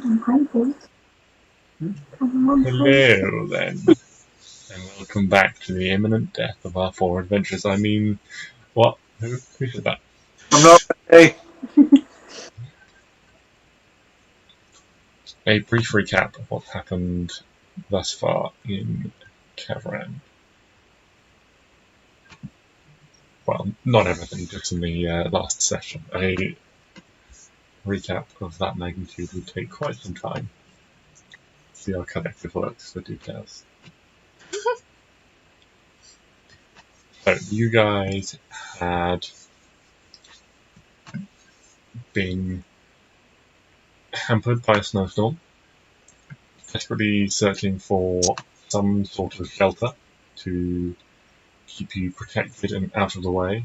Hello then, and welcome back to the imminent death of our four adventurers. I mean, what? Who said that? I'm not ready. A brief recap of what's happened thus far in Kavran. Well, not everything, just in the last session. A recap of that magnitude would take quite some time. See our collective works for details. So, you guys had been hampered by a snowstorm, desperately searching for some sort of shelter to keep you protected and out of the way.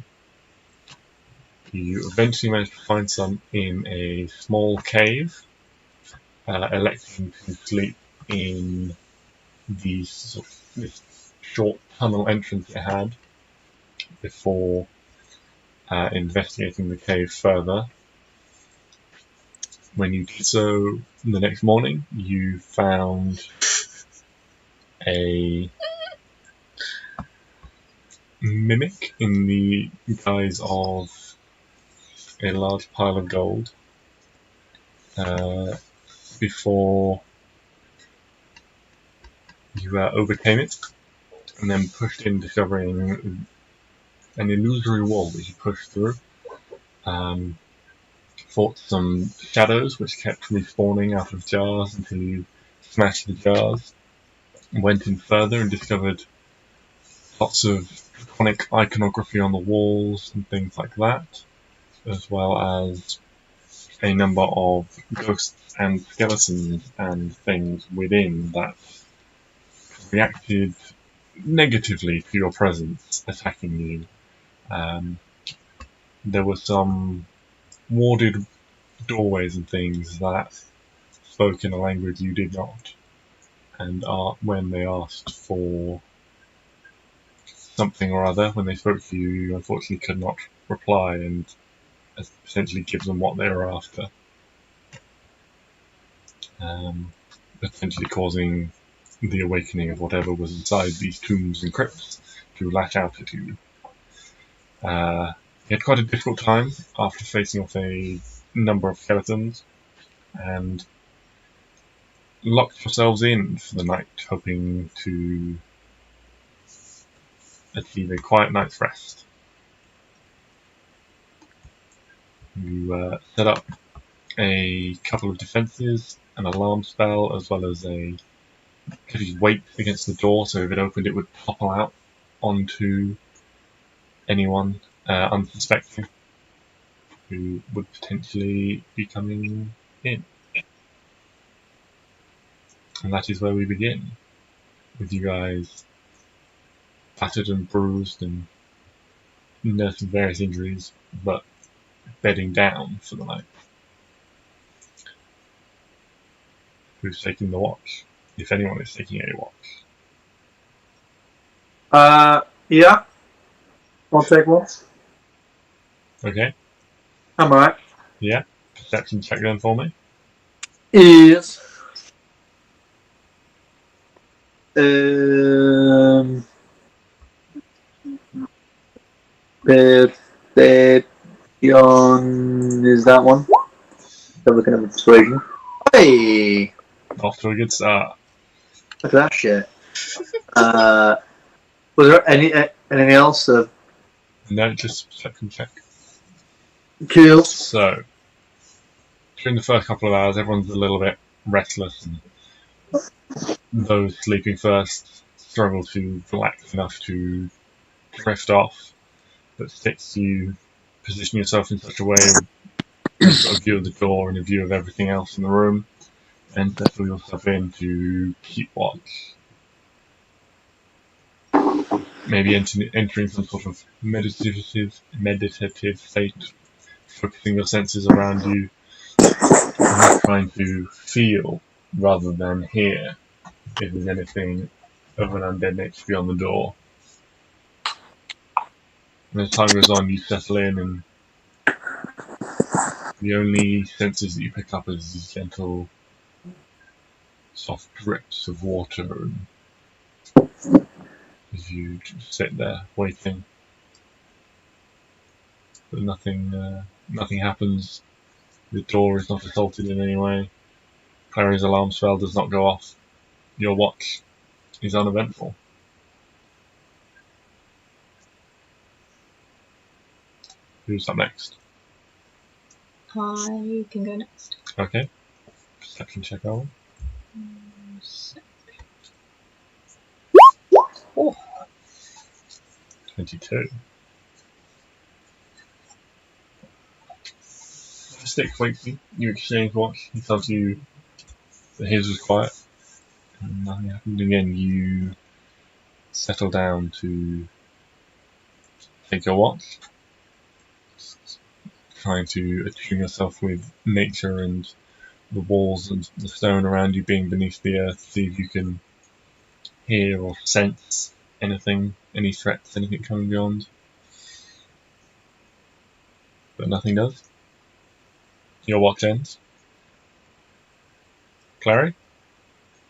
You eventually managed to find some in a small cave, electing to sleep in this short tunnel entrance it had before investigating the cave further. When you did so the next morning, you found a mimic in the guise of a large pile of gold before you overcame it and then pushed in, discovering an illusory wall that you pushed through. Fought some shadows which kept respawning out of jars until you smashed the jars. Went in further and discovered lots of iconic iconography on the walls and things like that, as well as a number of ghosts and skeletons and things within that reacted negatively to your presence, attacking you. There were some warded doorways and things that spoke in a language you did not, and when they asked for something or other, when they spoke to you, you unfortunately could not reply and essentially give them what they were after, potentially causing the awakening of whatever was inside these tombs and crypts to latch out at you. You had quite a difficult time after facing off a number of skeletons, and locked yourselves in for the night, hoping to achieve a quiet night's rest. You set up a couple of defences, an alarm spell, as well as a heavy weight against the door, so if it opened it would topple out onto anyone unsuspecting who would potentially be coming in. And that is where we begin, with you guys battered and bruised and nursing various injuries, but bedding down for the night. Who's taking the watch? If anyone is taking a watch. Yeah. I'll take one. Okay. I'm alright. Yeah. Perception check then for me. Yes. Perception is that one? I'm looking at the persuasion. Hey! Off to a good start. Look at that shit. Was there anything else? No, just perception check. Cool. So, during the first couple of hours, everyone's a little bit restless, and those sleeping first struggle to relax enough to drift off. But Stix, you position yourself in such a way you've got a view of the door and a view of everything else in the room, and settle yourself in to keep watch. Maybe entering some sort of meditative state, focusing your senses around you, and trying to feel rather than hear if there's anything of an undead nature beyond the door. And as time goes on, you settle in, and the only senses that you pick up is these gentle soft drips of water, and as you just sit there waiting, but nothing happens. The door is not assaulted in any way. Clary's alarm spell does not go off. Your watch is uneventful. Who's up next? I can go next. Okay. Perception check, Arwen. Oh. 22. Stix wakes you. You exchange watch. He tells you that his was quiet. And nothing happened again. You settle down to take your watch. Trying to attune yourself with nature and the walls and the stone around you being beneath the earth. See if you can hear or sense anything, any threats, anything coming beyond. But nothing does. Your watch ends. Clary?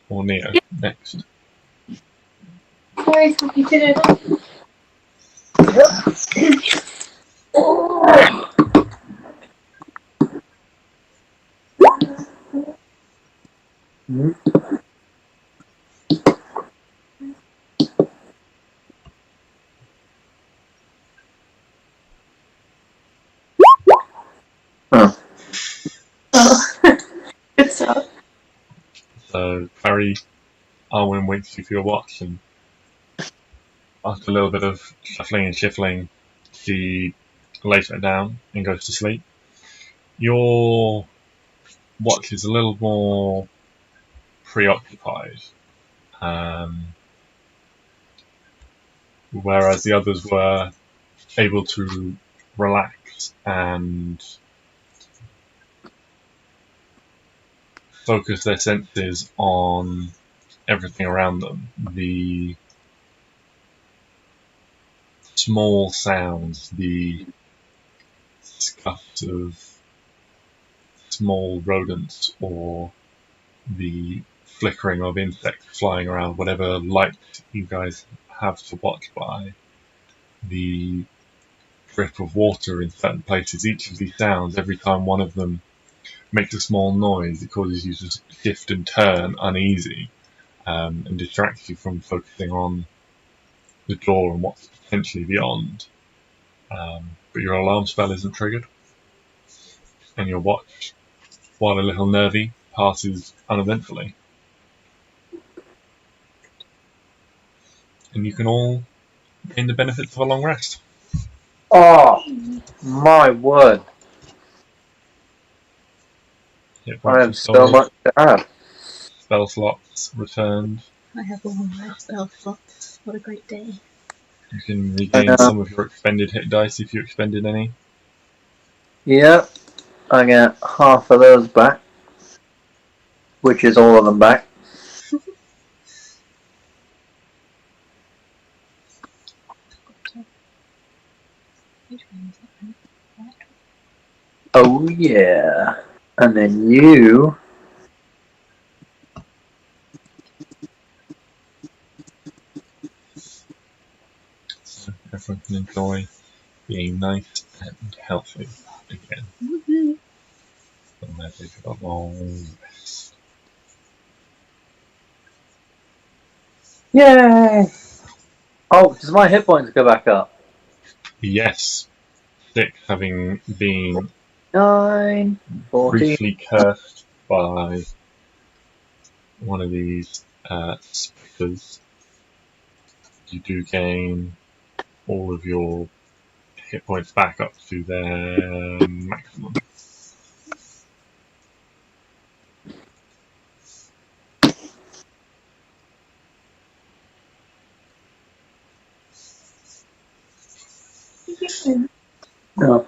Or Neo? Next. Clary's computer. Good stuff. So, Clary, Arwen waits you for your watch, and after a little bit of shuffling and shifling, she lays it down and goes to sleep. Your watch is a little more preoccupied, whereas the others were able to relax and focus their senses on everything around them. The small sounds, the scuffs of small rodents, or the flickering of insects flying around, whatever light you guys have to watch by, the drip of water in certain places. Each of these sounds, every time one of them makes a small noise, it causes you to shift and turn uneasy, and distracts you from focusing on the door and what's potentially beyond. But your alarm spell isn't triggered, and your watch, while a little nervy, passes uneventfully. And you can all gain the benefits of a long rest. Oh, my word. I have so much to add. Spell slots returned. I have all my spell slots. What a great day. You can regain some of your expended hit dice if you expended any. Yep, I get half of those back, which is all of them back. Oh yeah, and then you. So everyone can enjoy being nice and healthy again. Woohoo! And then they've got a long rest. Yay! Oh, does my hit points go back up? Yes, Stix, having been 9, 14. briefly cursed by one of these spectres, you do gain all of your hit points back up to their maximum. No.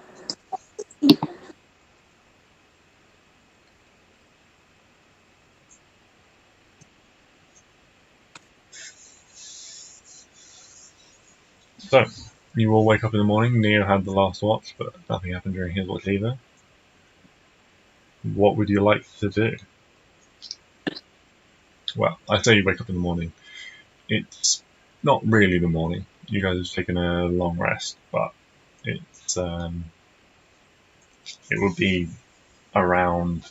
So, you all wake up in the morning. Neo had the last watch, but nothing happened during his watch either. What would you like to do? Well, I say you wake up in the morning. It's not really the morning. You guys have taken a long rest, but it's it would be around.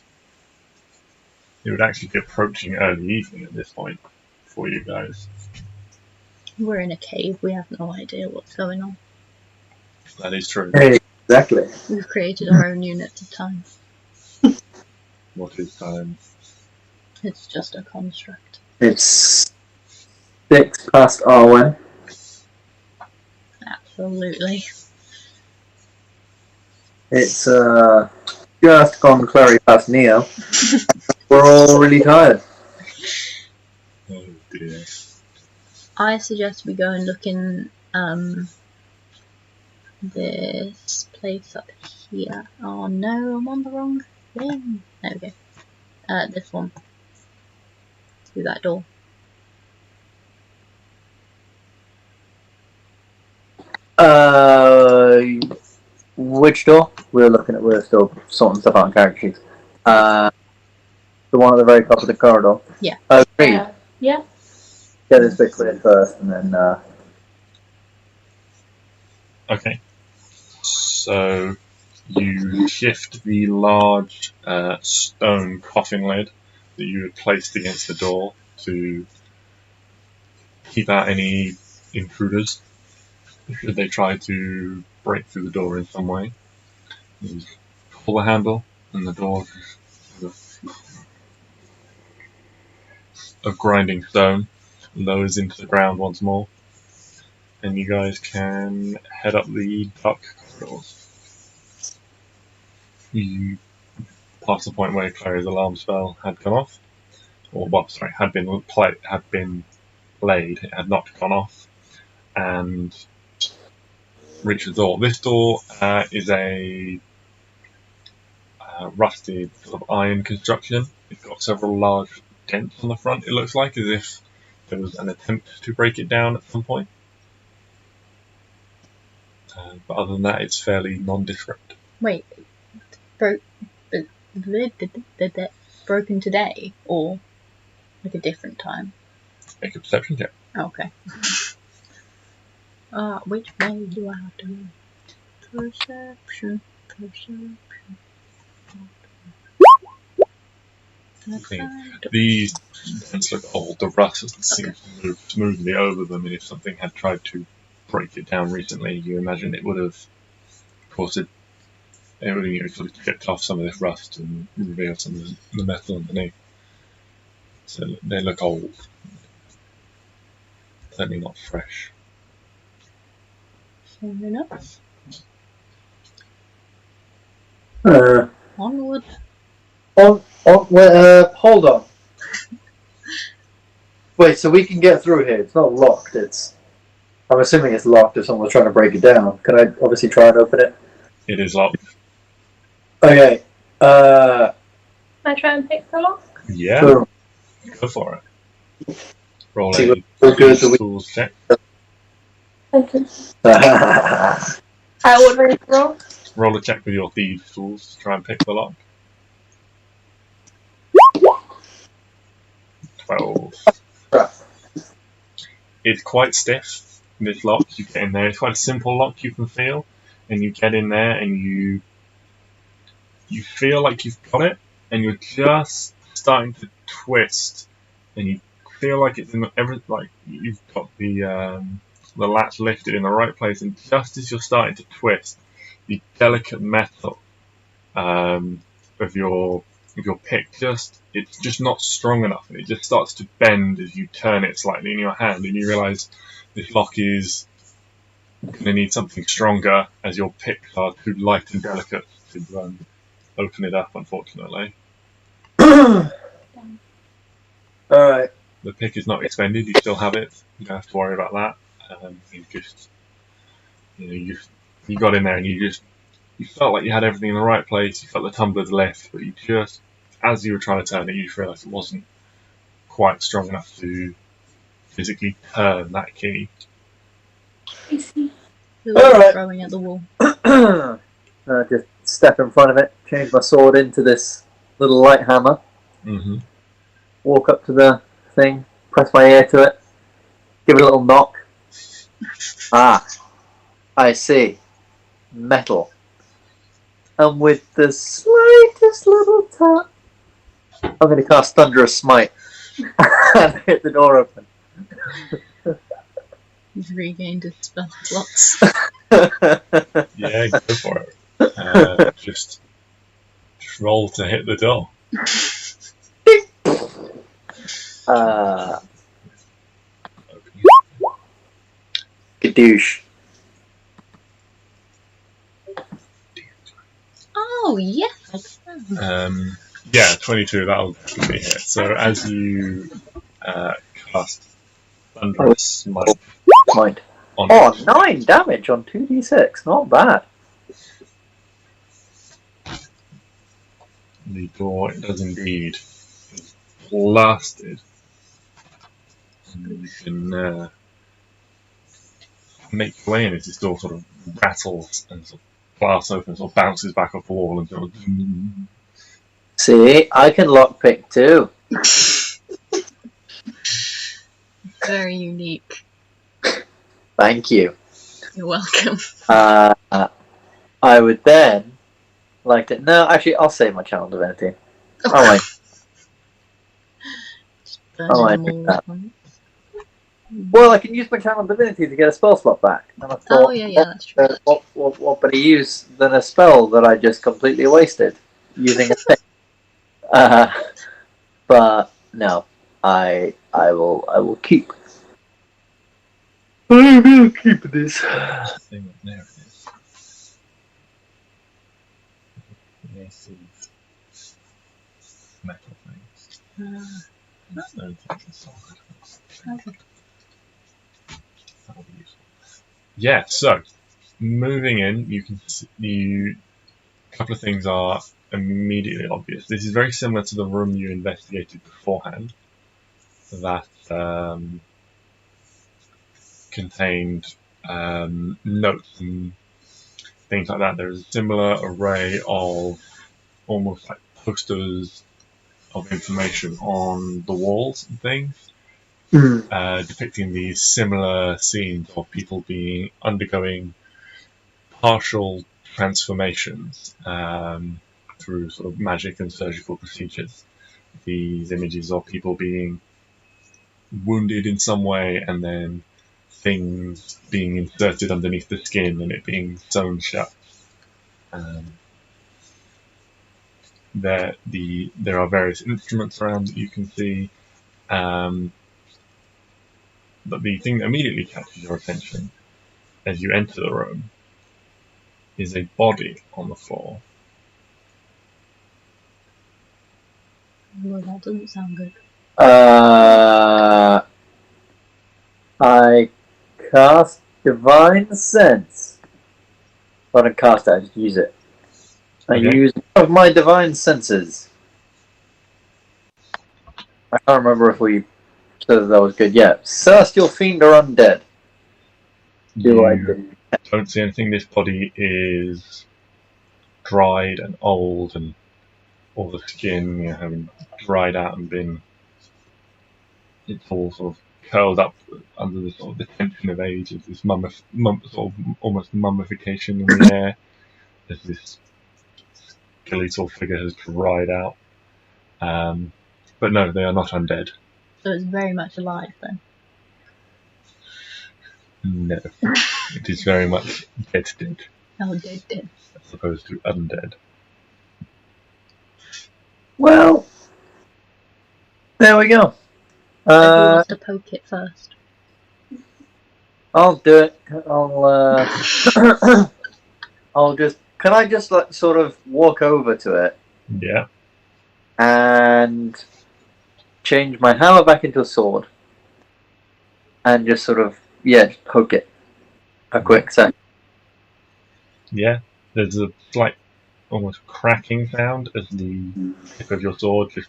It would actually be approaching early evening at this point for you guys. We're in a cave. We have no idea what's going on. That is true. Exactly. We've created our own units of time. What is time? It's just a construct. It's 6 past Arwen. Absolutely. It's just gone Klari past Neo. We're all really tired. Oh dear. I suggest we go and look in this place up here. Oh no, I'm on the wrong thing. There we go. This one. Through that door. Which door? We're still sorting stuff out on character sheets. The one at the very top of the corridor. Yeah. Agreed. Yeah. Get this bit cleared first, and then. Okay. So you shift the large stone coffin lid that you had placed against the door to keep out any intruders should they try to break through the door in some way. You pull the handle, and the door of grinding stone lowers into the ground once more, and you guys can head up the dark corridors. You pass the point where Clary's alarm spell had gone off, or well, sorry, had been laid. It had not gone off, and reach the door. This door is a rusted sort of iron construction. It's got several large dents on the front. It looks like as if there was an attempt to break it down at some point. But other than that, it's fairly nondescript. Wait, broken today, or like a different time? Make a perception check. Okay. Which way do I have to go? Perception. These dents look old. The rust seems to move smoothly over them, and if something had tried to break it down recently, you imagine it would have caused it. It would have sort of chipped off some of this rust and revealed some of the metal underneath. So they look old. Certainly not fresh. Fair enough. Onward. Hold on. Wait, so we can get through here. It's not locked. I'm assuming it's locked if someone's trying to break it down. Can I obviously try and open it? It is locked. Okay. Can I try and pick the lock? Yeah. Sure. Go for it. Roll See a what good do we- tools check. Okay. What do I roll? Roll a check with your thieves tools to try and pick the lock. 12. It's quite stiff, this lock. You get in there. It's quite a simple lock you can feel, and you get in there and you feel like you've got it, and you're just starting to twist, and you feel like it's in like you've got the latch lifted in the right place, and just as you're starting to twist, the delicate metal of your pick it's just not strong enough, and it just starts to bend as you turn it slightly in your hand, and you realise this lock is going to need something stronger, as your picks are too light and delicate to open it up, unfortunately. Alright. The pick is not expended, you still have it, you don't have to worry about that. You got in there and you felt like you had everything in the right place, you felt the tumblers lift, but you just, as you were trying to turn it, you just realised it wasn't quite strong enough to physically turn that key. I see. Alright. Throwing at the wall. Just step in front of it, change my sword into this little light hammer, Mm-hmm. walk up to the thing, press my ear to it, give it a little knock. Ah, I see. Metal. And with the slightest little tap, I'm going to cast Thunderous Smite and hit the door open. He's regained his spell slots. Yeah, go for it. Just roll to hit the door. Kadoosh. Oh, yes, I can. Yeah, 22, that'll definitely hit. So as you cast Thunderous Smite Mind. on Oh, 9 damage on 2d6. Not bad. the door, it does indeed is blasted. And you can make your way in as this door sort of rattles and sort of blasts open, sort of bounces back off the wall and sort of... See, I can lockpick too. Very unique. Thank you. You're welcome. I would then like to... No, actually, I'll save my Channel Divinity. I like Burning do them that. all at once. Well, I can use my Channel Divinity to get a spell slot back. And I thought, Oh, yeah, that's true. what better use than a spell that I just completely wasted using a thing? But no, I will keep. I will keep this. Thing up there it is. Massive metal things. That's no thing solid. Okay. That'll be useful. Yeah, so moving in, you can see a couple of things are immediately obvious. This is very similar to the room you investigated beforehand. That contained notes and things like that. There's a similar array of almost like posters of information on the walls and things, depicting these similar scenes of people undergoing partial transformations through sort of magic and surgical procedures. These images of people being wounded in some way and then things being inserted underneath the skin and it being sewn shut. There are various instruments around that you can see, but the thing that immediately catches your attention as you enter the room is a body on the floor. Well, that doesn't sound good. I cast Divine Sense. I don't cast it, I just use it. I Okay. use one of my Divine Senses. I can't remember if we said that was good. Yeah. Celestial Fiend or Undead? You don't see anything. This body is dried and old, and all the skin, having dried out and been, it's all sort of curled up under the sort of the tension of age. There's this sort of almost mummification in the air. There's this skeletal figure has dried out. But no, they are not undead. So it's very much alive then. No, it is very much dead, Oh, dead. as opposed to undead. Well, there we go. So who wants to poke it first? I'll do it. I'll just. Can I just like sort of walk over to it Yeah. and change my hammer back into a sword and just sort of just poke it a quick second. Yeah, there's a slight, almost cracking sound as the tip of your sword just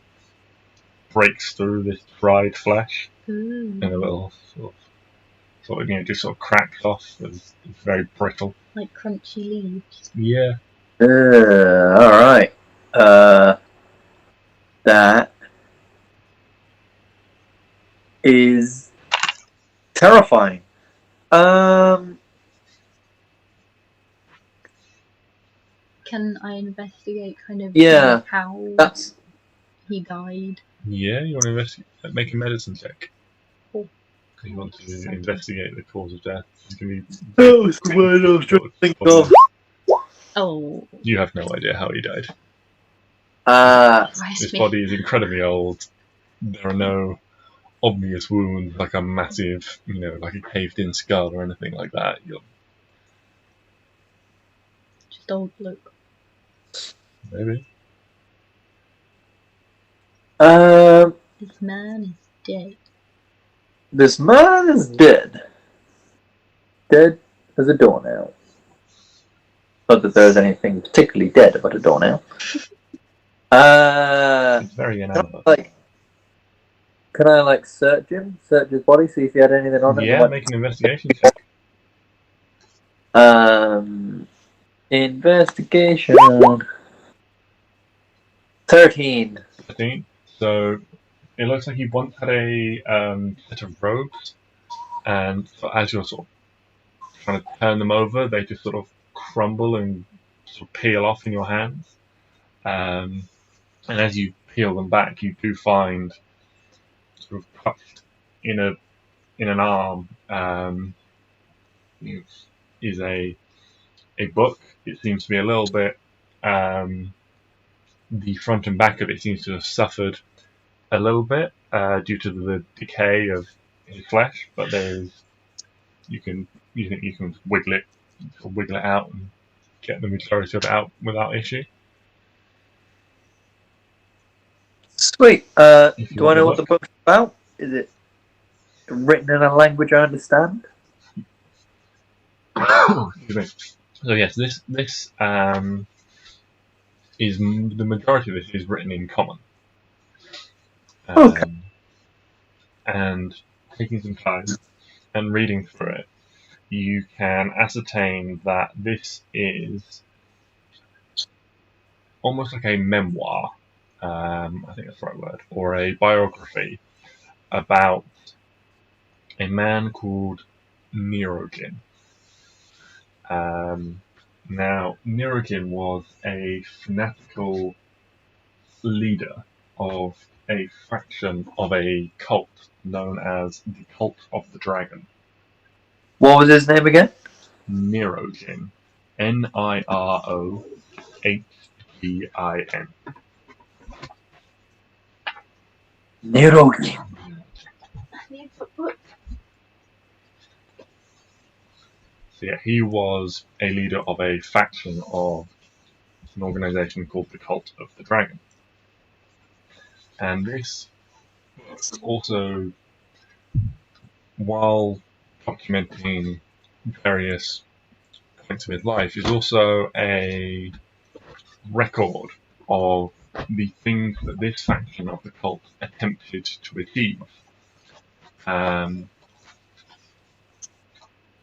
breaks through this dried flesh, Ooh, and a little sort of just sort of cracks off. It's very brittle. like crunchy leaves. Yeah. All right. That is terrifying. Can I investigate kind of Yeah, how that's he died? Yeah, you want to make a medicine check. Cool. You want to Exciting. investigate the cause of death. You can be. that was the word I was trying to think of. Oh, You have no idea how he died. Christ His me. body is incredibly old. There are no obvious wounds, like a massive, like a caved-in skull or anything like that. Just old Luke. Maybe. This man is dead. This man is dead. Dead as a doornail. Not that there's anything particularly dead about a doornail. It's very Can inanimate. I search him? Search his body, see if he had anything on him? Yeah, make an investigation check. Investigation. 13. 13. So it looks like he once had a set of robes, and so as you're sort of trying to turn them over, they just sort of crumble and sort of peel off in your hands. And as you peel them back, you do find sort of tucked in an arm is a book. It seems to be a little bit. The front and back of it seems to have suffered a little bit due to the decay of his flesh, but you can wiggle it out and get the majority of it out without issue. Sweet. If you Do I want to know what the look. book's about? Is it written in a language I understand? Excuse me. So yes, this is the majority of this is written in common. Okay. And taking some time and reading through it, you can ascertain that this is almost like a memoir, I think that's the right word, or a biography about a man called Nirohgin. Now, Nirohgin was a fanatical leader of a faction of a cult known as the Cult of the Dragon. What was his name again? Nirohgin. Nirohgin. Nirohgin. So yeah, he was a leader of a faction of an organization called the Cult of the Dragon. And this book also, while documenting various points of his life, is also a record of the things that this faction of the cult attempted to achieve.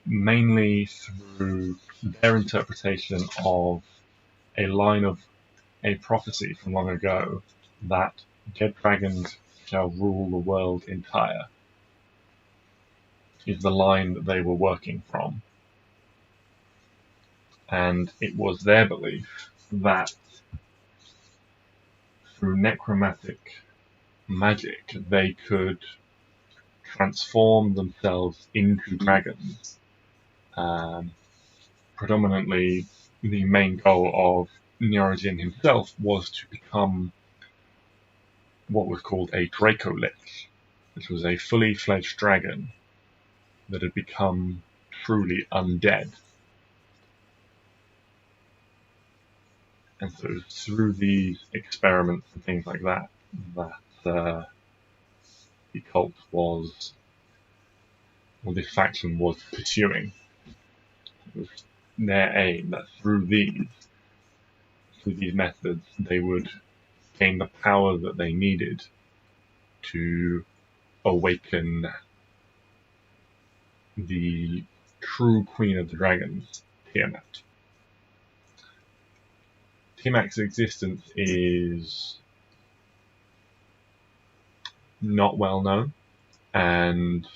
Mainly through their interpretation of a line of a prophecy from long ago that dead dragons shall rule the world entire, is the line that they were working from. And it was their belief that through necromantic magic they could transform themselves into dragons. Predominantly, the main goal of Nirohgin himself was to become what was called a Dracolich, which was a fully fledged dragon that had become truly undead. And so through these experiments and things like that, the cult was, or this faction was pursuing. It was their aim that through these methods, they would gain the power that they needed to awaken the true Queen of the Dragons, Tiamat. Tiamat's existence is not well known. and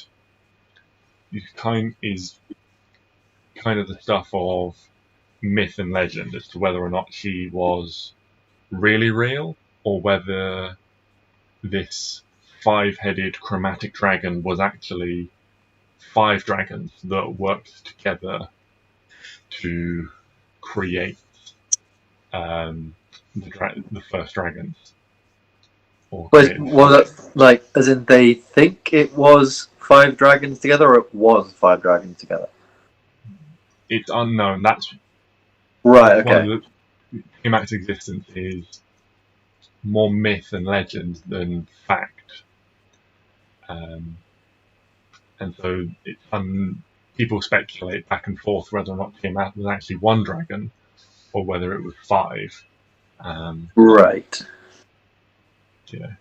is kind of the stuff of myth and legend as to whether or not she was really real, or whether this 5-headed chromatic dragon was actually 5 dragons that worked together to create the first dragons. Was it like, as in they think it was 5 dragons together, or it was 5 dragons together? It's unknown. That's right. one Okay. of the Tiamat's existence is more myth and legend than fact, and so people speculate back and forth whether or not Tiamat was actually 1 dragon or whether it was 5. Right. Yeah.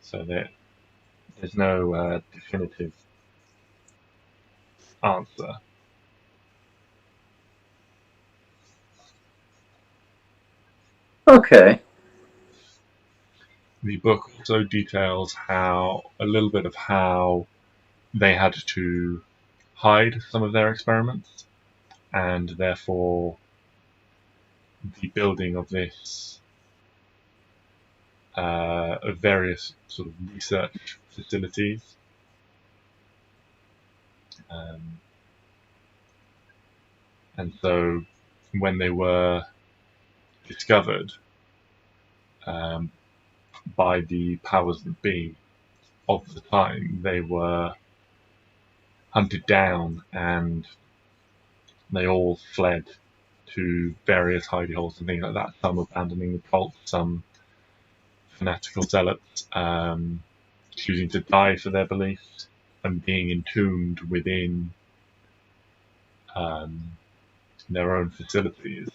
So there's no definitive answer. Okay. The book also details a little bit of how they had to hide some of their experiments, and therefore the building of this of various sort of research facilities. And so when they were discovered by the powers that be of the time, they were hunted down and they all fled to various hidey holes and things like that, some abandoning the cult, some fanatical zealots choosing to die for their beliefs and being entombed within their own facilities.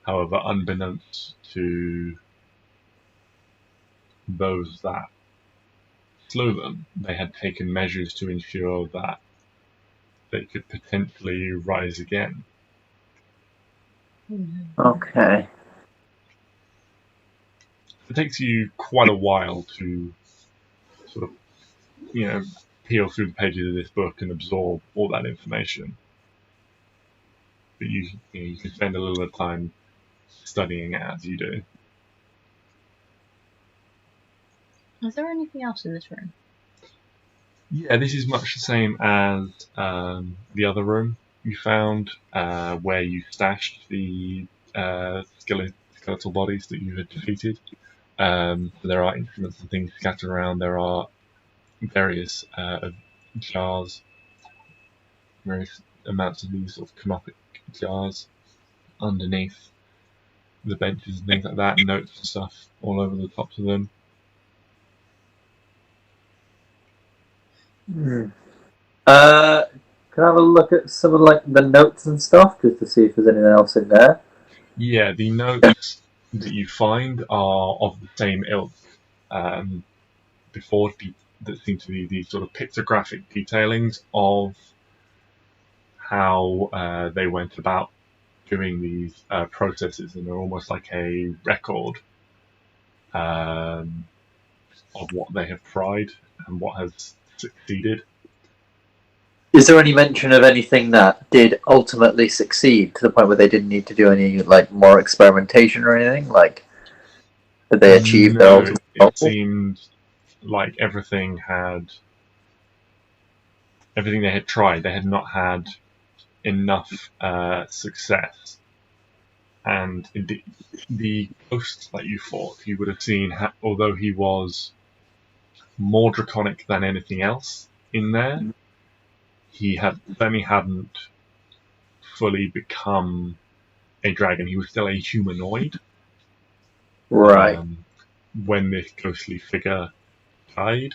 However, unbeknownst to those that slew them, they had taken measures to ensure that they could potentially rise again. Okay. It takes you quite a while to sort of, peel through the pages of this book and absorb all that information. But you can spend a little bit of time studying it as you do. Is there anything else in this room? Yeah, this is much the same as the other room you found, where you stashed the skeletal bodies that you had defeated. There are instruments and things scattered around. There are various jars, various amounts of these sort of canopic jars underneath the benches and things like that, notes and stuff all over the tops of them. Can I have a look at some of the notes and stuff, just to see if there's anything else in there? Yeah, the notes that you find are of the same ilk. Before that seem to be these sort of pictographic detailings of how they went about doing these processes, and they're almost like a record of what they have tried and what has succeeded. Is there any mention of anything that did ultimately succeed to the point where they didn't need to do any more experimentation or anything? Did they achieve their ultimate goal? It seemed like everything they had tried, they had not had enough success. And indeed, the ghost that you fought, you would have seen, although he was more draconic than anything else in there, he certainly hadn't fully become a dragon. He was still a humanoid. Right. When this ghostly figure died,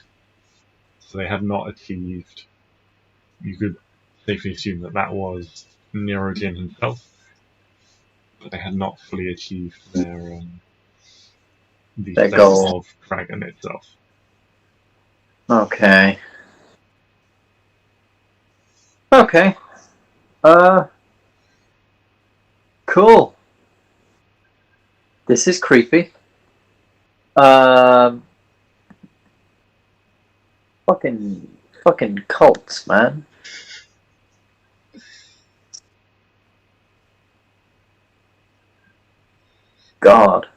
so they had not achieved. You could safely assume that was Nirohgin himself, but they had not fully achieved their goal of dragon itself. Okay. Cool. This is creepy. Fucking cults, man. God.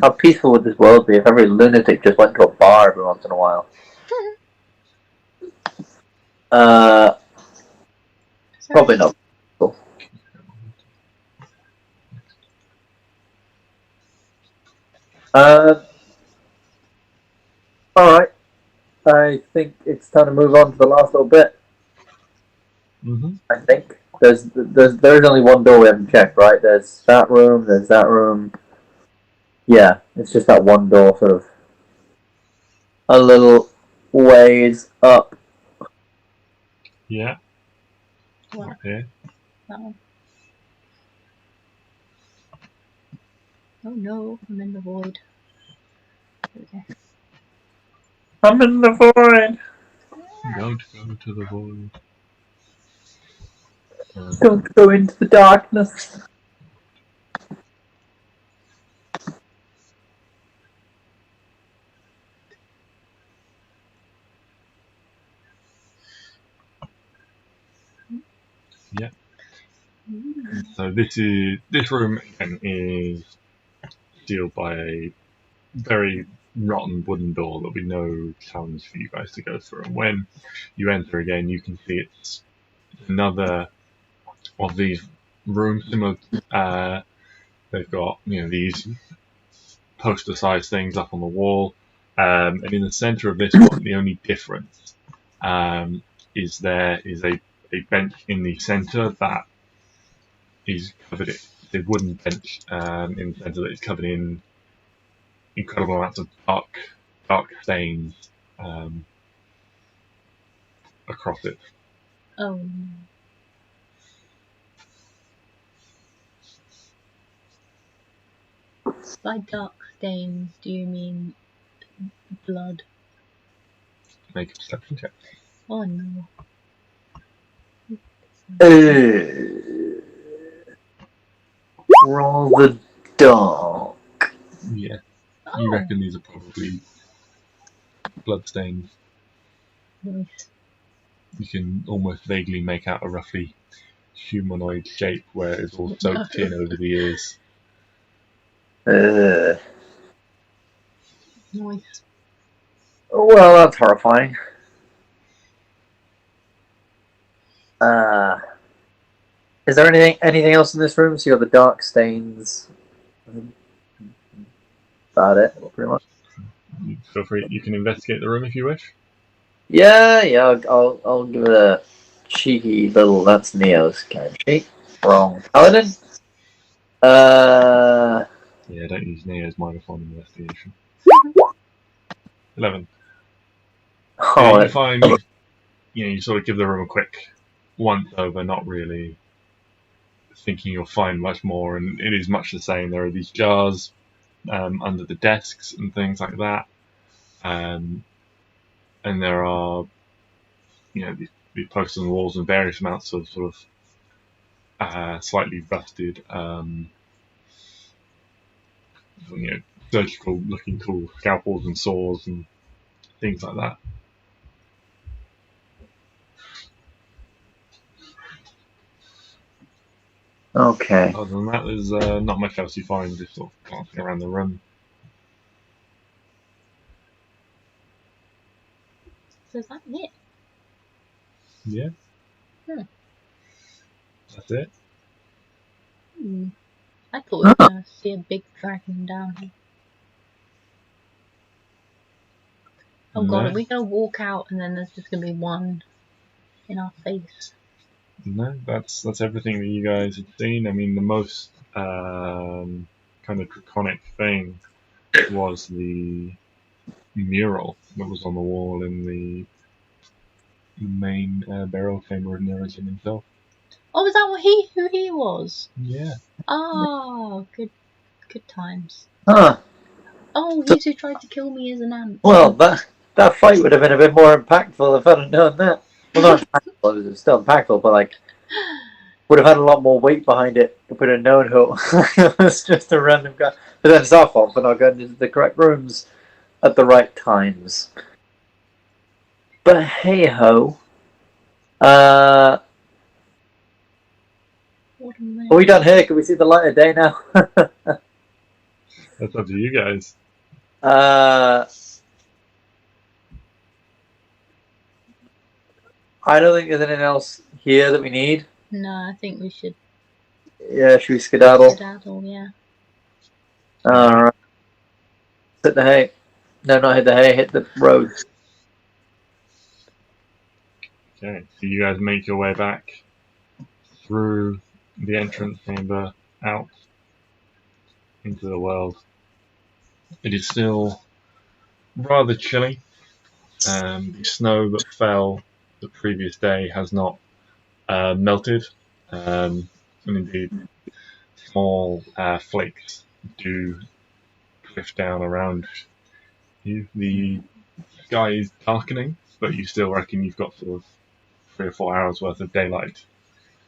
How peaceful would this world be if every lunatic just went to a bar every once in a while? Probably not. Alright. I think it's time to move on to the last little bit. Mm-hmm. I think. There's only one door we haven't checked, right? There's that room, there's that room. Yeah, it's just that one door sort of a little ways up. Yeah. What? Up here. That one. Oh no, I'm in the void. Okay. I'm in the void. Don't go to the void. Don't go into the darkness. Yeah. So this room again is sealed by a very rotten wooden door that will be no challenge for you guys to go through. And when you enter again, you can see it's another of these rooms. Similar, they've got these poster-sized things up on the wall, and in the centre of this one, the only difference is there is a bench in the centre that is covered in a wooden bench in the centre that is covered in incredible amounts of dark stains across it. Oh. By dark stains, do you mean blood? Make a perception check. Oh no. Roll the dark. Yeah. Oh. You reckon these are probably bloodstains. Nice. You can almost vaguely make out a roughly humanoid shape where it's all soaked in over the years. Nice. Well, that's horrifying. Is there anything else in this room? So you got the dark stains. About it, pretty much. Feel free. You can investigate the room if you wish. Yeah. I'll give it a cheeky little. That's Neo's character sheet. Wrong. Paladin. Yeah, don't use Neo's microphone investigation. 11. Oh, You find you sort of give the room a quick once over, not really thinking you'll find much more, and it is much the same. There are these jars under the desks and things like that, and there are these posters on the walls and various amounts of sort of slightly rusted surgical looking tools, scalpels and saws and things like that. okay. Other than that, there's not much else you find just sort of glancing around the room. So is that it? Yeah. That's it. I thought we were going to see a big dragon down here. Oh god, No. are we going to walk out and then there's just going to be one in our face? No, that's everything that you guys have seen. I mean, the most kind of draconic thing was the mural that was on the wall in the main burial chamber of Nirohgin himself. Oh, is that who he was? Yeah. Oh, good times. Huh. Oh, he who tried to kill me as an ant. Well, that fight would have been a bit more impactful if I'd have known that. Well, not impactful, it was still impactful, but like, would have had a lot more weight behind it if we'd have known who it was just a random guy. But then it's our fault for not going into the correct rooms at the right times. But hey ho. Are What a mess. we done here? Can we see the light of day now? That's up to you guys. I don't think there's anything else here that we need. No, I think we should Yeah, should we skedaddle? skedaddle, yeah. Alright. Hit the hay. No, not hit the hay, hit the road. Okay, so you guys make your way back through the entrance chamber out into the world. It is still rather chilly. The snow that fell the previous day has not melted, and indeed small flakes do drift down around you. The sky is darkening, but you still reckon you've got sort of 3 or 4 hours worth of daylight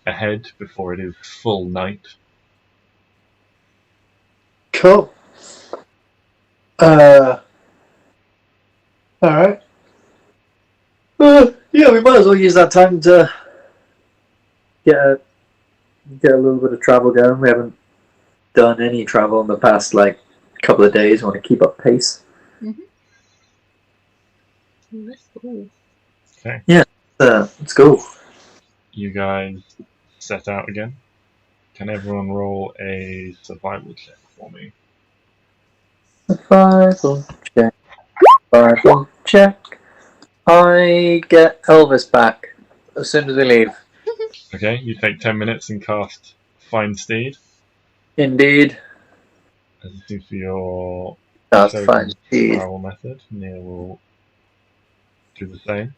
ahead before it is full night. Cool. Alright. Yeah, we might as well use that time to get a little bit of travel going. We haven't done any travel in the past couple of days. We want to keep up pace. Let's go. Okay. Yeah, let's go. You guys set out again. Can everyone roll a survival check for me? Survival check. Survival check. I get Elvis back as soon as we leave. Okay, you take 10 minutes and cast Find Steed. Indeed. As you seems to be your That's chosen fine. Indeed. survival method. Neo will do the same.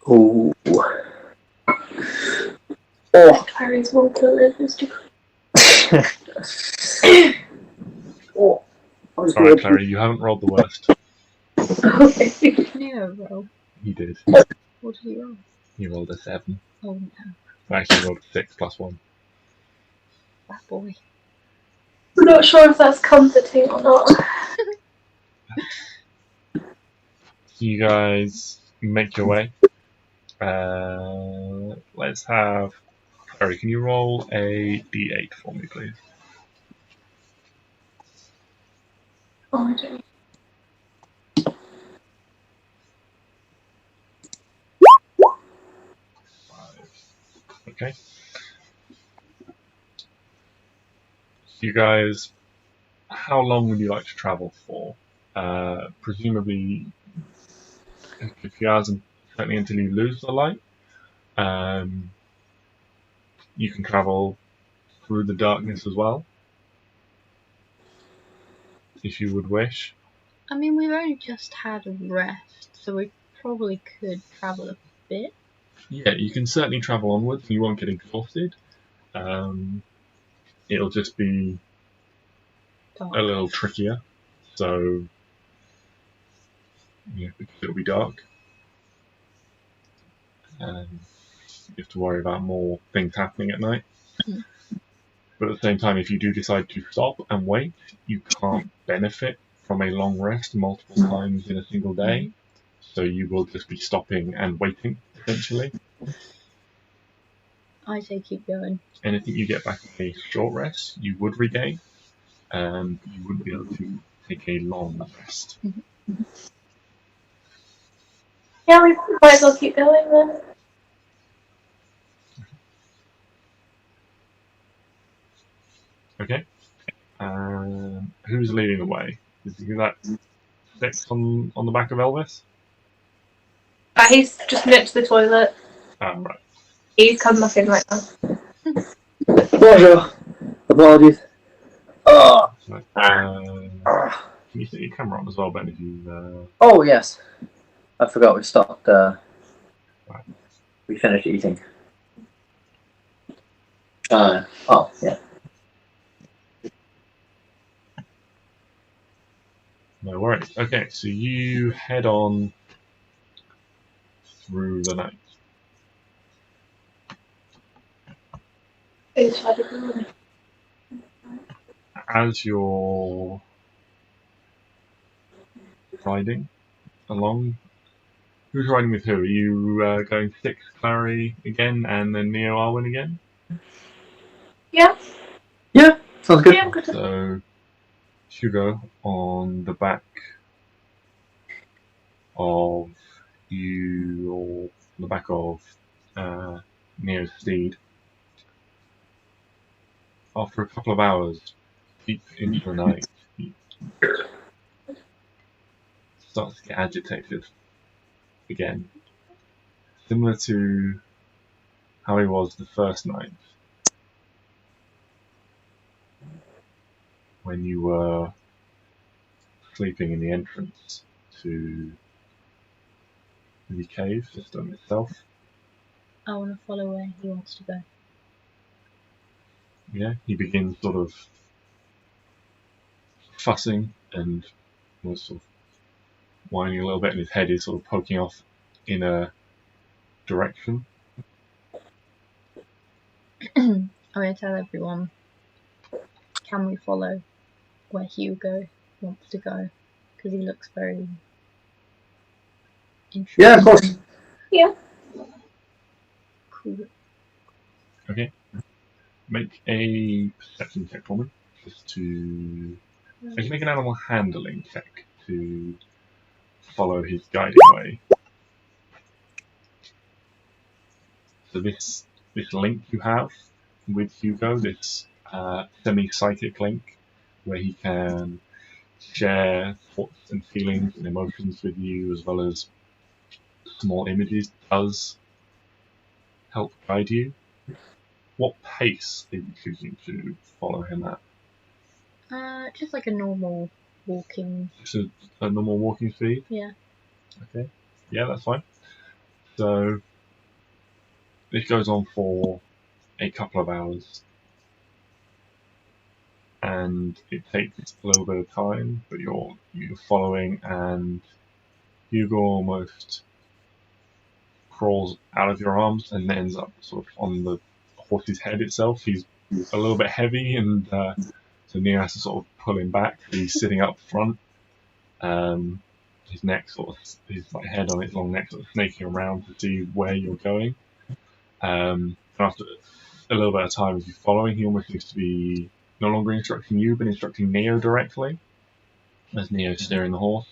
Ooh. Clary's will to live is too Oh. Alright, Clary, you haven't rolled the worst. okay. Neo roll. You did. What did you roll? You rolled a 7. Oh no, I actually rolled a 6 plus 1. that boy. I'm not sure if that's comforting or not. You guys make your way. Let's have... Clary, can you roll a d8 for me, please? Oh, I don't. Okay. You guys, how long would you like to travel for? Presumably a few hours, and certainly until you lose the light. You can travel through the darkness as well, if you would wish. I mean, we've only just had a rest, so we probably could travel a bit. Yeah, you can certainly travel onwards and you won't get exhausted. It'll just be Dark. a little trickier, so yeah, because it'll be dark. You have to worry about more things happening at night. Mm. But at the same time, if you do decide to stop and wait, you can't benefit from a long rest multiple times in a single day. So you will just be stopping and waiting, essentially. I say keep going. Anything you get back in a short rest, you would regain. You wouldn't be able to take a long rest. Yeah, we might as well keep going then. Okay. Who's leading the way? Is that Stix on the back of Elvis? He's just nipped to the toilet. Ah, right. He's come back in right now. Bonjour. Apologies. Oh. So, can you set your camera on as well, Ben? If you. Oh yes. I forgot we stopped. We finished eating. Oh yeah. No worries. Okay, so you head on through the night. Inside of the room. As you're riding along, who's riding with who? Are you going Stix, Klari again, and then Neo, Arwen again? Yeah. Yeah, sounds good. Yeah, I'm good. So Hugo on the back of you, or on the back of Neo's steed. After a couple of hours, deep into the night, he starts to get agitated again. Similar to how he was the first night, when you were sleeping in the entrance to the cave system itself. I want to follow where he wants to go. Yeah, he begins sort of fussing and was sort of whining a little bit, and his head is sort of poking off in a direction. I'm going to tell everyone, can we follow where Hugo wants to go? Because he looks very interesting. Yeah, of course. Yeah. Cool. Okay. Make a perception check for me. Just to... Actually, make an animal handling check to follow his guiding way. So this link you have with Hugo, this semi-psychic link, where he can share thoughts and feelings and emotions with you, as well as small images, does help guide you. What pace are you choosing to follow him at? Just like a normal walking. Just a normal walking speed? Yeah. Okay. Yeah, that's fine. So this goes on for a couple of hours, and it takes a little bit of time, but you're following, and Hugo almost crawls out of your arms and ends up sort of on the horse's head itself. He's a little bit heavy, and so Neo has to sort of pull him back. He's sitting up front. His neck his like head on its long neck sort of snaking around to see where you're going. After a little bit of time as you're following, he almost seems to be no longer instructing you, but instructing Neo directly, as Neo's steering the horse.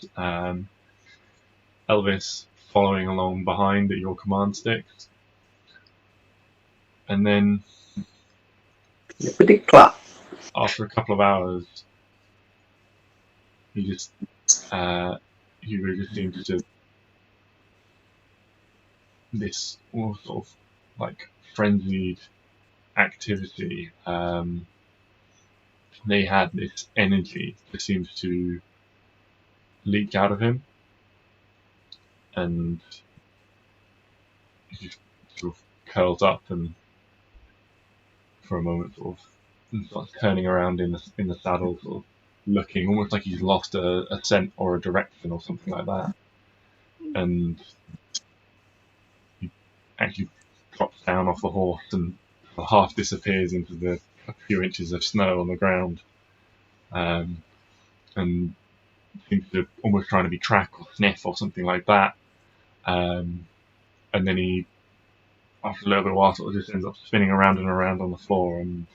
Elvis following along behind at your command sticks. And then after a couple of hours, Hugo just seems to this all sort of like frenzied activity. They had this energy that seems to leak out of him, and he just sort of curls up and for a moment sort of starts turning around in the saddle, sort of looking almost like he's lost a scent or a direction or something like that, and he actually drops down off the horse and half disappears into a few inches of snow on the ground, and seems to almost trying to be track or sniff or something like that, and then he, after a little bit of while, sort of just ends up spinning around and around on the floor, and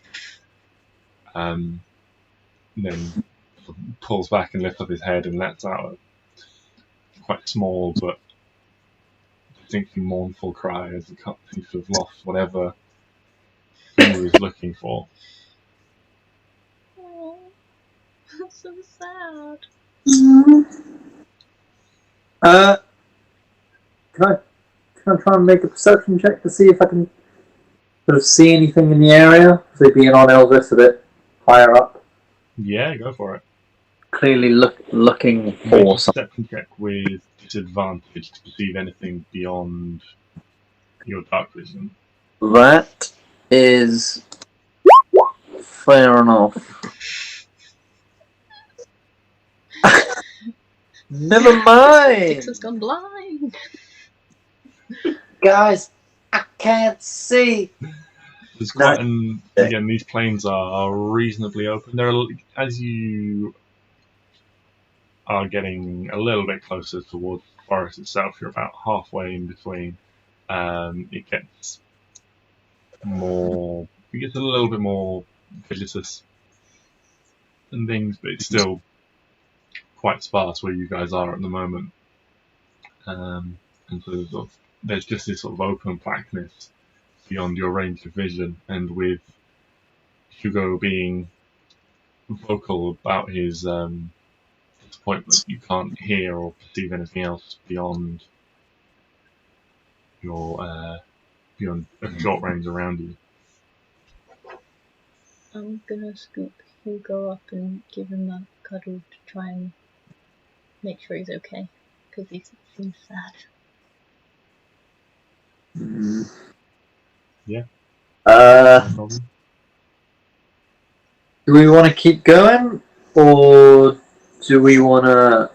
then sort of pulls back and lifts up his head and lets out a quite small but distinctly mournful cry as he seems to have lost whatever he was looking for. Oh, that's so sad. Can I try and make a perception check to see if I can sort of see anything in the area? So being on Elvis a bit higher up. Yeah, go for it. Clearly looking Make a for something. perception check with disadvantage to perceive anything beyond your dark vision. That is fair enough. Never mind! Stix has gone blind! Guys, I can't see! There's quite again, these plains are reasonably open. They're, as you are getting a little bit closer towards the forest itself, you're about halfway in between. It gets a little bit more visitous and things, but it's still quite sparse where you guys are at the moment. And so there's just this sort of open blackness beyond your range of vision, and with Hugo being vocal about his disappointment, you can't hear or perceive anything else beyond your beyond a short range around you. I'm gonna scoop Hugo up and give him that cuddle to try and make sure he's okay, because he seems sad. Yeah. No problem. Do we want to keep going, or do we want to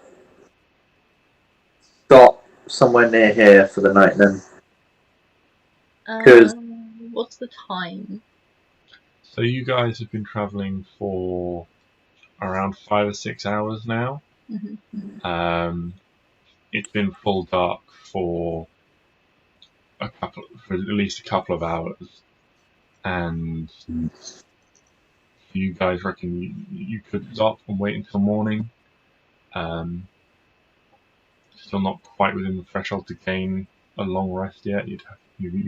stop somewhere near here for the night then? What's the time? So you guys have been travelling for around 5 or 6 hours now. Mm-hmm. It's been full dark for at least a couple of hours, and you guys reckon you could stop and wait until morning. Still not quite within the threshold to gain a long rest yet. You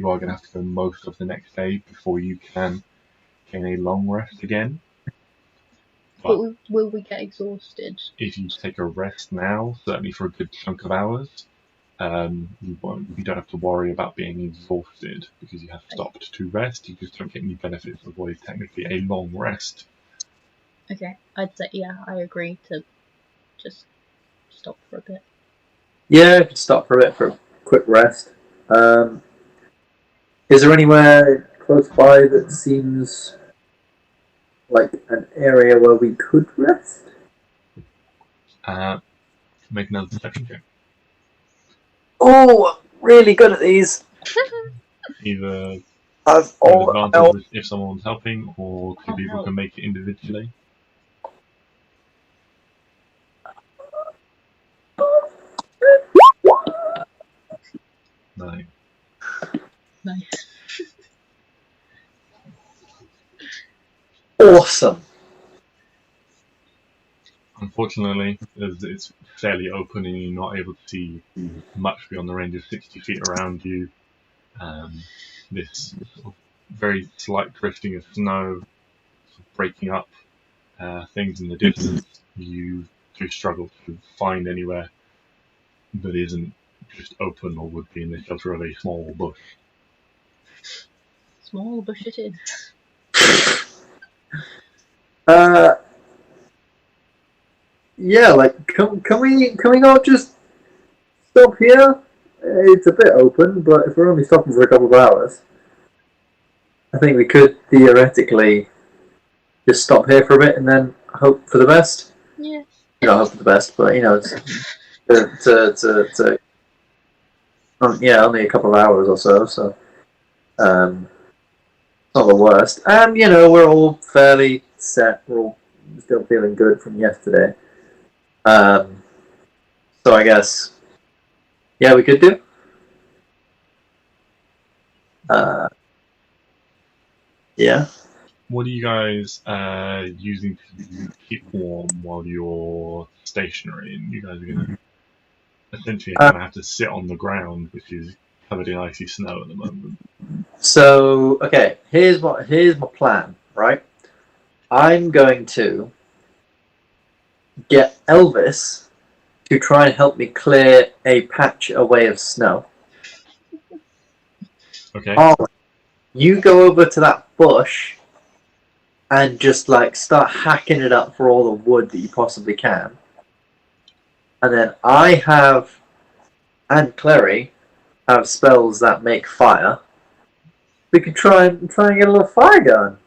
are going to have to go most of the next day before you can gain a long rest again. But will we get exhausted? If you take a rest now, certainly for a good chunk of hours, you don't have to worry about being exhausted because you have stopped to rest. You just don't get any benefits of what is technically a long rest. Okay, I'd say, yeah, I agree to just stop for a bit. Yeah, I could stop for a bit for a quick rest. Is there anywhere close by that seems like an area where we could rest? Make another perception check. Oh, I'm really good at these. Either I've advantage if someone's helping, or two people can make it individually. No. Nice. Awesome. Unfortunately, as it's fairly open and you're not able to see much beyond the range of 60 feet around you, this sort of very slight drifting of snow, sort of breaking up things in the distance, you do struggle to find anywhere that isn't just open or would be in the shelter of a small bush. Small bush it is. Yeah, like, can we not just stop here? It's a bit open, but if we're only stopping for a couple of hours, I think we could theoretically just stop here for a bit and then hope for the best. Yeah. You know, hope for the best, but you know, yeah, only a couple of hours or so, not the worst. And you know, we're all fairly set. We're all still feeling good from yesterday. So I guess, yeah, we could do. Yeah. What are you guys using to keep warm while you're stationary? And you guys are going to essentially have to sit on the ground, which is covered in icy snow at the moment. So, okay, here's my plan, right? I'm going to get Elvis to try and help me clear a patch away of snow. Okay. You go over to that bush and just like start hacking it up for all the wood that you possibly can. And then I and Klari have spells that make fire. We could try and get a little fire going.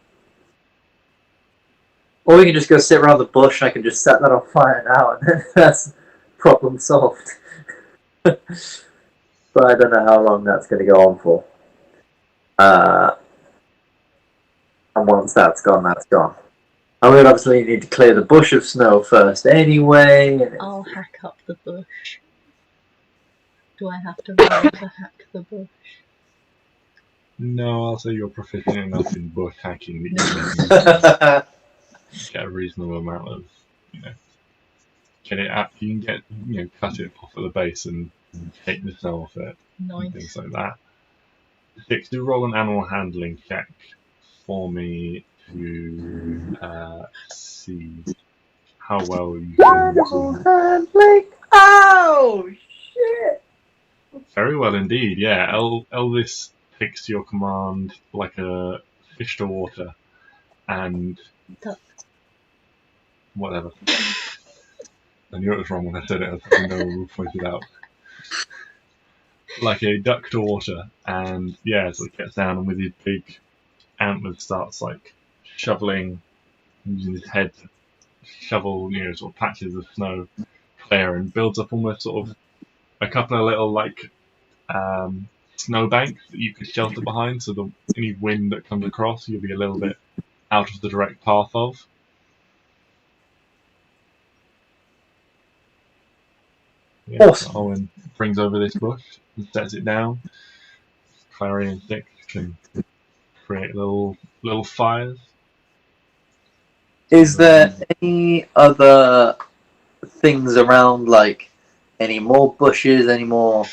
Or we can just go sit around the bush and I can just set that on fire now, and that's problem solved. But I don't know how long that's going to go on for. And once that's gone, that's gone. I would obviously need to clear the bush of snow first anyway. I'll hack up the bush. Do I have to roll to hack the bush? No, I'll say you're proficient enough in bush hacking that you can get a reasonable amount of, get it at. You can get, cut it off at the base and take the snow off it and things like that. Stix, do roll an animal handling check for me to see how well you can. Handling. Oh shit! Very well indeed, yeah. Elvis takes your command like a fish to water, and whatever. I knew it was wrong when I said it. I know we'll point it out. Like a duck to water, and yeah, so it gets down and with his big antlers starts like shoveling, using his head to shovel, sort of patches of snow clear, and builds up almost sort of a couple of little like snowbanks that you could shelter behind, so any wind that comes across, you'll be a little bit out of the direct path of. Yeah, Awesome. Arwen brings over this bush and sets it down. Klari and Stix can create little fires. Is there any other things around, like any more bushes, any more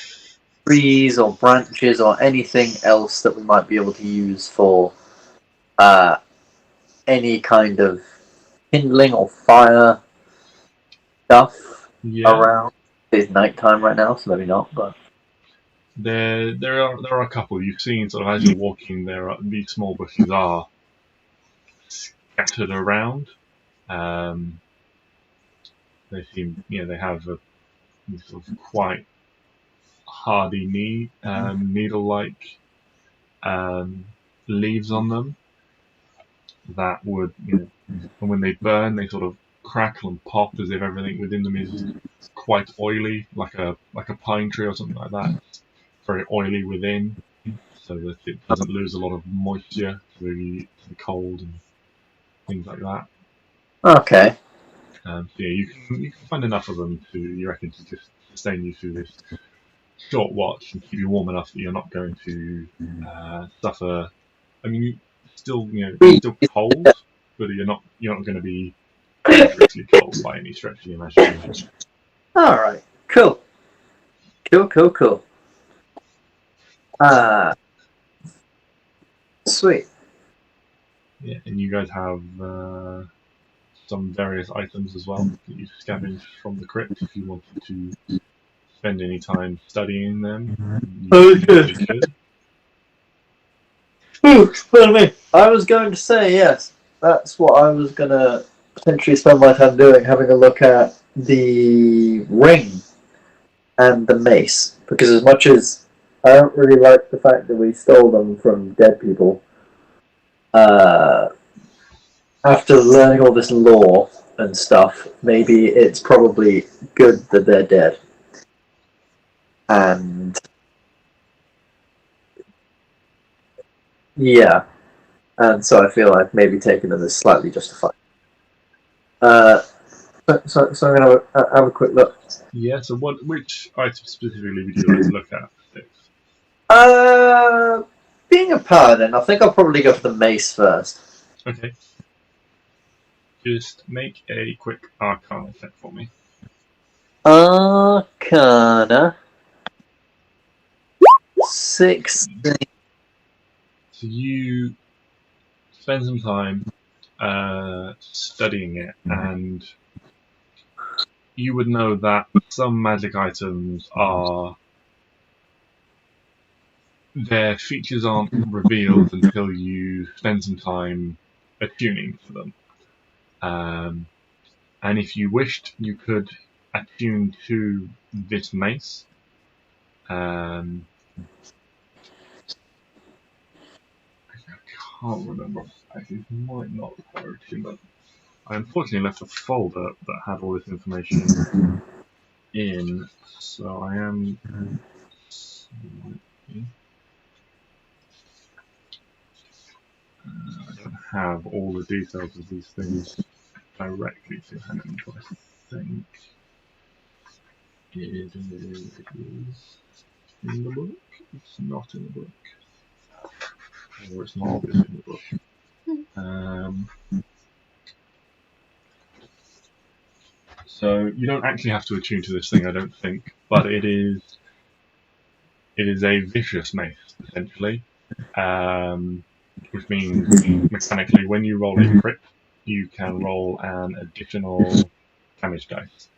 trees or branches or anything else that we might be able to use for any kind of kindling or fire stuff around? It's nighttime right now, so maybe not, but there are a couple. You've seen sort of as you're walking, these small bushes are scattered around. They seem, they have a sort of quite hardy needle-like leaves on them that would, and when they burn, they sort of crackle and pop as if everything within them is quite oily, like a pine tree or something like that. It's very oily within, so that it doesn't lose a lot of moisture to the cold and things like that. okay. So yeah, you can find enough of them you reckon, to just sustain you through this short watch and keep you warm enough that you're not going to suffer. I mean, still cold, but you're not going to be dangerously cold by any stretch of the imagination. All right, cool. Sweet. Yeah, and you guys have some various items as well that you've scavenged from the crypt if you wanted to spend any time studying them. You could. Well, me. I was going to say yes. That's what I was going to potentially spend my time doing, having a look at the ring and the mace. Because as much as I don't really like the fact that we stole them from dead people, after learning all this lore and stuff, maybe it's probably good that they're dead. And yeah, and so I feel like maybe taking them is slightly justified. So I'm going to have a quick look. Yeah, so which item specifically would you like to look at, Stix? Being a paladin, I think I'll probably go for the mace first. Okay. Just make a quick Arcana check for me. Arcana 16. So you spend some time studying it, and you would know that some magic items their features aren't revealed until you spend some time attuning to them. And if you wished, you could attune to this mace. I can't remember. Actually, it might not require attune, but I unfortunately left a folder that had all this information in. So I am. I don't have all the details of these things directly to hand, but I think it is in the book. It's not in the book. Or it's not obviously in the book. So you don't actually have to attune to this thing, I don't think, but it is a vicious mace, essentially. Which means mechanically when you roll a crit, you can roll an additional damage dice.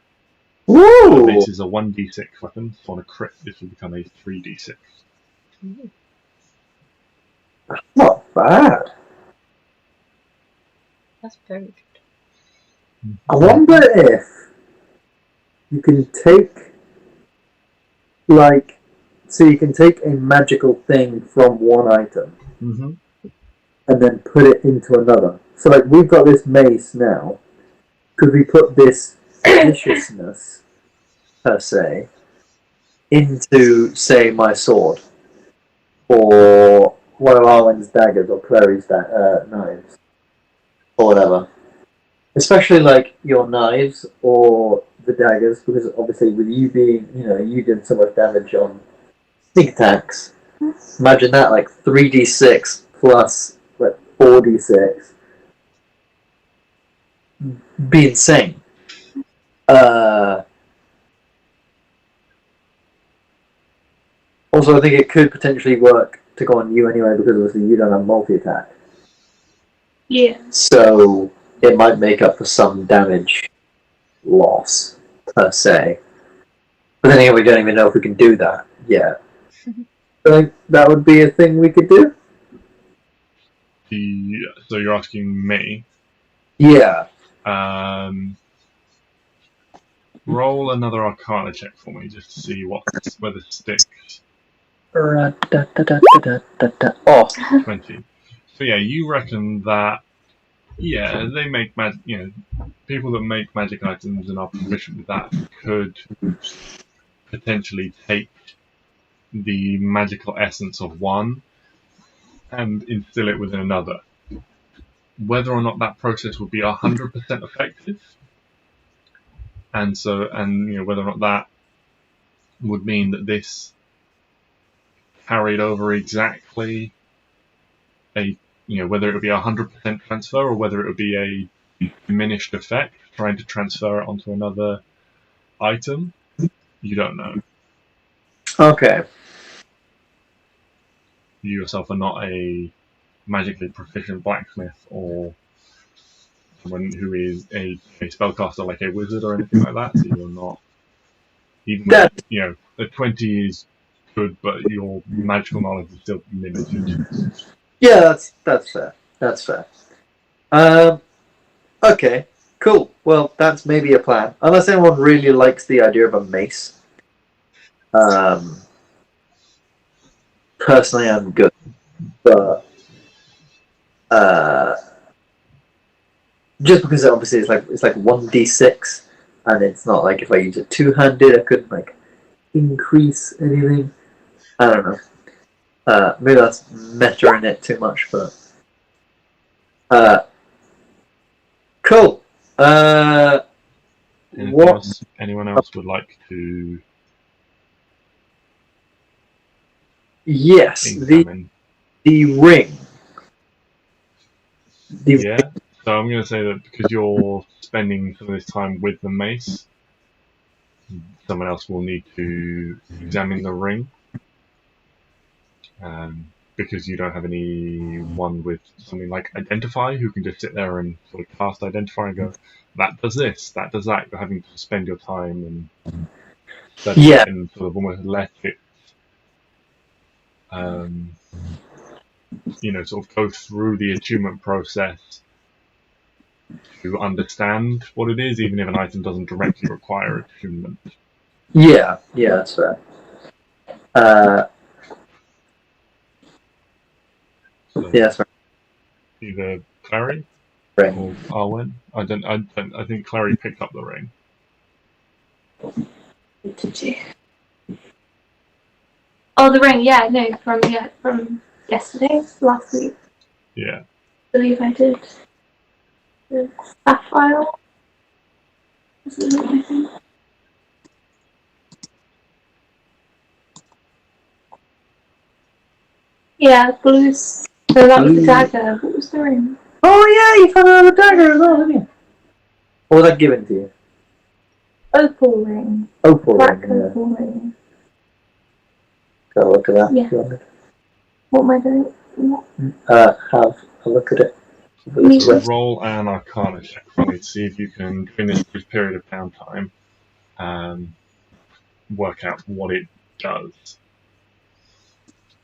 Woo! So this is a 1d6 weapon, so on a crit this will become a 3d6. Not bad. That's very good. I wonder if you can take, like, so you can take a magical thing from one item and then put it into another. So, like, we've got this mace now. Could we put this viciousness, per se, into, say, my sword? Or one of Arwen's daggers, or Clary's knives? Or whatever. Especially, like, your knives or the daggers, because obviously with you being, you did so much damage on sneak attacks. Imagine that, like 3d6 plus like 4d6. Be insane. Also, I think it could potentially work to go on you anyway, because obviously you don't have multi-attack. Yeah. So it might make up for some damage loss, per se. But then again, we don't even know if we can do that yet. I think that would be a thing we could do. So you're asking me? Yeah. Roll another Arcana check for me, just to see whether Stix. Oh. 20. So yeah, you reckon that they make people that make magic items and are proficient with that could potentially take the magical essence of one and instill it within another. Whether or not that process would be 100% effective, and whether or not that would mean that this carried over exactly whether it would be 100% transfer or whether it would be a diminished effect trying to transfer it onto another item, you don't know. Okay. You yourself are not a magically proficient blacksmith or someone who is a spellcaster like a wizard or anything like that, so you're not. Even though, a 20 is good, but your magical knowledge is still limited. Yeah, that's fair. That's fair. Okay, cool. Well, that's maybe a plan. Unless anyone really likes the idea of a mace. Personally, I'm good. But just because obviously it's like 1d6, and it's not like if I use it two-handed, I couldn't like increase anything. I don't know. Maybe that's meta-ing it too much, but cool. Anyone else would like to? Yes, examine? the ring. Yeah. So I'm going to say that because you're spending some of this time with the mace, someone else will need to examine the ring. Because you don't have anyone with something like Identify who can just sit there and sort of cast Identify and go, that does this, that does that. You're having to spend your time and study it and sort of almost let it, sort of go through the attunement process to understand what it is, even if an item doesn't directly require attunement. Yeah, that's fair. That's right. Either Clary Ring. or Arwen. I think Clary picked up the ring. Did you? Oh, the ring. Yeah, no, from yesterday, last week. Yeah. I believe I did. The sapphire. Isn't it, I think? Yeah, blue. So that was the dagger. What was the ring? Oh yeah, you found another dagger as well, didn't you? What was that given to you? Opal ring. Opal Black ring, yeah. opal ring. Go have a look at that. Yeah. If you want What am I doing? What? to. Have a look at it. Me So too. roll an Arcana check for me to see if you can, during this brief period of downtime, work out what it does.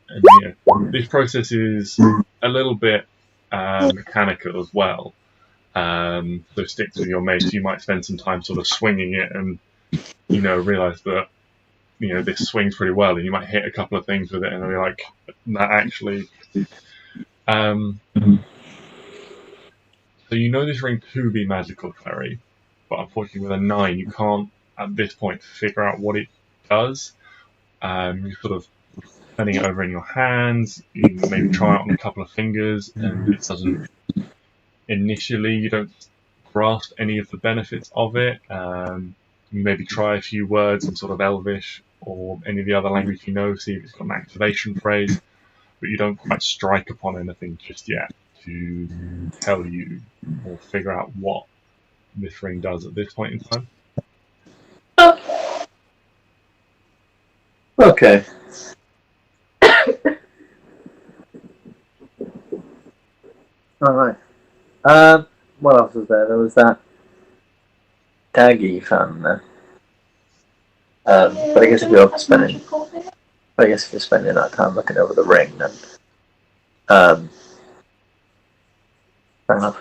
And this process is a little bit mechanical as well. So Stix with your mace, you might spend some time sort of swinging it and, realise that, this swings pretty well, and you might hit a couple of things with it and be like, that actually... So you know this ring to be magical, Clary, but unfortunately with a 9 you can't, at this point, figure out what it does. You're sort of turning it over in your hands, you maybe try it on a couple of fingers, and it doesn't... Initially, you don't grasp any of the benefits of it. You maybe try a few words in sort of Elvish or any of the other language you know, see if it's got an activation phrase, but you don't quite strike upon anything just yet to tell you or figure out what this ring does at this point in time. Okay. Alright. What else was there? There was that dagger you found there. But I guess if you're spending that time looking over the ring, then fair enough.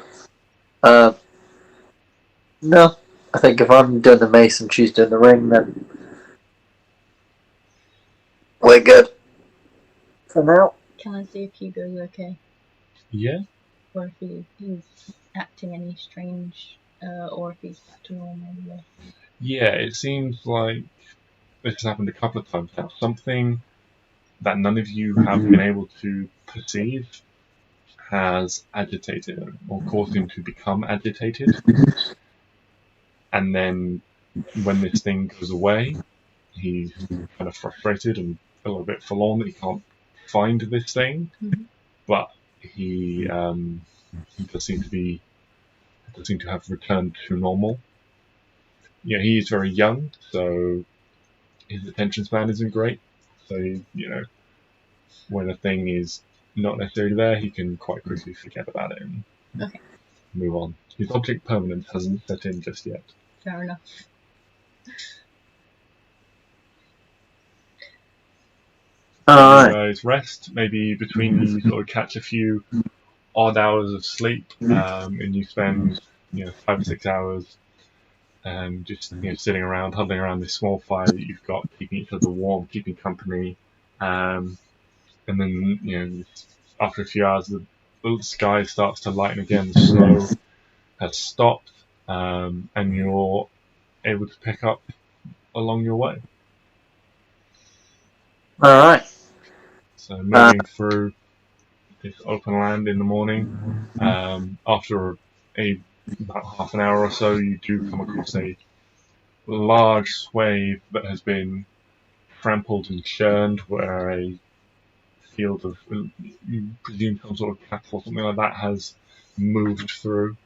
No, I think if I'm doing the mace and she's doing the ring, then we're good for now. Can I see if Hugo's okay? Yeah? Or if he's acting any strange, or if he's back to normal. Yeah, it seems like this has happened a couple of times now. Something that none of you have been able to perceive has agitated him, or caused him to become agitated. And then when this thing goes away, he's kind of frustrated and a little bit forlorn that he can't find this thing. But he does seem to have returned to normal. He is very young, so his attention span isn't great. So when a thing is not necessarily there, he can quite quickly forget about it and move on. His object permanence hasn't set in just yet. Fair enough. You guys rest. Maybe between you sort of catch a few odd hours of sleep, and you spend 5 or 6 hours just sitting around, huddling around this small fire that you've got, keeping each other warm, keeping company, and then after a few hours the sky starts to lighten again, the snow has stopped, and you're able to pick up along your way. Alright. So moving through this open land in the morning, after about half an hour or so, you do come across a large swathe that has been trampled and churned, where a field of, you presume, some sort of cattle or something like that has moved through.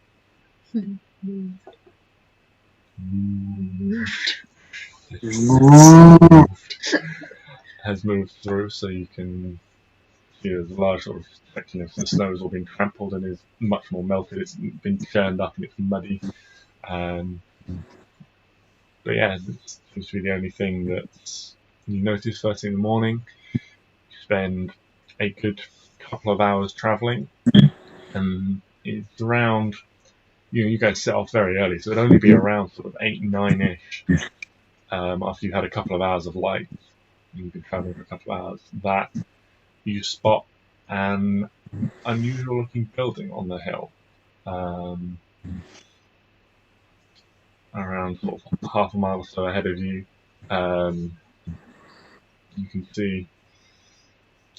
Has moved through, so you can see there's a large sort of section of the snow has all been trampled and is much more melted. It's been churned up and it's muddy. But yeah, it seems to be the only thing that you notice first thing in the morning. You spend a good couple of hours travelling, and it's around, you guys set off very early, so it'd only be around sort of 8, 9-ish, after you've had a couple of hours of light, and you've been travelling for a couple of hours, that you spot an unusual looking building on the hill. Around sort of half a mile or so ahead of you, You can see,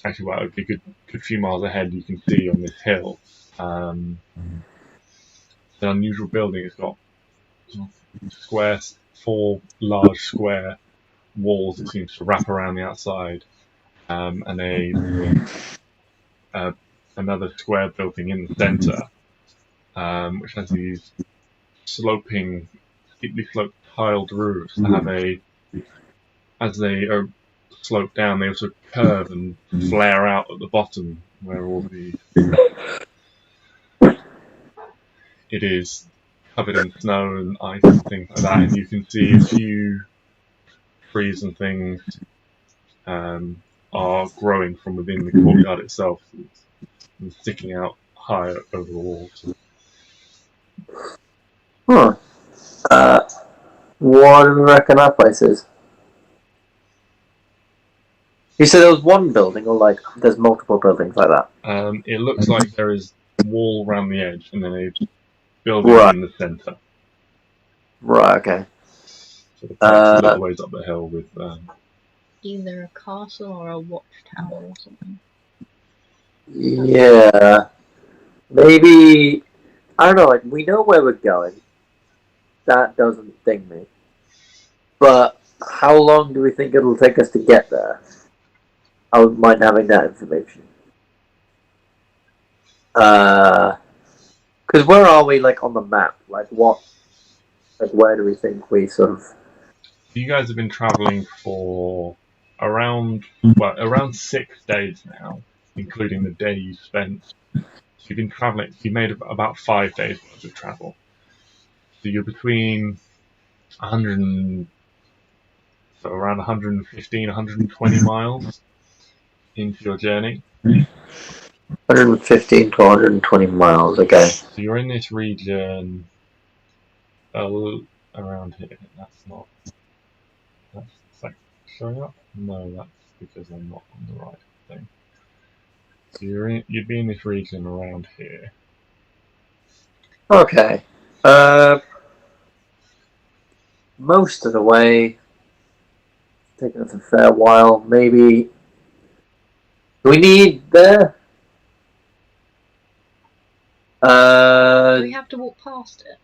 actually, well, a good few miles ahead, you can see on this hill, an unusual building. It's got four large square walls that seems to wrap around the outside, and another square building in the centre, which has these steeply sloped tiled roofs that have as they are sloped down, they also curve and flare out at the bottom, where all it is covered in snow and ice and things like that, and you can see a few trees and things are growing from within the courtyard itself and sticking out high over the walls. Huh. What do you reckon that place is? You said there was one building, or like there's multiple buildings like that? It looks like there is a wall around the edge and then a building in the centre. Right, okay. So the place a little ways up the hill with either a castle or a watchtower or something. Yeah. Maybe, I don't know, like, we know where we're going. That doesn't sting me. But how long do we think it'll take us to get there? I wouldn't mind having that information. Because where are we, like, on the map? Like, where do we think we sort of... You guys have been travelling for around 6 days now, including the day you spent. So you've been travelling, you made about 5 days worth of travel. So you're between around 115, 120 miles into your journey. 115 to 120 miles, okay. So you're in this region around here. That's like showing up? No, that's because I'm not on the right thing. So you'd be in this region around here. Okay. Most of the way, taking us a fair while, maybe. Do we need there? Do we have to walk past it?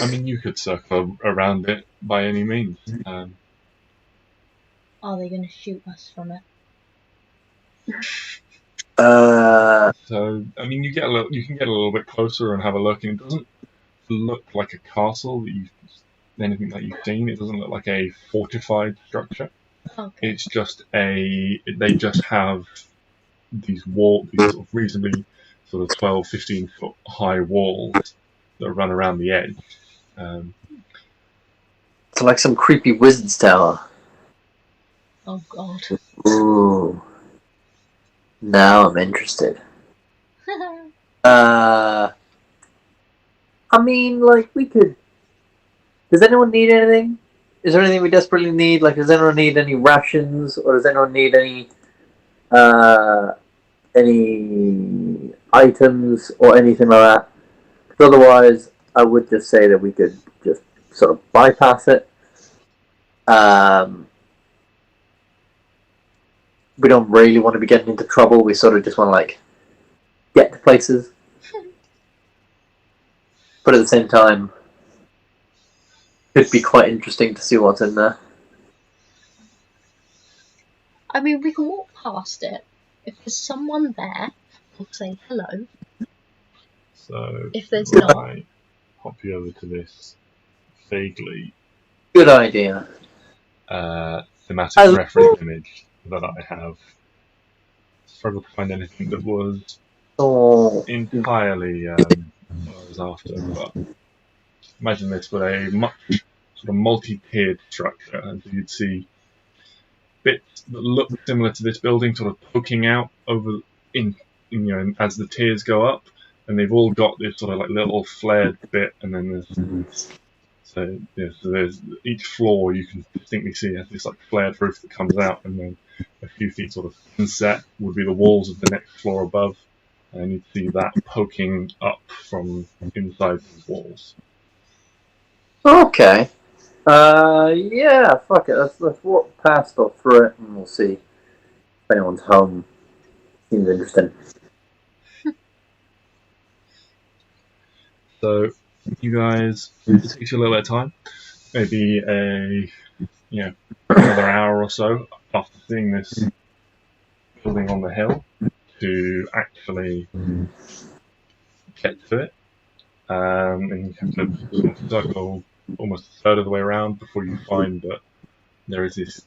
I mean, you could circle around it by any means. Are they going to shoot us from it? So, I mean, you can get a little bit closer and have a look, and it doesn't look like a castle anything that you've seen. It doesn't look like a fortified structure. Okay. It's just they just have these sort of reasonably sort of 12, 15 foot high walls that run around the edge. It's like some creepy wizard's tower. Oh god. Ooh. Now I'm interested. I mean, like, we could... Does anyone need anything? Is there anything we desperately need? Like, does anyone need any rations? Or does anyone need any items or anything like that? Because otherwise, I would just say that we could just sort of bypass it. We don't really want to be getting into trouble. We sort of just want to, like, get to places. But at the same time, it'd be quite interesting to see what's in there. I mean, we can walk past it. If there's someone there, we'll say hello. So, if there's not, I pop you over to this vaguely good idea. Thematic reference image that I have. Struggled to find anything that was entirely what I was after, but imagine this with a much sort of multi-tiered structure, and so you'd see bits that look similar to this building sort of poking out over as the tiers go up, and they've all got this sort of like little flared bit, and then there's each floor you can distinctly see has this like flared roof that comes out, and then a few feet sort of inset would be the walls of the next floor above, and you'd see that poking up from inside these walls. Okay. Yeah, fuck it. Let's walk past or through it, and we'll see if anyone's home. Seems interesting. So you guys, it takes you a little bit of time, maybe another hour or so after seeing this building on the hill to actually get to it. And you have to sort of circle almost a third of the way around before you find that there is this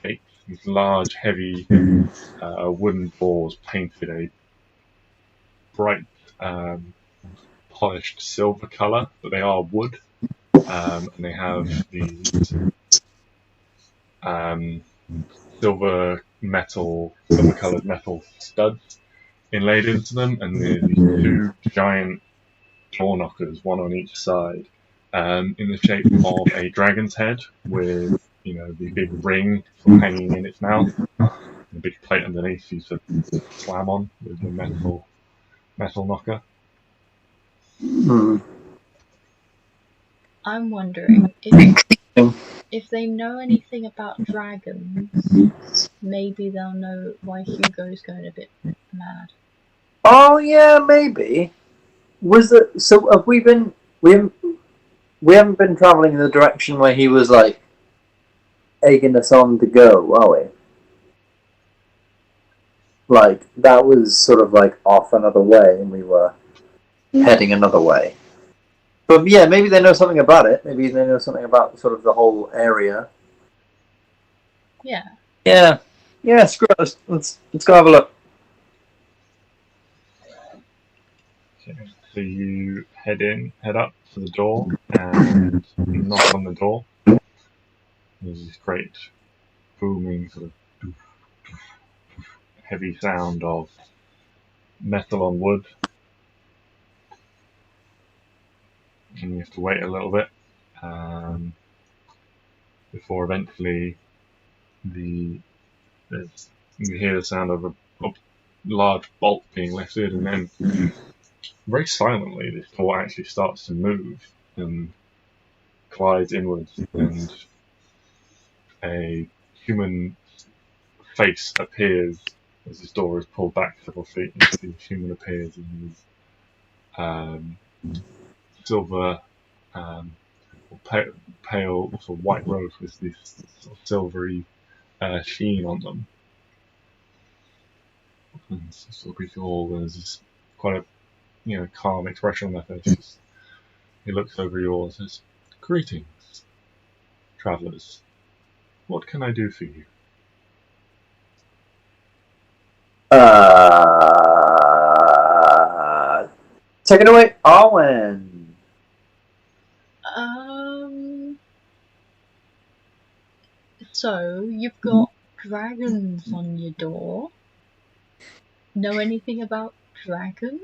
gate, these large, heavy wooden doors painted a bright, polished silver colour, but they are wood, and they have these silver-coloured metal studs inlaid into them, and there's these two giant door knockers, one on each side, in the shape of a dragon's head with the big ring hanging in its mouth, and a big plate underneath you to slam on with the metal knocker. I'm wondering if they know anything about dragons, maybe they'll know why Hugo's going a bit mad. Oh yeah, maybe. Was it? So have we been? We haven't been traveling in the direction where he was like egging us on to go, are we? Like that was sort of like off another way, and we were heading another way. But yeah, maybe they know something about it. Maybe they know something about sort of the whole area. Yeah. Yeah. Screw it. Let's go have a look. Okay, so you head up to the door, and knock on the door. There's this great booming sort of heavy sound of metal on wood, and you have to wait a little bit before eventually you hear the sound of a large bolt being lifted, and then very silently this door actually starts to move and glides inwards, and a human face appears as this door is pulled back several feet, and the human appears in his silver, pale sort of white robes with this sort of silvery sheen on them. And sort of greets you all, and there's this quite a calm expression on their faces. He looks over you all and says, "Greetings, travellers. What can I do for you?" Take it away, Arwen. So you've got dragons on your door. Know anything about dragons?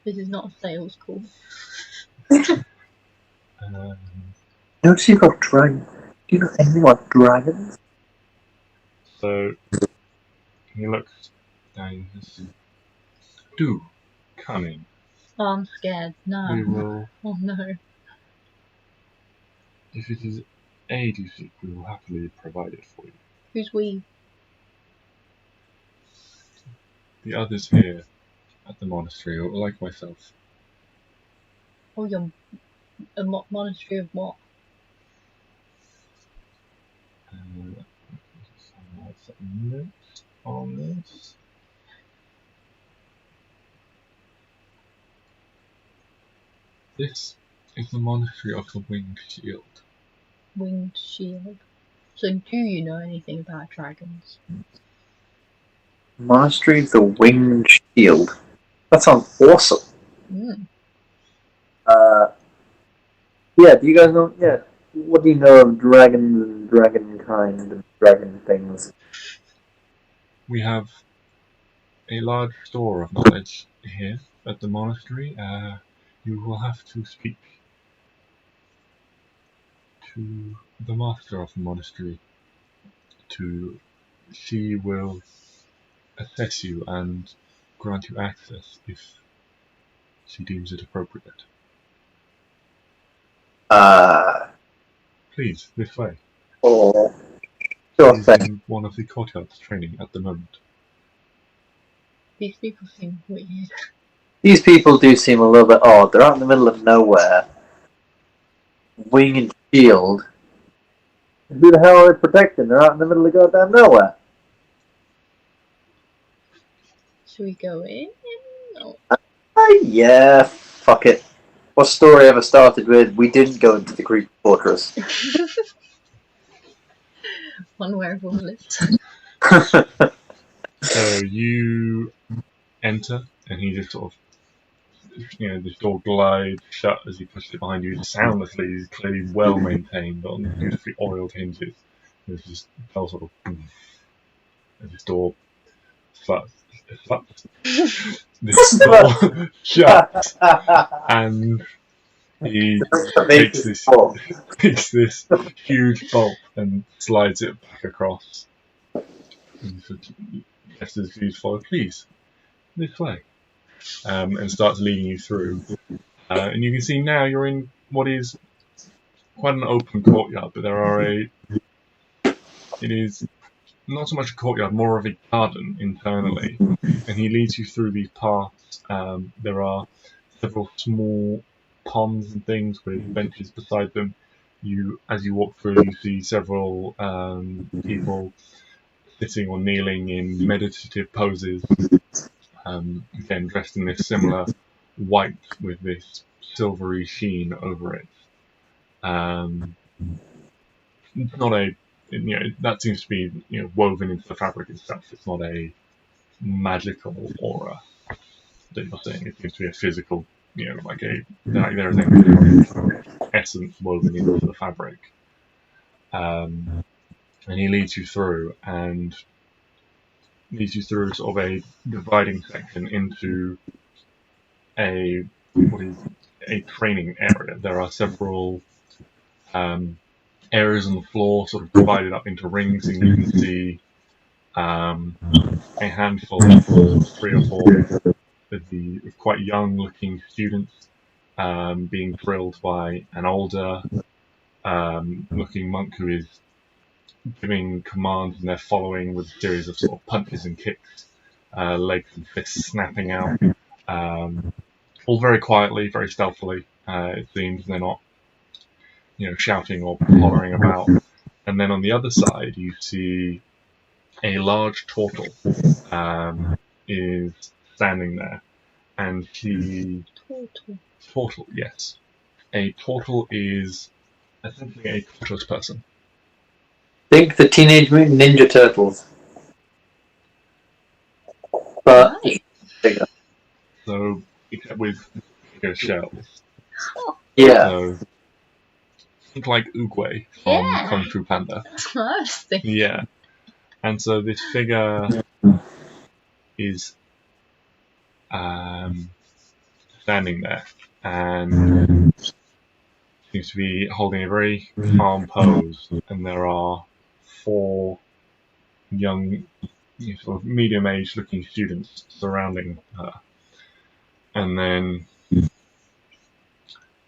This is not a sales call. Notice you've got dragons. Do you know anything about dragons? So he looks down and says, "Do come in. Oh, I'm scared. No. We will. Oh no. If it is aid you seek, we will happily provide it for you. Who's we? The others here at the monastery are like myself. Oh, you're a monastery of what? Some notes on this. This is the monastery of the Winged Shield. Winged Shield. So do you know anything about dragons? Monastery of the Winged Shield. That sounds awesome. Yeah, do you guys know, what do you know of dragons and dragonkind and dragon things? We have a large store of knowledge here at the monastery. You will have to speak to the master of the monastery. She will assess you and grant you access if she deems it appropriate. Please, this way. Oh, sure She's thing. in one of the courtyards training at the moment. These people seem weird. These people do seem a little bit odd. They're out in the middle of nowhere. Wing and shield. Who the hell are they protecting? They're out in the middle of goddamn nowhere. Should we go in? No. Yeah, fuck it. What story ever started with, we didn't go into the Greek fortress? One where everyone lives. So you enter, and he just sort of, this door glides shut as he pushes it behind you soundlessly. It's clearly well maintained on beautifully oiled hinges. There's just sort of boom, as this door shuts. This door shuts, and he takes this huge bolt and slides it back across. And gestures you to follow, please, this way, and starts leading you through. And you can see now you're in what is quite an open courtyard, but it is not so much a courtyard, more of a garden internally. And he leads you through these paths. There are several small ponds and things with benches beside them. As you walk through, you see several people sitting or kneeling in meditative poses, again dressed in this similar white with this silvery sheen over it. It's not a, that seems to be woven into the fabric itself. It's not a magical aura that you're saying. It seems to be a physical, like there's an essence woven into the fabric. And he leads you through sort of a dividing section into a training area. There are several areas on the floor sort of divided up into rings, and you can see a handful, 3 or 4 of the quite young looking students being drilled by an older looking monk who is giving commands, and they're following with a series of sort of punches and kicks, legs and fists snapping out, all very quietly, very stealthily. It seems they're not, shouting or hollering about. And then on the other side, you see a large turtle is standing there, and turtle, yes, a turtle is essentially a tortoise person. Think the Teenage Mutant Ninja Turtles. But bigger. So, except with bigger shells. Yeah. So, think like Oogway from Kung Fu Panda. That's what I was thinking. Yeah. And so this figure is standing there and seems to be holding a very calm pose, and there are 4 young, sort of medium-aged looking students surrounding her. And then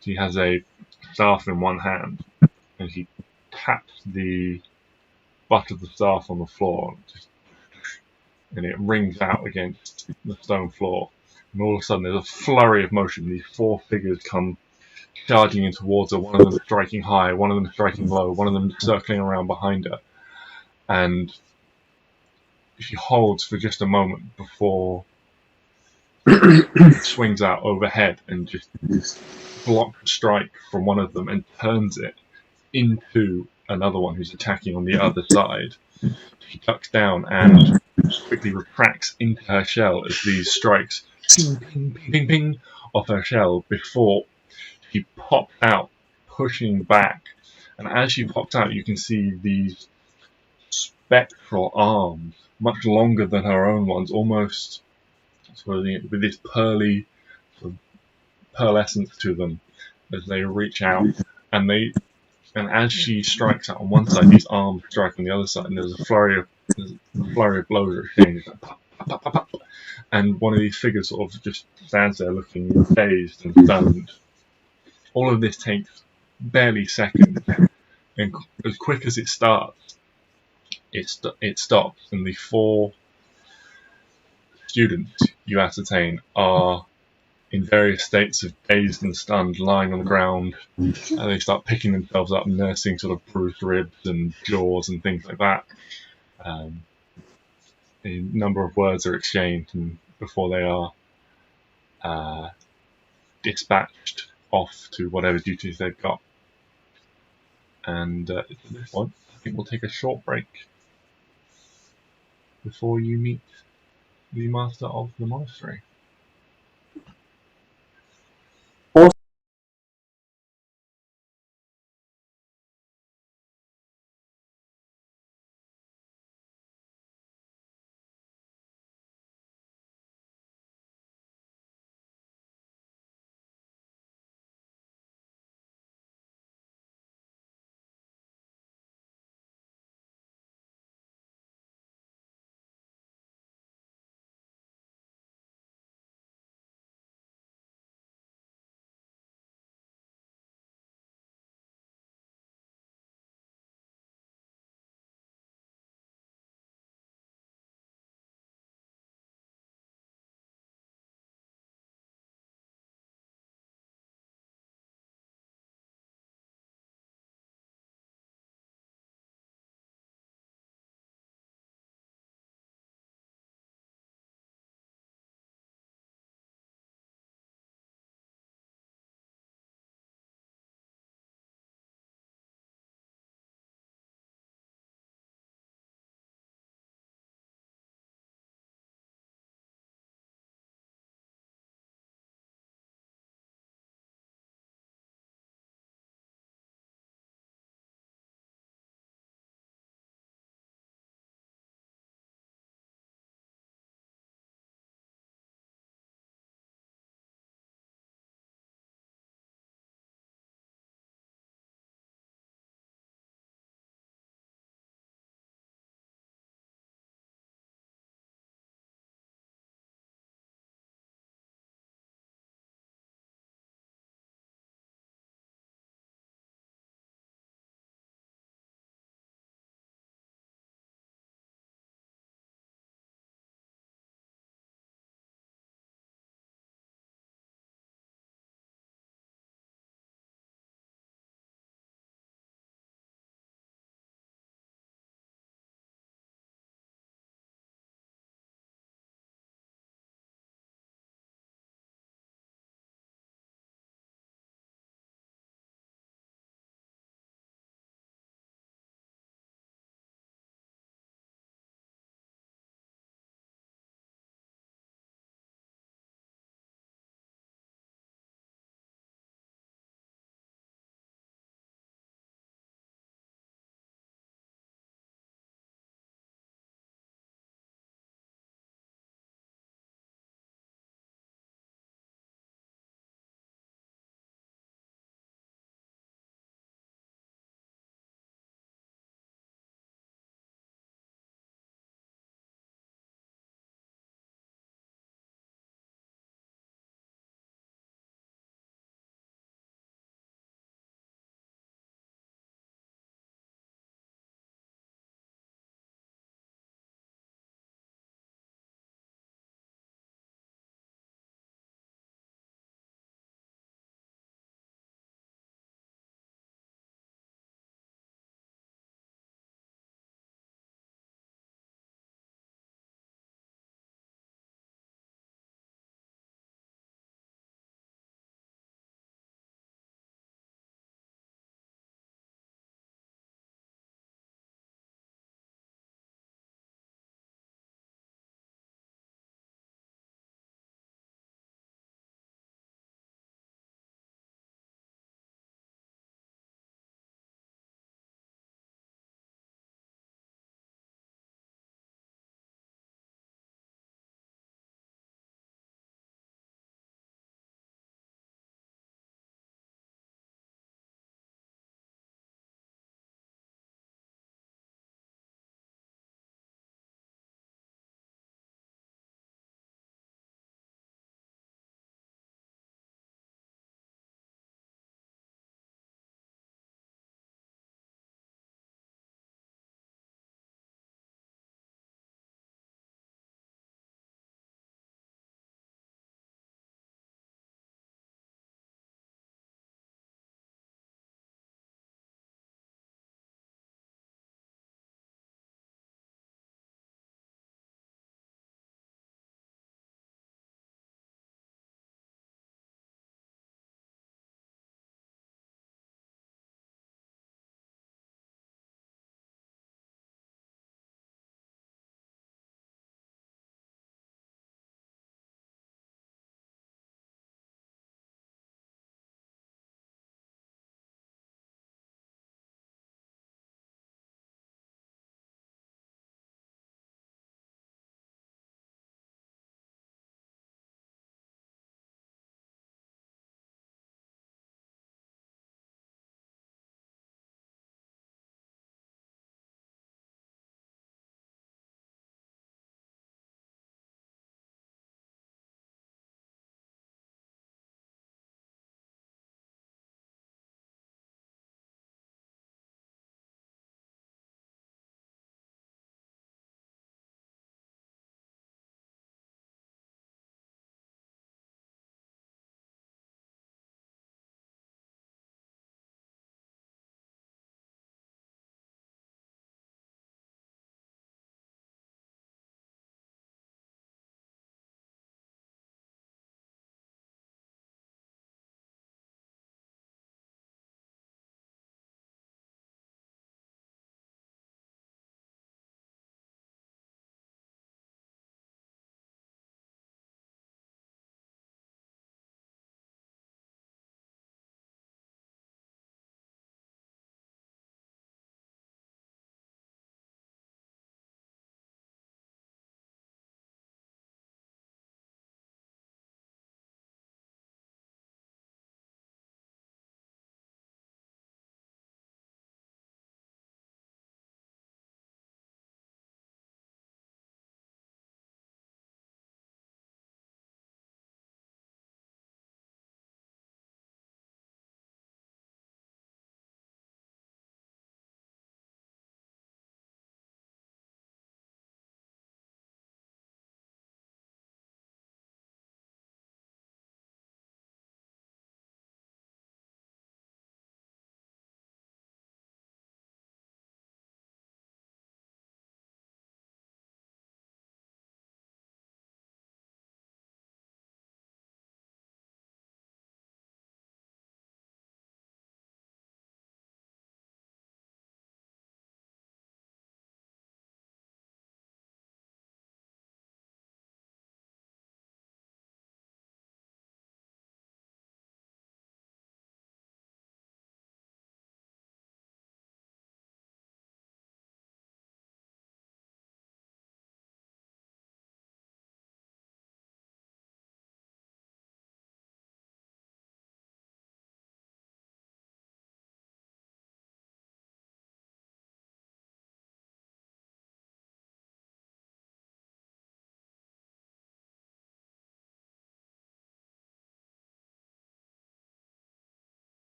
she has a staff in one hand, and she taps the butt of the staff on the floor, and it rings out against the stone floor. And all of a sudden, there's a flurry of motion. These 4 figures come charging in towards her, one of them striking high, one of them striking low, one of them circling around behind her. And she holds for just a moment before it swings out overhead and just blocks a strike from one of them and turns it into another one who's attacking on the other side. She ducks down and quickly retracts into her shell as these strikes ping, ping, ping, ping, ping off her shell before she pops out, pushing back. And as she pops out, you can see these spectral arms, much longer than her own ones, almost sort of with this pearly sort of pearlescence to them as they reach out, and as she strikes out on one side, these arms strike on the other side, and there's a flurry of blows are exchanged, like pop, pop, pop, pop, pop, and one of these figures sort of just stands there looking dazed and stunned. All of this takes barely seconds, and as quick as it starts, it stops, and the 4 students you ascertain are in various states of dazed and stunned, lying on the ground, and they start picking themselves up, nursing sort of bruised ribs and jaws and things like that. A number of words are exchanged and before they are dispatched off to whatever duties they've got. And at this point, I think we'll take a short break before you meet the master of the monastery.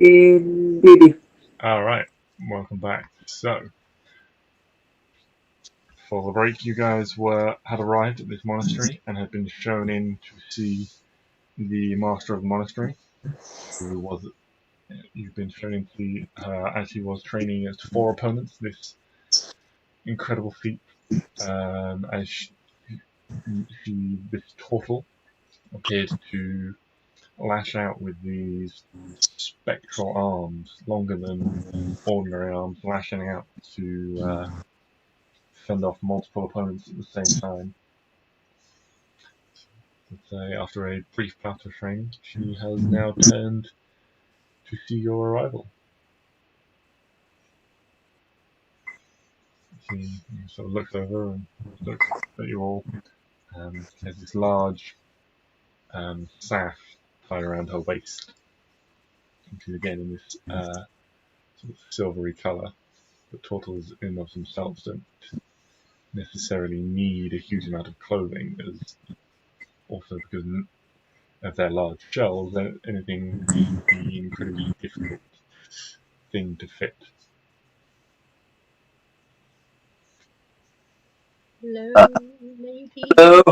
Indeed. Alright, welcome back. So, for the break, you guys had arrived at this monastery and had been shown in to see the master of the monastery, who was you've been shown in to see as he was training as 4 opponents. This incredible feat, as this turtle appeared to lash out with these spectral arms, longer than ordinary arms, lashing out to fend off multiple opponents at the same time. But after a brief bout of training, she has now turned to see your arrival. She sort of looks over and looks at you all. Has this large sash tied around her waist, which is again in this sort of silvery colour. But turtles in and of themselves don't necessarily need a huge amount of clothing, as also because of their large shells, anything would be an incredibly difficult thing to fit. Hello, lady. Hello.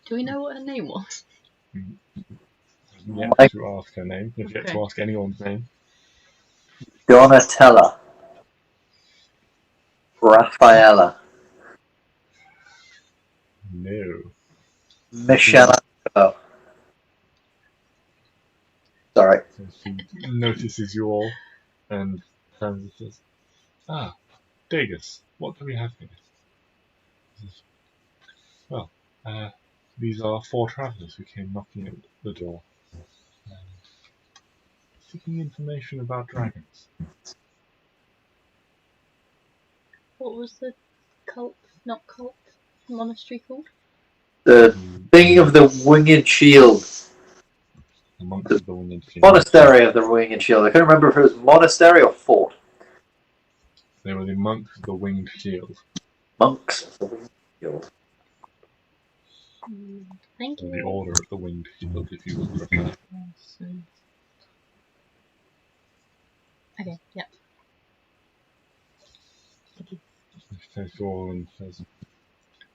Do we know what her name was? Yet Mike. to ask her name, if yet Okay. to ask anyone's name. Donatella. Raffaella. No. Michelle. Sorry. So she notices you all and turns and says, "Ah, Dagus, what do we have here?" He says, "Well, these are 4 travellers who came knocking at the door, seeking information about dragons." What was the monastery called? The thing of the winged shield. The monks of the winged shield. Monastery of the winged shield. I couldn't remember if it was monastery or fort. They were the monks of the winged shield. Monks of the winged shield. Thank Or you. the order of the winged shield, if you would prefer. Okay, yep. Thank you. She turns to all and says,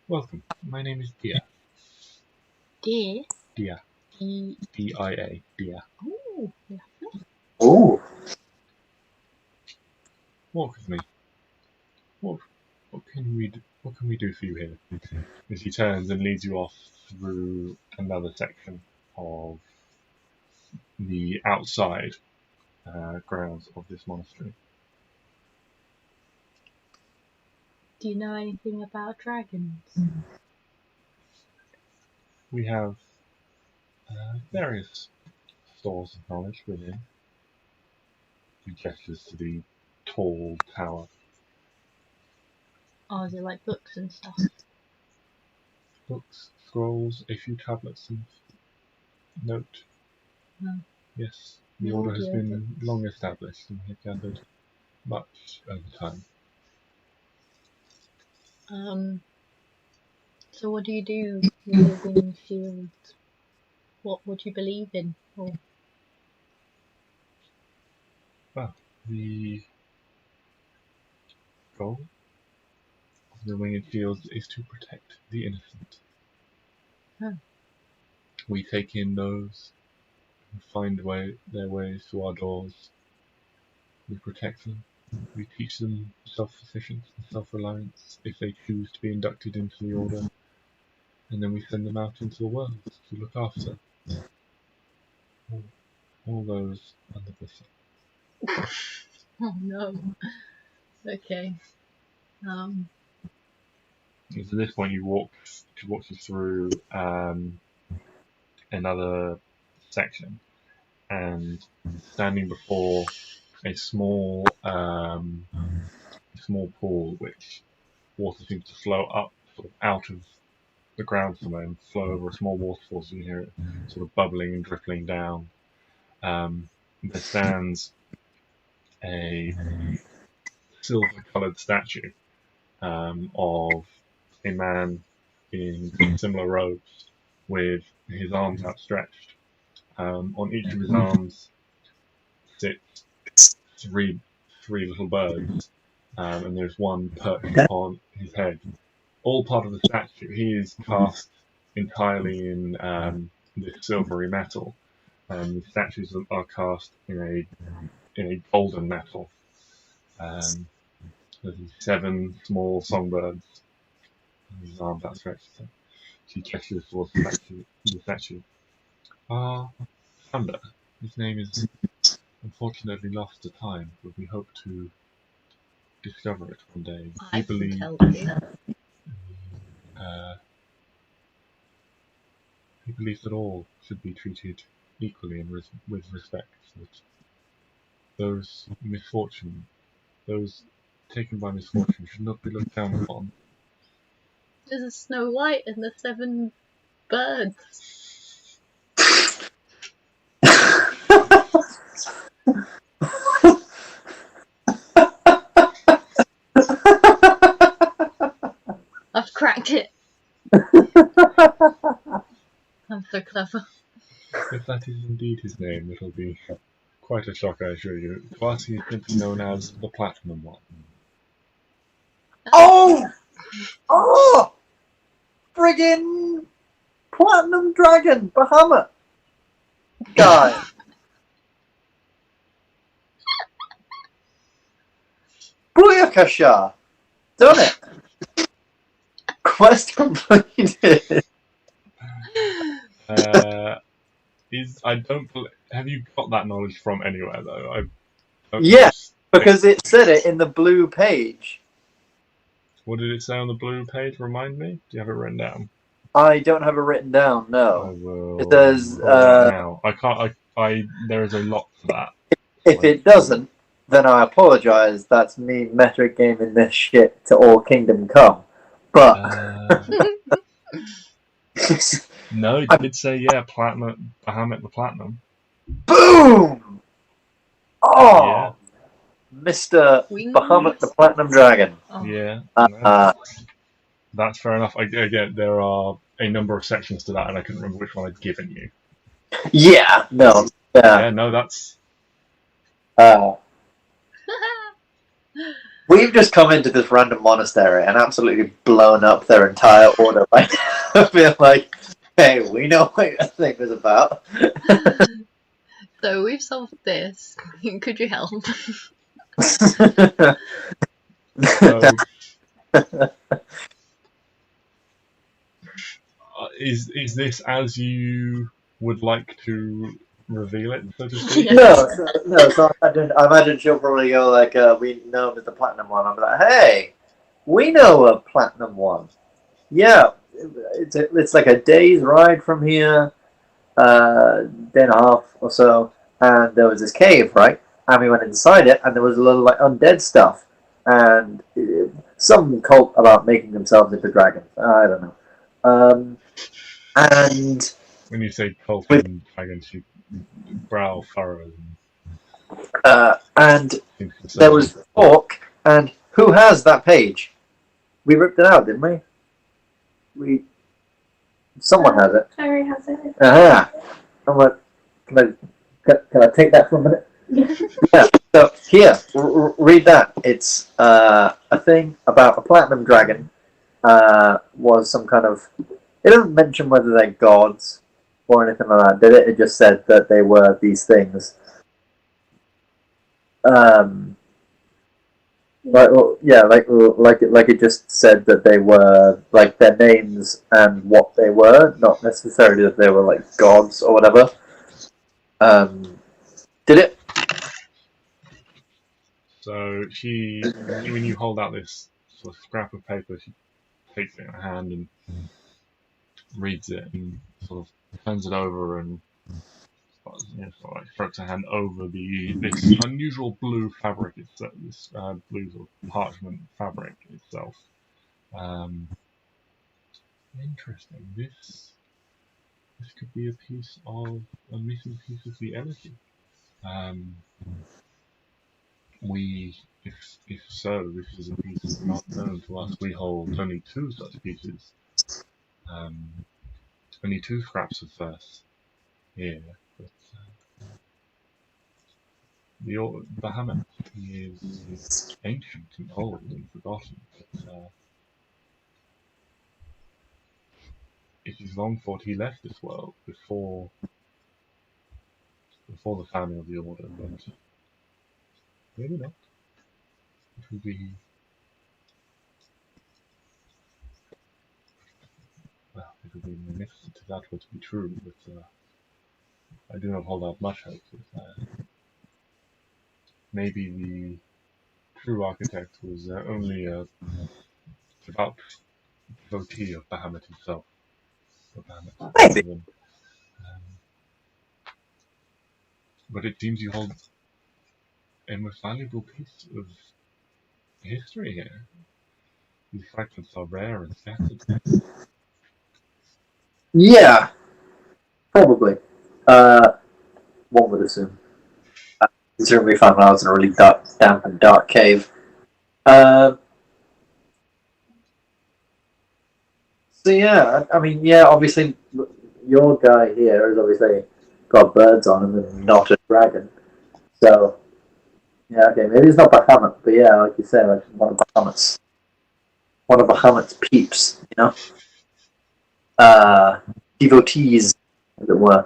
"Welcome, my name is Dia." Dear. Dia. D-I-A. Dia. Ooh, lovely. Ooh. Walk with me. What can we do for you here? As he turns and leads you off through another section of the outside grounds of this monastery. Do you know anything about dragons? We have various stores of knowledge within. He gestures to the tall tower. Oh, is it like books and stuff? Books, scrolls, a few tablets, and note. No. Yes, the order has been long established and we have gathered much over time. So what do you do with your winged shield? What do you believe in? Or Well, the goal of the winged shields is to protect the innocent. Oh. We take in those who find their ways to our doors. We protect them. We teach them self-sufficiency and self-reliance if they choose to be inducted into the order. And then we send them out into the world to look after all those under the sun. oh no. Okay. So at this point, she walks you through another section, and standing before a small pool, which water seems to flow up sort of out of the ground somewhere and flow over a small waterfall, so you hear it sort of bubbling and dripping down. There stands a silver-coloured statue of a man in similar robes with his arms outstretched. On each of his arms sit three little birds, and there's one perched upon his head. All part of the statue. He is cast entirely in this silvery metal, and the statues are cast in a golden metal. There's 7 small songbirds. His arms outstretched. So she gestures towards the statue. Thunder. His name is unfortunately lost to time, but we hope to discover it one day. I can tell you. He believes that all should be treated equally and with respect. That those taken by misfortune, should not be looked down upon. There's a Snow White and the 7 birds. I've cracked it. I'm so clever. If that is indeed his name, it'll be quite a shock, I assure you. To us, he is simply known as the Platinum One. Oh! Oh! Friggin' Platinum Dragon, Bahamut! Guy. Booyakasha! Done it! Quest completed! Have you got that knowledge from anywhere, though? Yeah, because it said it in the blue page. What did it say on the blue page? Remind me? Do you have it written down? I don't have it written down, no. I will. It says, now. I can't. There is a lot for that. If it doesn't, then I apologise. That's me metagaming this shit to all Kingdom Come. But no, it did say Platinum, Bahamut the Platinum. Boom! Oh, Yeah. Mr. Wings. Bahamut the Platinum Dragon. Oh. Yeah. That's fair enough. Again, there are a number of sections to that, and I couldn't remember which one I'd given you. Yeah, no. Yeah, no, that's. We've just come into this random monastery and absolutely blown up their entire order. Right? I feel like, hey, we know what your thing is about. So we've solved this. Could you help? So, is this as you would like to reveal it, so to speak? Yeah. No. So I imagine she'll probably go like, "We know him as the Platinum One." I'll be like, "Hey, we know a Platinum One. Yeah, it's like a day's ride from here, day and a half or so, and there was this cave, right? And we went inside it, and there was a little like undead stuff, and some cult about making themselves into dragons. I don't know. And When you say cult and dragons, you brow furrows. And there was talk, and who has that page? We ripped it out, didn't we? Someone has it. Clary has it. Aha! Can I take that for a minute? Yeah. So here, read that. It's a thing about a platinum dragon. Was some kind of. It doesn't mention whether they're gods or anything like that, did it? It just said that they were these things. Like it just said that they were like their names and what they were, not necessarily that they were like gods or whatever. Did it? So when you hold out this sort of scrap of paper, she takes it in her hand and reads it and sort of turns it over and sort of like strokes her hand over this unusual blue fabric. It's this blue sort of parchment fabric itself. Interesting. This could be a missing piece of the elegy. If so, this is a piece not known to us. We hold only 2 such pieces. only 2 scraps of verse here, but the Bahamut is ancient and old and forgotten, but it is long thought he left this world before the founding of the Order, but maybe not. It would be, well, it would be magnificent if that were to be true, but I do not hold out much hope that maybe the true architect was only a devout devotee of Bahamut himself, or Bahamut, Maybe. But it seems you hold a most valuable piece of history here. These fragments are rare and scattered. Yeah, probably. One would assume. Considering we found when I was in a really damp and dark cave. So yeah, I mean, yeah, obviously, your guy here has obviously got birds on him and not a dragon. So, yeah, okay, maybe it's not Bahamut, but yeah, like you say, like one of Bahamut's peeps, you know? Devotees, as it were.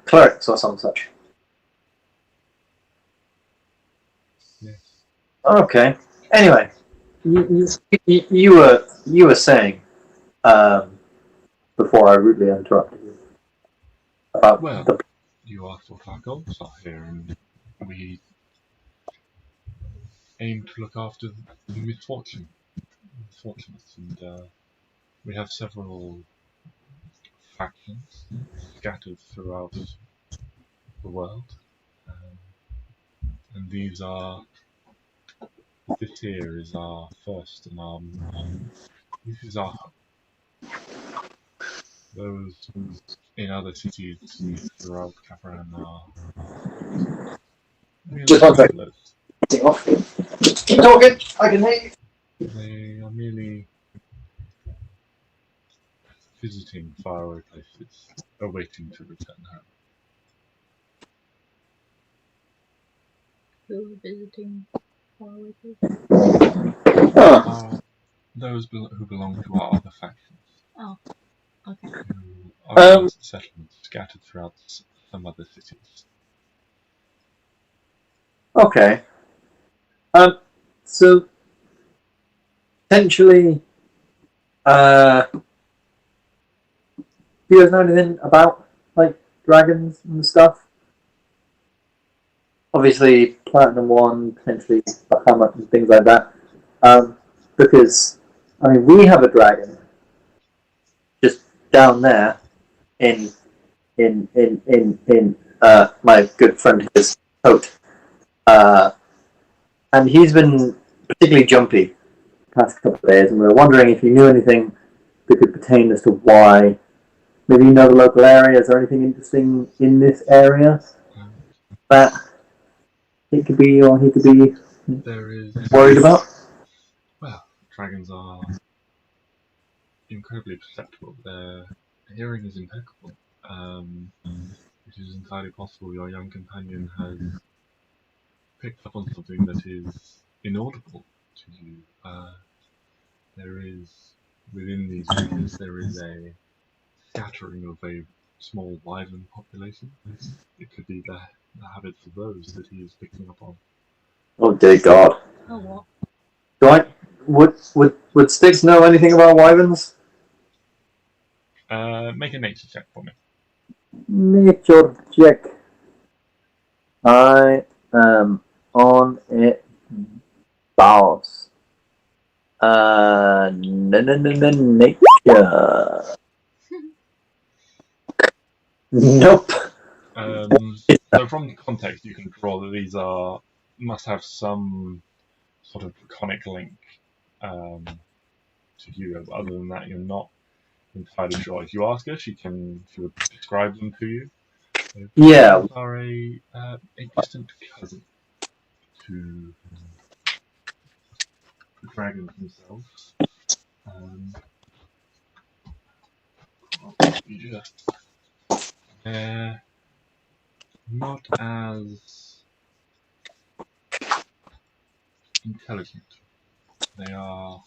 Clerics or some such. Yes. Okay. Anyway, you were saying before I rudely interrupted you about Well, the. you asked what our goals are here, and we aim to look after the misfortunates, and we have several factions scattered throughout the world, and this here is our first, and this is our home. Those in other cities throughout Kavran are merely Just one second. travelers. Off. Keep talking. I can hear you. They are merely visiting faraway places, awaiting to return home. Who are visiting faraway places? Those who belong to our other factions. Oh, okay. Who are settlements scattered throughout some other cities. Okay. So potentially, do you guys know anything about like dragons and stuff? Obviously, Platinum One, potentially Bahamut and things like that. Because I mean, we have a dragon just down there in my good friend his coat, and he's been particularly jumpy the past couple of days, and we were wondering if you knew anything that could pertain as to why. Maybe you know the local area. Is there anything interesting in this area that it could be or he could be worried about? Well, dragons are incredibly perceptible. Their hearing is impeccable. It is entirely possible your young companion has picked up on something that is inaudible to you. There is, within these regions, there is a scattering of a small wyvern population. It could be the habits of those that he is picking up on. Oh dear God! Oh what? Would Stix know anything about wyverns? Make a nature check for me. Nature check. I am on it, boss. Nature. Nope. So from context, you can draw that these must have some sort of draconic link to you. Other than that, you're not entirely sure. If you ask her, she would describe them to you. Yeah. These are a distant cousin to the dragons themselves. They're not as intelligent. They are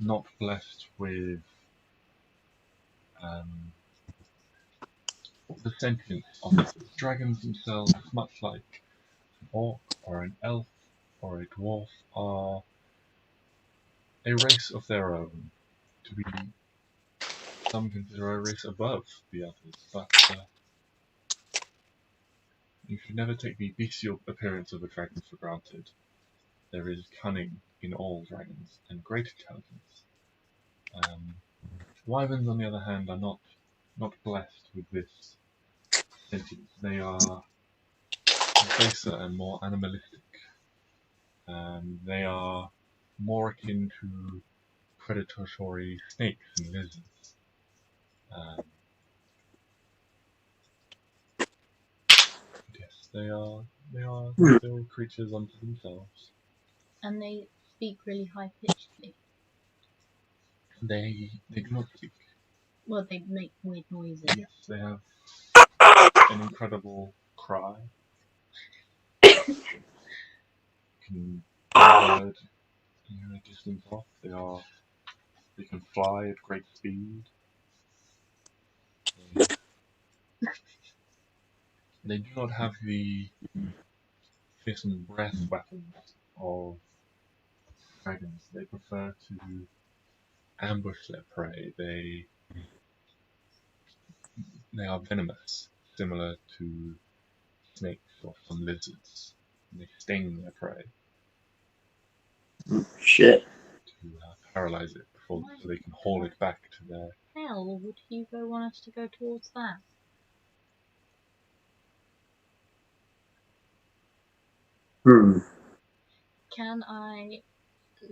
not blessed with the sentience of dragons themselves, much like an orc or an elf or a dwarf, are a race of their own, to be some consider a race above the others, but you should never take the bestial appearance of a dragon for granted. There is cunning in all dragons, and great intelligence. Wyverns, on the other hand, are not blessed with this sentience. They are baser and more animalistic. They are more akin to predatory snakes and lizards. Yes, they are still creatures unto themselves. And they speak really high pitchedly. They do not speak. Well, they make weird noises. Yes, they have an incredible cry. Can be heard a distance off. They can fly at great speed. They do not have the fearsome breath weapons of dragons. They prefer to ambush their prey. They are venomous, similar to snakes or some lizards. And they sting their prey Shit. to paralyze it so they can haul it back to their... Hell, would Hugo want us to go towards that? Can I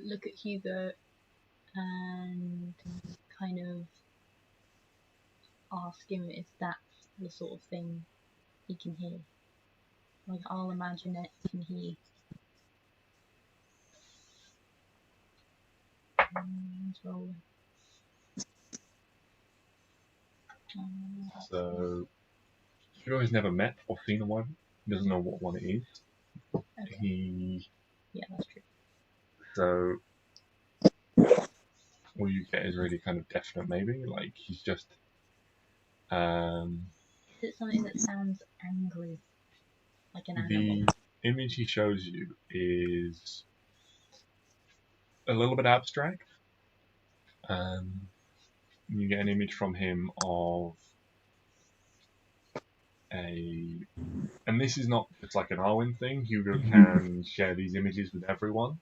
look at Hugo and kind of ask him if that's the sort of thing he can hear? Like, I'll imagine it, can he? Let's roll. So, Hugo has never met or seen a wyvern. He doesn't know what one it is. Okay. Yeah, that's true. So, all you get is really kind of definite, maybe. Like, he's just. Is it something that sounds angry? Like an animal? The image he shows you is a little bit abstract. You get an image from him of and this is not just like an Arwen thing. Hugo can share these images with everyone.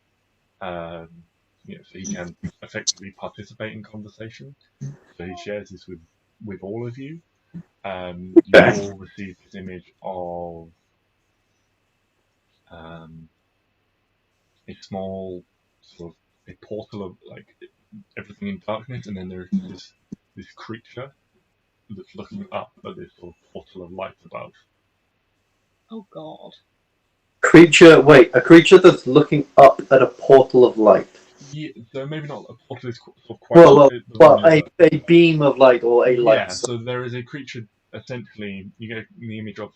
So he can effectively participate in conversation. So he shares this with all of you. You all receive this image of a small sort of a portal of like everything in darkness, and then there's this creature that's looking up at this sort of portal of light above. Oh god. A creature that's looking up at a portal of light. Yeah, so maybe not a portal is sort of quite a beam of light or a light. Yeah, so there is a creature, essentially, you get the image of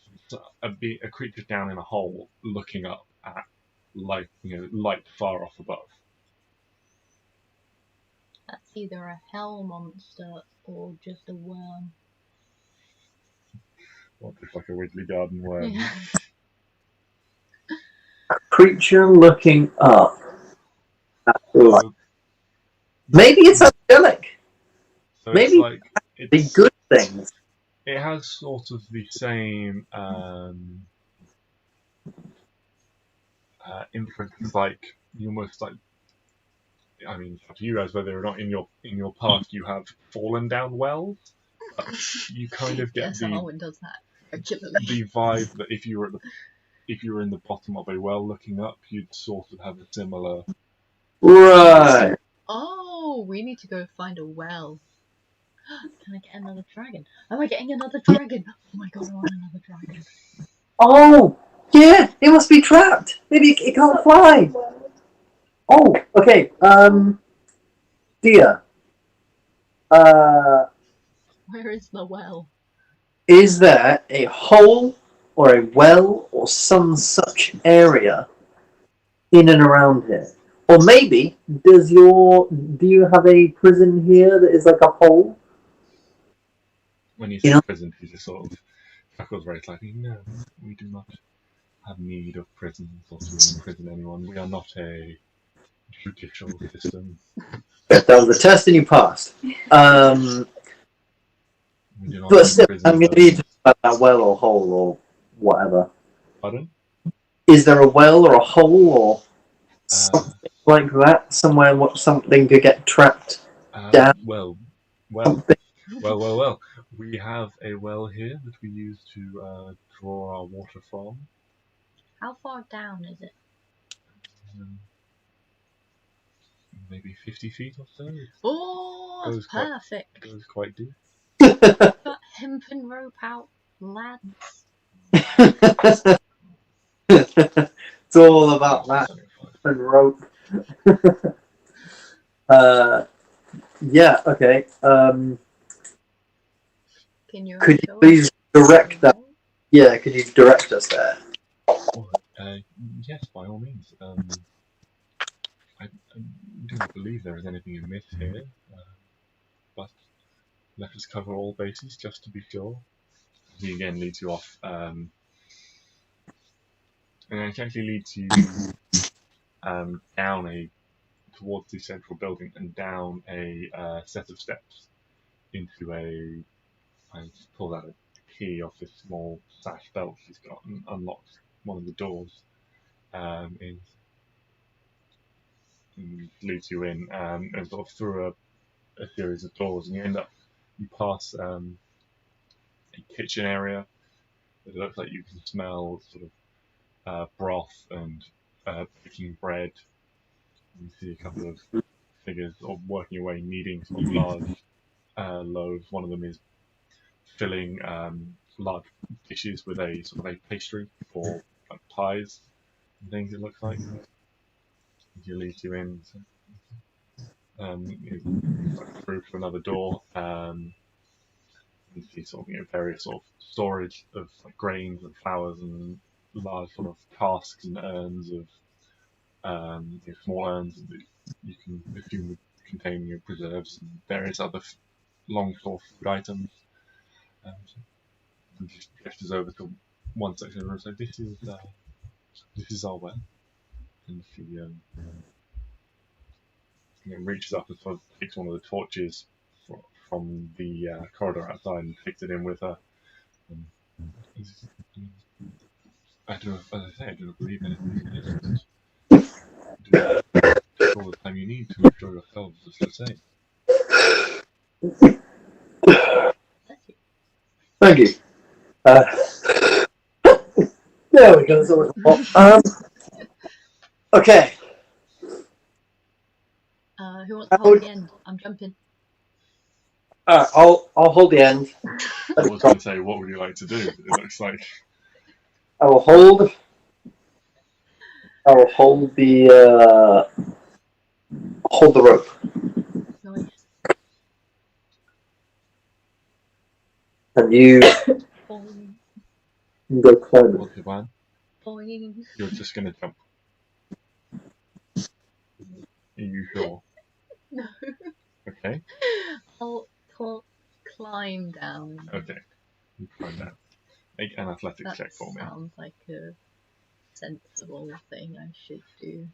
a creature down in a hole looking up at light far off above. That's either a hell monster or just a worm. Or just like a Wiggly Garden worm. Yeah. A creature looking up at light. Maybe it's angelic. So Maybe it's the good things. It has sort of the same inference, like you almost like. I mean, it's up to you guys whether or not in your past you have fallen down wells. But you kind of get Arwen does that regularly. The vibe that if you were in the bottom of a well looking up, you'd sort of have a similar. Right. Oh, we need to go find a well. Can I get another dragon? Am I getting another dragon? Oh my god, I want another dragon. Oh, yeah, it must be trapped. Maybe it can't fly. Oh, okay. Dia, Where is the well? Is there a hole or a well or some such area in and around here? Or maybe do you have a prison here that is like a hole? When you You say know? prison, he just sort of chuckles very slightly. No, we do not have need of prisons or to imprison anyone. We are not a judicial system. That was a test and you passed. We do not But still, imprison I'm going to need those. to know about that well or hole or whatever. Pardon? Is there a well or a hole or something like that? Somewhere something could get trapped down? Well. Something? Well. We have a well here that we use to draw our water from. How far down is it? Maybe 50 feet or so. Oh, Goes perfect. It goes quite deep. Got hempen rope out, lads. It's all about that and rope. Yeah, okay. Can you Could you show please us direct the that? well? Yeah, could you direct us there? Yes, by all means. I do not believe there is anything amiss here, but let us cover all bases just to be sure. He again leads you off, and it actually leads you down towards the central building and down a set of steps into a. I just pulled out a key off this small sash belt she's got and unlocked one of the doors. And leads you in and sort of through a series of doors, and you pass a kitchen area. It looks like you can smell sort of broth and baking bread. You see a couple of figures sort of working away, kneading sort of large loaves. One of them is filling large dishes with a sort of a pastry for like pies and things. It looks like. He leads you in. Through to another door. You see sort of various sort of storage of like grains and flowers and large sort of casks and urns of small urns that you can assume would contain your preserves and various other long store food items. And just gestures over to one section of the room. So this is our well, and she reaches up and sort of takes one of the torches from the corridor outside and takes it in with her. I do not, as I say, I do not believe anything is just take all the time you need to enjoy yourselves, as I say. Thank you. There we go. So okay. Who wants to hold the end? I'm jumping. I'll hold the end. I was going to say, what would you like to do? It looks like I will hold the rope. Nice. And you Boing. go climb it. what's your plan? Boing. You're just going to jump. Are you sure? No. Okay. I'll climb down. Okay. You climb down. Make an athletics check for me. Sounds like a sensible thing I should do.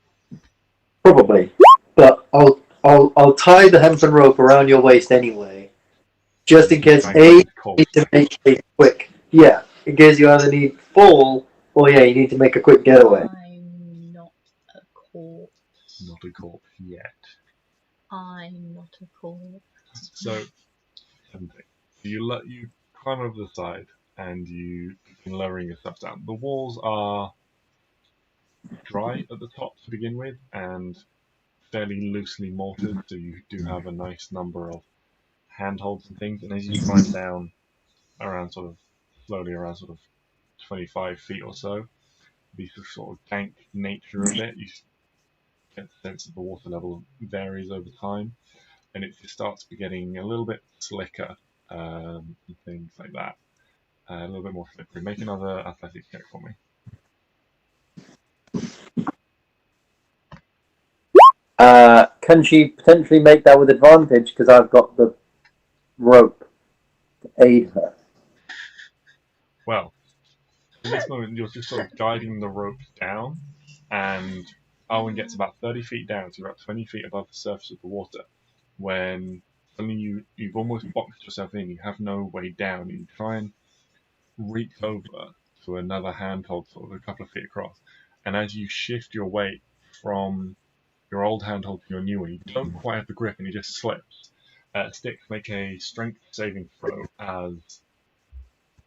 Probably, but I'll tie the hempen rope around your waist anyway, just in case you need to make a quick. Yeah, in case you either need to fall or you need to make a quick getaway. I'm not a corpse. Not a corpse yet. I'm not a corpse. So, you climb over the side and you begin lowering yourself down. The walls are dry at the top to begin with and fairly loosely mortared, so you do have a nice number of handholds and things. And as you climb down slowly around sort of 25 feet or so, the sort of dank nature of it, you get the sense that the water level varies over time. and it just starts getting a little bit slicker and things like that. A little bit more slippery. Make another athletics check for me. Can she potentially make that with advantage because I've got the rope to aid her? Well, in this moment, you're just sort of guiding the rope down, and Arwen gets about 30 feet down, so you're about 20 feet above the surface of the water, when suddenly you've almost boxed yourself in. You have no way down, and you try and reach over to another handhold, sort of a couple of feet across, and as you shift your weight from your old handhold to your new one, you don't quite have the grip, and you just slips. Stix, make a strength saving throw as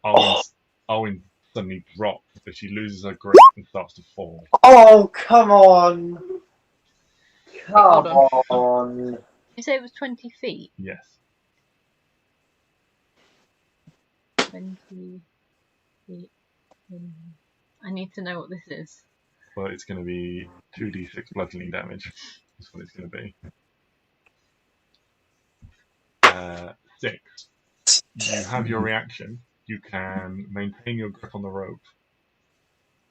Arwen suddenly drops, but she loses her grip and starts to fall. Oh, come on! Come Hold on! You say it was 20 feet? Yes. 20 feet. I need to know what this is. Well, it's going to be 2d6 bludgeoning damage. That's what it's going to be. 6. You have your reaction. You can maintain your grip on the rope,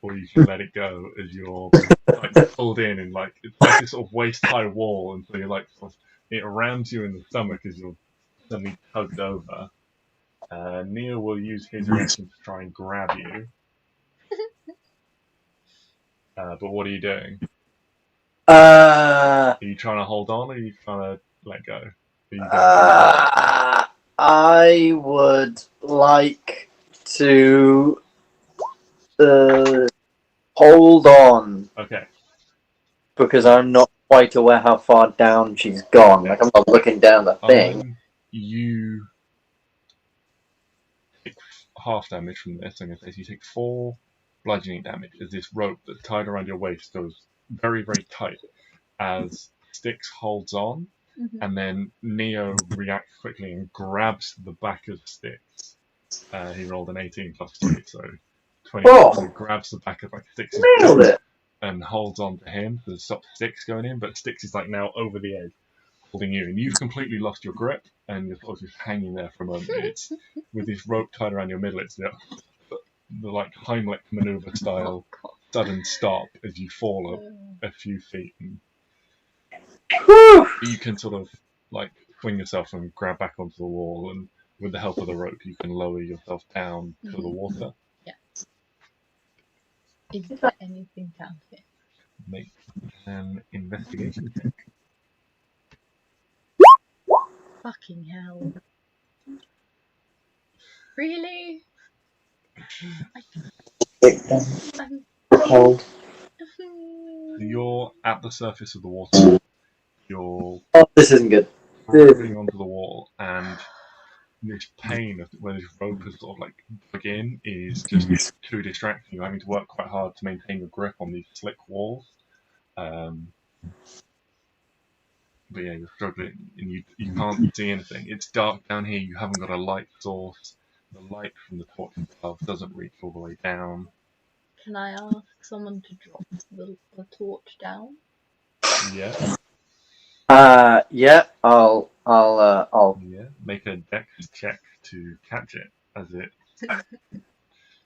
or you can let it go as you're like pulled in, and like it's like this sort of waist-high wall, and so you're like sort of, it rams you in the stomach as you're suddenly tugged over. Neo will use his reaction to try and grab you. But what are you doing? Are you trying to hold on, or are you trying to let go? I would like to hold on. Okay. Because I'm not quite aware how far down she's gone. Like, I'm not looking down the thing. You take half damage from this. I'm going to say so you take 4 bludgeoning damage as this rope that's tied around your waist goes very, very tight as Stix holds on, and then Neo reacts quickly and grabs the back of Stix. He rolled an 18 plus 3, so 20. So he grabs the back of like Stix's Nailed and holds on to him to stop Stix going in, but Stix is like now over the edge, holding you, and you've completely lost your grip, and you're sort of just hanging there for a moment. It's with this rope tied around your middle. It's the like Heimlich maneuver style sudden stop as you fall a few feet, and you can sort of like swing yourself and grab back onto the wall, and with the help of the rope, you can lower yourself down to the water. Yeah. Is there anything down here? Make an investigation check. Fucking hell. Really? Hold. You're at the surface of the water. You're This isn't good. gripping onto the wall, and this pain of where this rope is sort of like dug in is just too distracting. You're having to work quite hard to maintain your grip on these slick walls. But yeah, you're struggling, and you can't see anything. It's dark down here. You haven't got a light source. The light from the torch above doesn't reach all the way down. Can I ask someone to drop the torch down? Yeah. Yeah. I'll. Yeah. Make a dex check to catch it as it.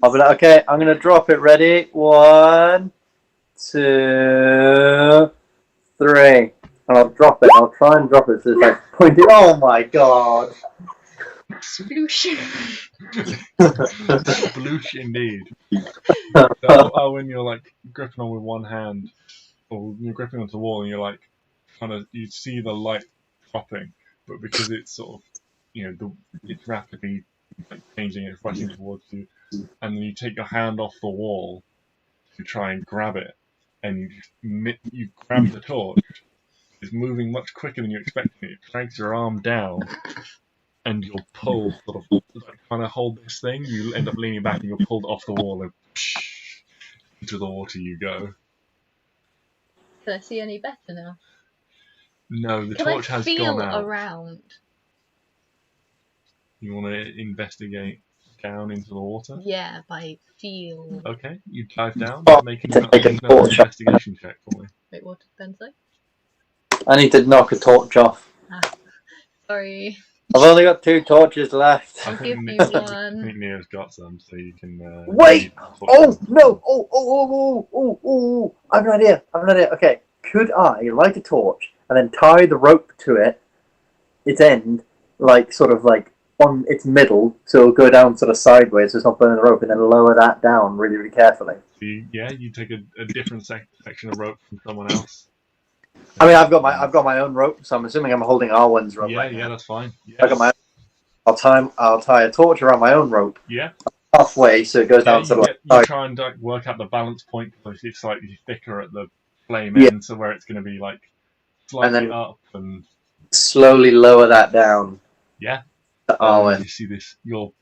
I'll be like, okay. I'm gonna drop it. Ready? 1, 2, 3. And I'll drop it. I'll try and drop it so it's like pointed. Oh my god! Sploosh. Sploosh indeed. So when you're like gripping on with one hand, or you're gripping onto the wall, and you're like you see the light dropping, but because it's sort of, it's rapidly like changing, it's rushing towards you, and then you take your hand off the wall to try and grab it, and you grab the torch. It's moving much quicker than you're expecting. It drags your arm down, and you'll pull, sort of like trying to hold this thing. You end up leaning back, and you're pulled off the wall, and into the water you go. Can I see any better now? No, the Can torch I has feel gone out. around? You want to investigate down into the water? Yeah, by feel. Okay, you dive down. Make Make a another torch. investigation check for me. Wait, what did Ben say? I need to knock a torch off. Ah. Sorry. I've only got 2 torches left. I'll give you I one. think Neo's got some, so you can. Wait! sort Oh of- no! Oh! I have an idea. Okay, could I light a torch and then tie the rope to it, its end, like sort of like on its middle, so it'll go down sort of sideways, so it's not burning the rope, and then lower that down really, really carefully. So you take a different section of rope from someone else. I mean, I've got my own rope, so I'm assuming I'm holding Arwen's rope. Yeah, right yeah, now. that's fine. Yeah. I got my. I'll tie a torch around my own rope Yeah. halfway, so it goes Yeah, down sort of you like. try and like work out the balance point because it's slightly thicker at the flame Yeah. end, so where it's going to be like slightly And then- up and Slowly lower that down. yeah. To Arwen. You see this, you're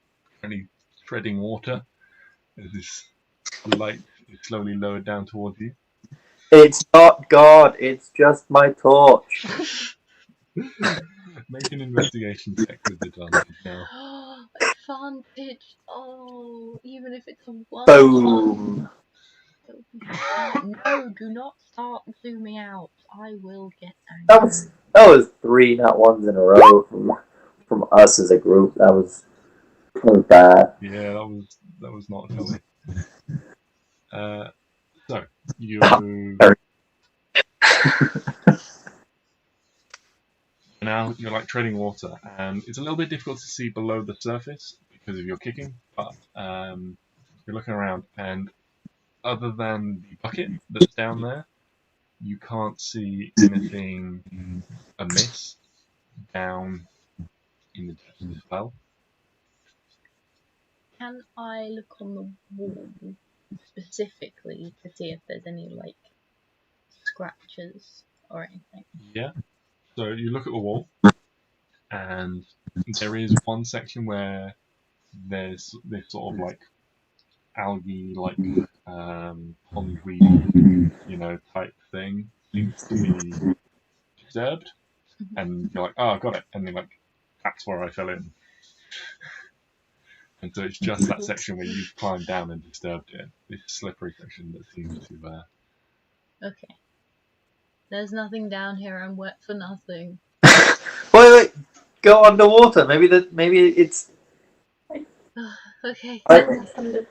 currently treading water as this light is slowly lowered down towards you. It's not God. It's just my torch. Make an investigation check with advantage now. Advantage. Oh, even if it's a 1. Boom. No, do not start zooming out. I will get That angry. was 3 nat 1s in a row from us as a group. That was bad. Yeah, that was not jolly. So you now you're like treading water, and it's a little bit difficult to see below the surface because of your kicking. But you're looking around, and other than the bucket that's down there, you can't see anything amiss down in the depths of this well. Can I look on the wall specifically to see if there's any like scratches or anything? Yeah. So you look at the wall, and there is one section where there's this sort of like algae, like pondweed, type thing seems to be disturbed, and you're like, oh, I got it, and then like that's where I fell in. And so it's just that section where you've climbed down and disturbed it, this slippery section that seems to. Okay. There's nothing down here. I'm wet for nothing. Wait. Go underwater. Maybe it's. Okay. I reckon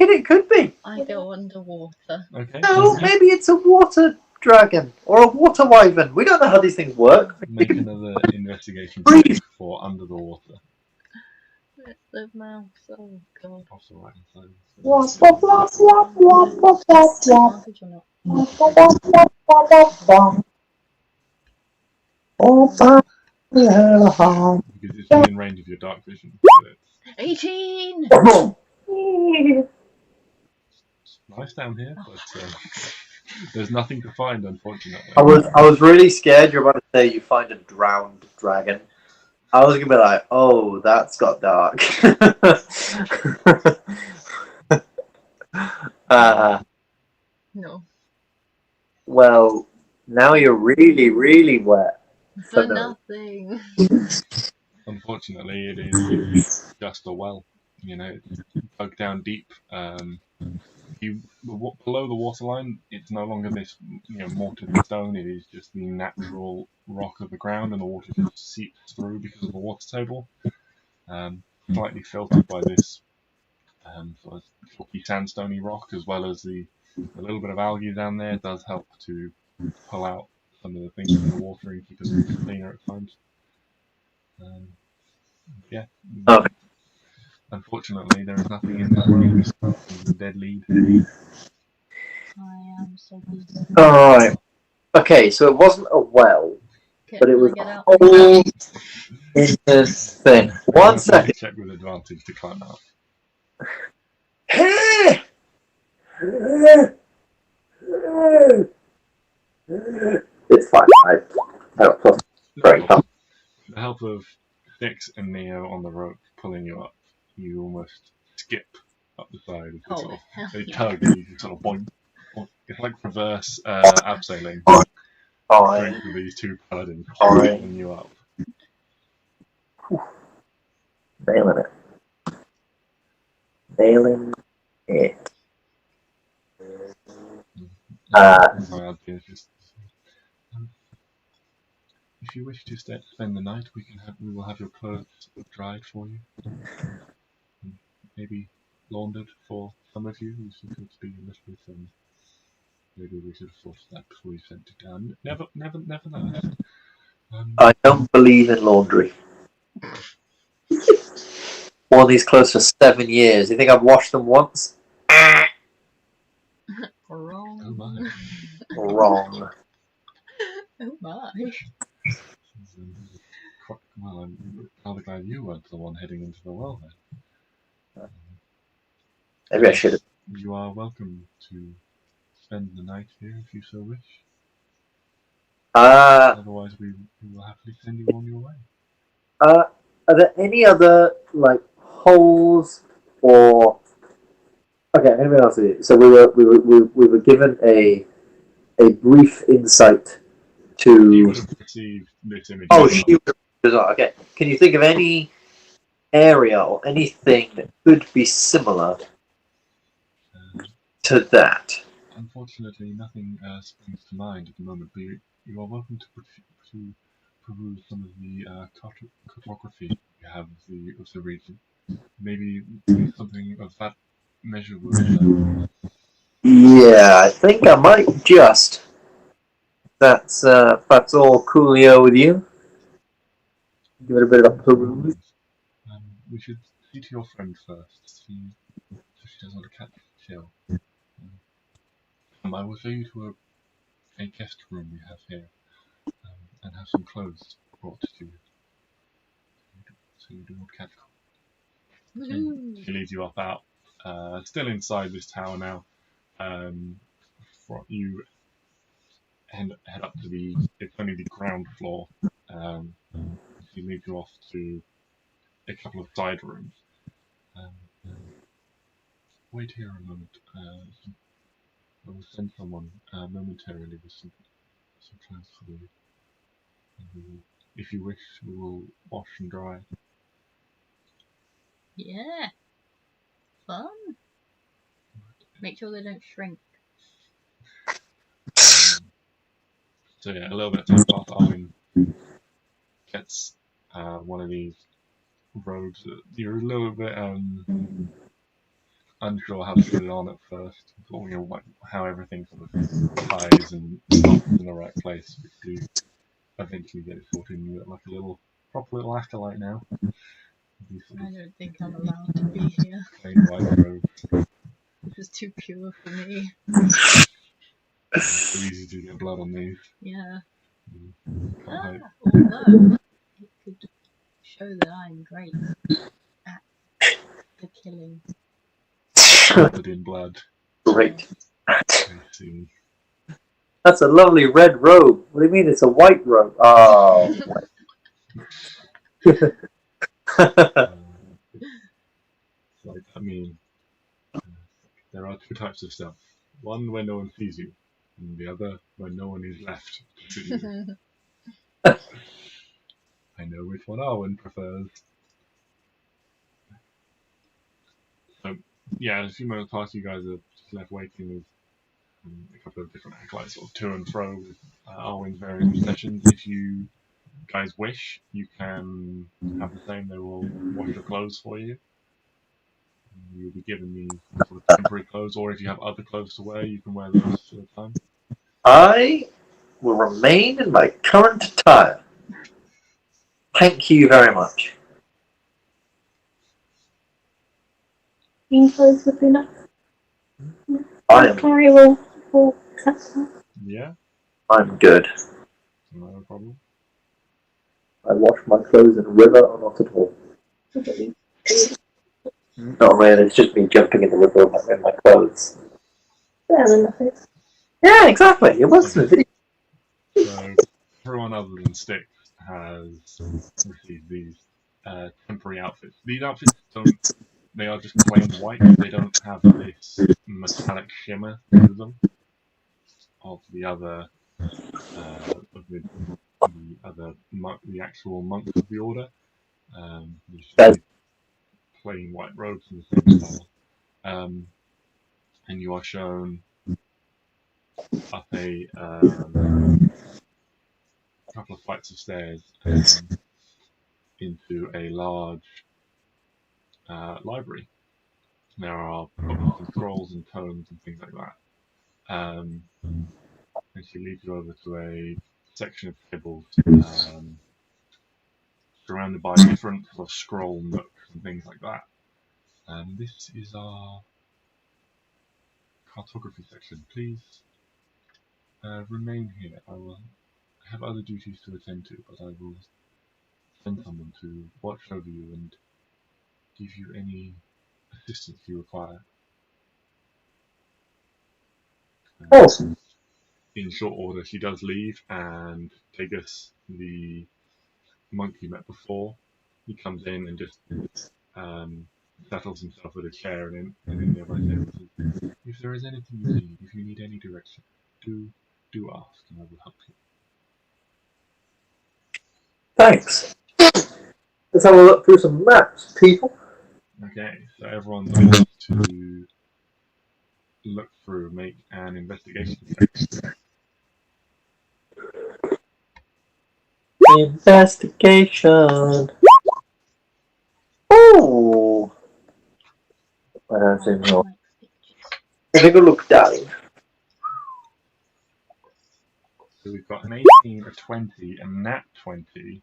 it could be. I go underwater. Okay. No, maybe it's a water dragon or a water wyvern. We don't know how these things work. Make another investigation check for under the water. It's the mouse. Oh god. Also right inside. Advantage or not? Because it's within range of your dark vision. So it's 18. nice down here, but there's nothing to find, unfortunately. I was really scared you're about to say you find a drowned dragon. I was gonna be like, oh, that's got dark. No. Well, now you're really, really wet. For no. nothing. Unfortunately, it is just a well. It's dug down deep. Below the waterline, it's no longer this mortared stone. It is just the natural rock of the ground, and the water just seeps through because of the water table. Slightly filtered by this sort of chalky sandstony rock, as well as the little bit of algae down there does help to pull out some of the things in the water and keep it cleaner at times. Yeah. Okay. Unfortunately, there is nothing in this world. It's a dead lead. I am soggy. Alright. Okay, so it wasn't a well, but it was Get a out. whole thing. One second. Check with advantage to climb out. It's fine. I got plus very tough. With the help of Stix and Neo on the rope pulling you up, you almost skip up the side. Oh, Sort of, hell they yeah. tug and you can sort of boing. It's like reverse abseiling. Going through these two paladins pulling you up. Nailing it. Nailing it. My idea is just, if you wish to spend the night, we will have your clothes dried for you, and maybe laundered for some of you who seem to be a little bit. Maybe we should have thought of that before you sent it down. Nevertheless. I don't believe in laundry. Worn these clothes for 7 years. You think I've washed them once? Wrong. Oh my. Wrong. Oh my. Well, I'm rather glad you weren't the one heading into the well then. Maybe I should have. You are welcome to spend the night here if you so wish. Otherwise, we will happily send you on your way. Are there any other holes or? Okay, let me ask you. So we were given a brief insight to. You would have received this image. Oh, she was okay. Can you think of any area or anything that could be similar to that? Unfortunately, nothing springs to mind at the moment, but you are welcome to peruse some of the cartography you have of the region. Maybe something of that measure would. Yeah, I think I might just. That's all coolio with you. Give it a bit of a peruse. We should see to your friend first, see if she doesn't want to catch chill. I will show you to a guest room we have here, and have some clothes brought to you, so you do not catch cold. She leads you up out, still inside this tower now. You head up to it's only the ground floor. She leads you off to a couple of side rooms. Wait here a moment. I will send someone momentarily with some clothes for you. And if you wish, we will wash and dry. Yeah. Fun. Make sure they don't shrink. So yeah, a little bit of time past, Arwen gets one of these robes. You're a little bit unsure how to put it on at first, or how everything sort of ties and stops in the right place. But you eventually get it sorted, and you look like a proper little acolyte now. I don't think I'm allowed to be here. Plain white robe. This is too pure for me. It's so easy to get blood on these. Yeah. Can't Although it could show that I'm great at the killing. covered in blood. Great. I see. That's a lovely red robe. What do you mean it's a white robe? Oh. There are two types of stuff. One where no one sees you, and the other where no one is left to see you. I know which one Arwen prefers. So, yeah, a few moments past, you guys are just left waiting with a couple of different acolytes sort of to and fro with Arwen's various possessions. If you guys wish, you can have the same. They will wash your clothes for you. You'll be given these sort of temporary clothes, or if you have other clothes to wear, you can wear those for the time. I will remain in my current attire. Thank you very much. Clean clothes would be enough. I Clary will accept that. Yeah, I'm good. no problem. I wash my clothes in a river or not at all. Not really, it's just me jumping in the river in my clothes. Better than nothing. Yeah, exactly. It was the video. So, everyone other than Stix has received these temporary outfits. These outfits they are just plain white. They don't have this metallic shimmer to them of the other the actual monks of the order. Just plain white robes in the same style. And you are shown up couple of flights of stairs into a large library. There are books and scrolls and tomes and things like that. And she leads you over to a section of tables surrounded by different sort of scroll nooks and things like that. And this is our cartography section. Please remain here. I will have other duties to attend to, but I will send someone to watch over you and give you any assistance you require. Awesome. In short order, she does leave, and Tegus, the monk you met before, he comes in and just settles himself with a chair and in nearby table says, if there is anything you need, if you need any direction, do ask and I will help you. Thanks. Let's have a look through some maps, people. Okay, so everyone needs to look through, make an investigation check. Investigation. Oh. I think a look, darling. So we've got an 18, a 20, a nat 20.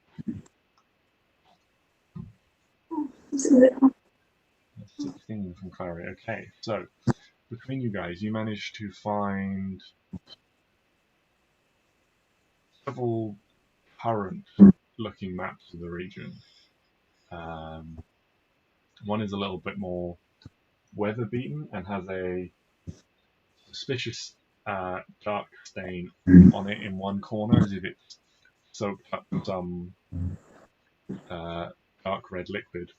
That's 16 from Klari. Okay, so between you guys, you managed to find several current looking maps of the region. One is a little bit more weather beaten and has a suspicious dark stain on it in one corner, as if it's soaked up some dark red liquid,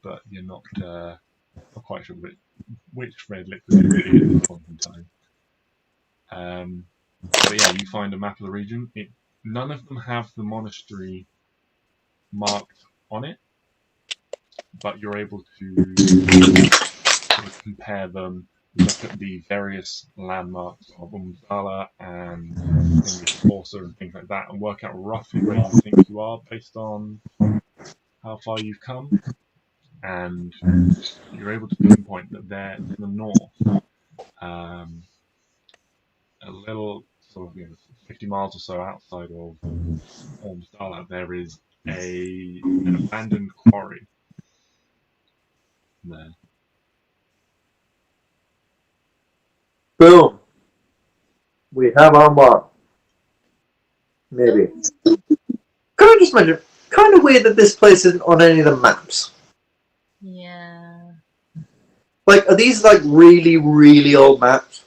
but you're not quite sure which red liquid it is at this point in time. But yeah, you find a map of the region. None of them have the monastery marked on it, but you're able to sort of compare them, look at the various landmarks of Umzala and Forza and things like that, and work out roughly where you think you are based on how far you've come. And you're able to pinpoint that they're to the north, a little sort of 50 miles or so outside of Umzala, there is an abandoned quarry there. Boom. We have our mark. Maybe. Can I just mention, kind of weird that this place isn't on any of the maps. Yeah. Like, are these like really, really old maps?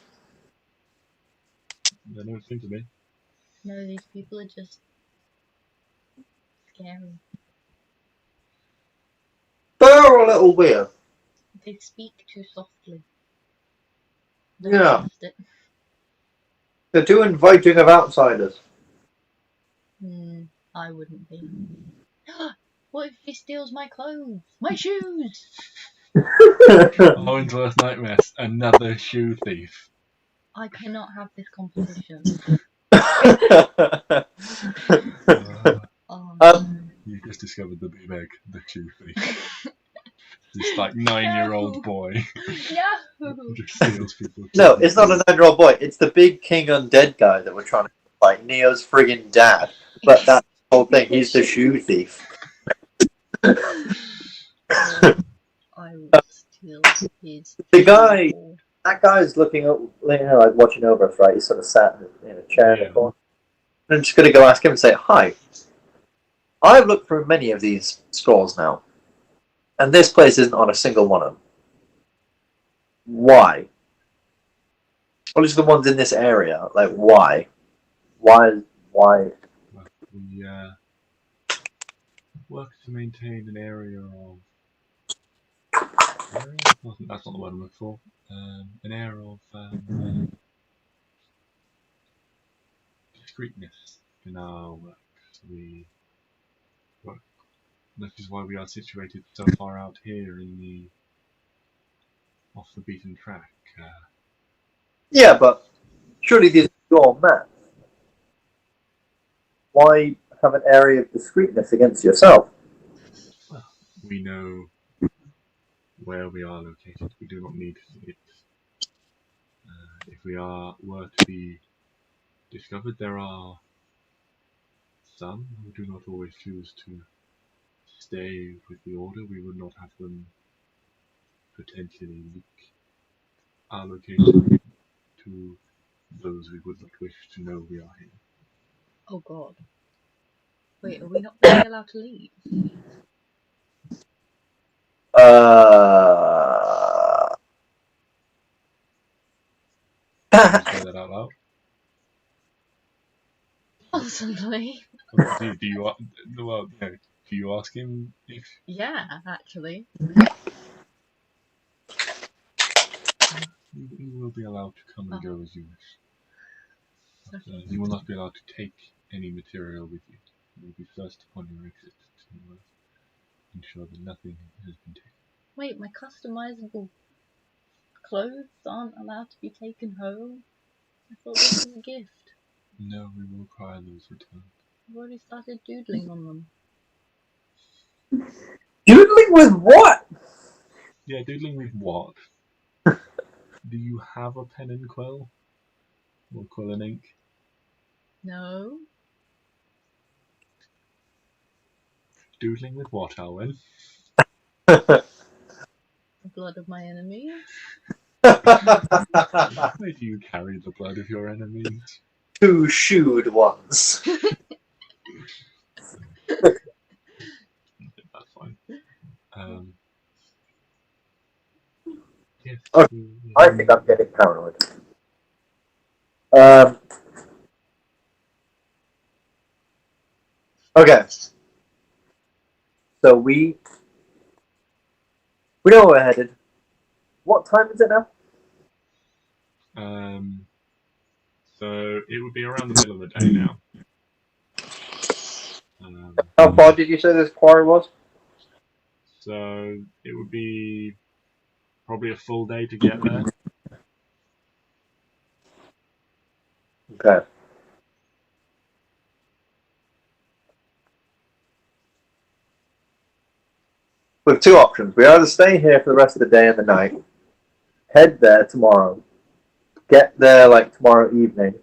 They don't seem to be. No, these people are just scary. They're a little weird. They speak too softly. Yeah. Trust it. They're too inviting of outsiders. I wouldn't be. What if he steals my clothes? My shoes! Owen's worst nightmares, another shoe thief. I cannot have this competition. You just discovered the big the shoe thief. This like 9-year-old boy No! just steals people's No, it's not a 9-year-old boy. It's the big king undead guy that we're trying to fight. Neo's friggin' dad. But that's the whole thing. He's the shoe thief. I will steal his The guy, that guy's looking up, like watching over us, right? He's sort of sat in a chair in the corner. I'm just going to go ask him and say, hi. I've looked through many of these scrolls now, and this place isn't on a single one of them. Why? Or at least the ones in this area. Like, why? Why? Well, we work to maintain an area of... That's not the word I'm looking for. An air of discreetness in our work. That is why we are situated so far out here in the off the beaten track. Yeah, but surely these are your maps. why have an area of discreetness against yourself? We know where we are located. We do not need it. If we were to be discovered, there are some who do not always choose to stay with the Order. We would not have them potentially leak our location to those we would not wish to know we are here. Oh god. Wait, are we not really allowed to leave? Did you say that out loud? Possibly. Do you ask him if? Yeah, actually. You will be allowed to come and go as you wish. But, Okay. you will not be allowed to take any material with you. You will be first upon your exit to ensure that nothing has been taken. Wait, my customizable clothes aren't allowed to be taken home? I thought this was a gift. No, we will require those returned. I've already started doodling on them. Doodling with what? Yeah, doodling with what? Do you have a pen and quill? Or quill and ink? No. Doodling with what, Arwen? The blood of my enemies? Where do you carry the blood of your enemies? 2 shoed ones. That's fine. Yes. Okay. I think I'm getting paranoid. Okay. So we know where we're headed. What time is it now? So it would be around the middle of the day now. How far did you say this quarry was? So it would be probably a full day to get there. Okay. We have 2 options. We either stay here for the rest of the day and the night, head there tomorrow, get there like tomorrow evening,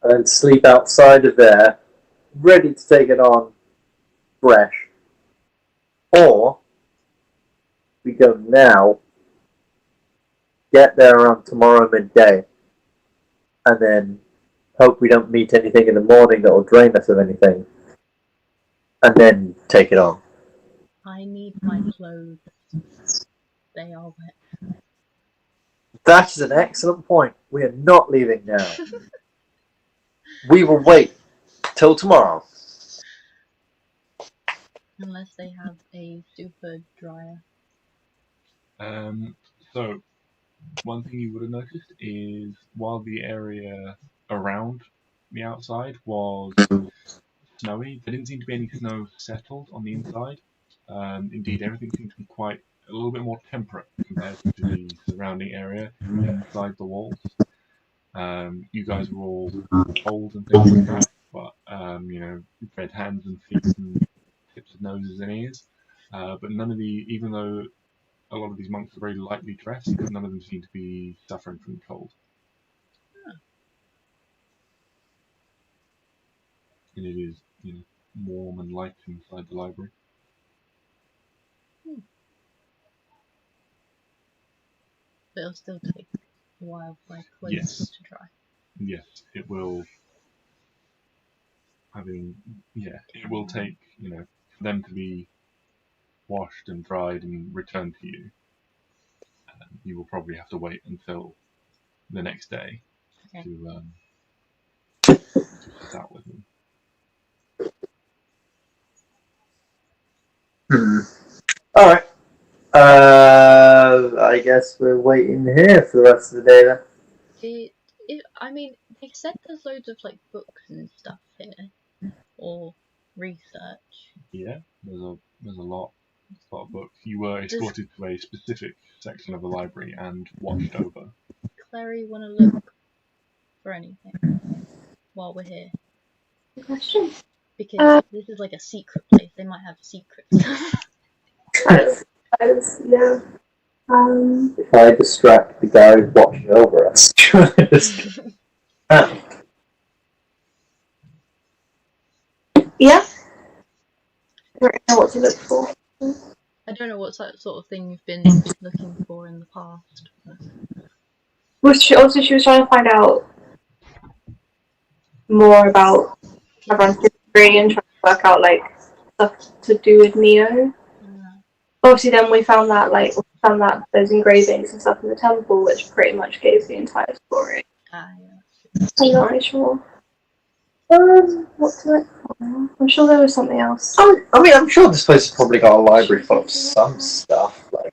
and then sleep outside of there, ready to take it on fresh. Or we go now, get there around tomorrow midday, and then hope we don't meet anything in the morning that will drain us of anything, and then take it on. I need my clothes. They are wet. That is an excellent point. We are not leaving now. We will wait till tomorrow. Unless they have a super dryer. So one thing you would have noticed is while the area around the outside was snowy, there didn't seem to be any snow settled on the inside. Indeed, everything seemed to be quite a little bit more temperate compared to the surrounding area inside the walls. You guys were all cold and things like that, but red hands and feet and tips of noses and ears. But none of even though a lot of these monks are very lightly dressed, none of them seem to be suffering from the cold. And it is, warm and light inside the library. But it'll still take a while for my clothes to dry. Yes, it will. It will take, for them to be washed and dried and returned to you. You will probably have to wait until the next day to set out with them. Alright. I guess we're waiting here for the rest of the day then. They said there's loads of books and stuff here, or research. Yeah, there's a lot of books. You were escorted to a specific section of the library and watched over. Clary want to look for anything while we're here? Good question. Because this is like a secret place. They might have secret stuff. Yeah. If I distract the guy who's watching over us, Yeah. I don't know what to look for. I don't know what sort of thing you've been looking for in the past. Well, she was trying to find out more about Kavran Session and trying to work out like stuff to do with Neo. Obviously, then we found that those engravings and stuff in the temple, which pretty much gave the entire story. Yeah. I'm not really sure. What to look for? I'm sure there was something else. I mean, I'm sure this place has probably got a library full of some stuff. Like,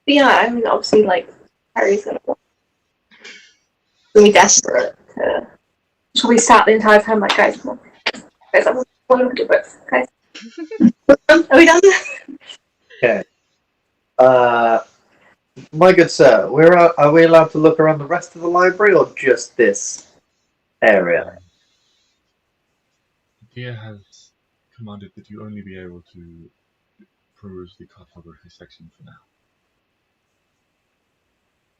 But yeah, I mean, obviously, like Harry's gonna be desperate to. She'll be sat the entire time like, guys, come on, guys, I want to look at your books, guys. Are we done? okay. My good sir, are we allowed to look around the rest of the library or just this area? Dia has commanded that you only be able to peruse the cartography section for now.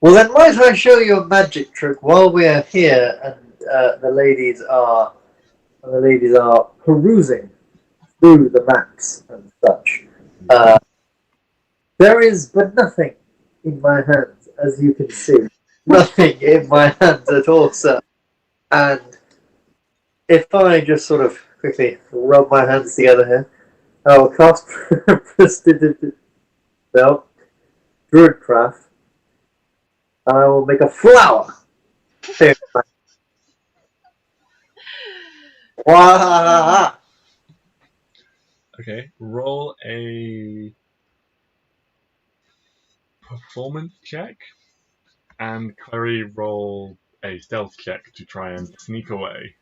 Well, then might I show you a magic trick while we are here and the ladies are perusing through the maps and such. There is but nothing in my hands, as you can see. Nothing in my hands at all, sir. And if I just sort of quickly rub my hands together here, I will cast Druidcraft, and I will make a flower. Wow. Okay, roll a performance check, and Clary roll a stealth check to try and sneak away.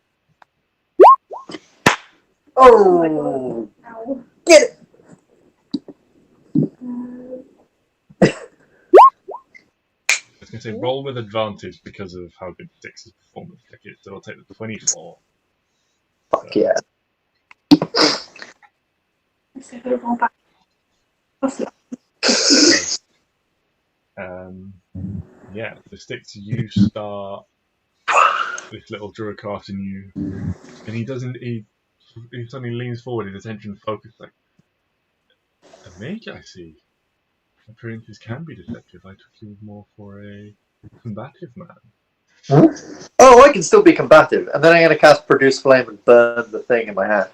Oh, Ow. get it! I was going to say roll with advantage because of how good Stix's performance check is, so I'll take the 24. Fuck yeah. Let's go to roll back. Yeah, so Stix, you start this little druidcraft in you, and he suddenly leans forward, his attention focused, like, a mage, I see. Appearances can be deceptive. I took you more for a combative man. Huh? Oh, I can still be combative, and then I'm going to cast Produce Flame and burn the thing in my hand.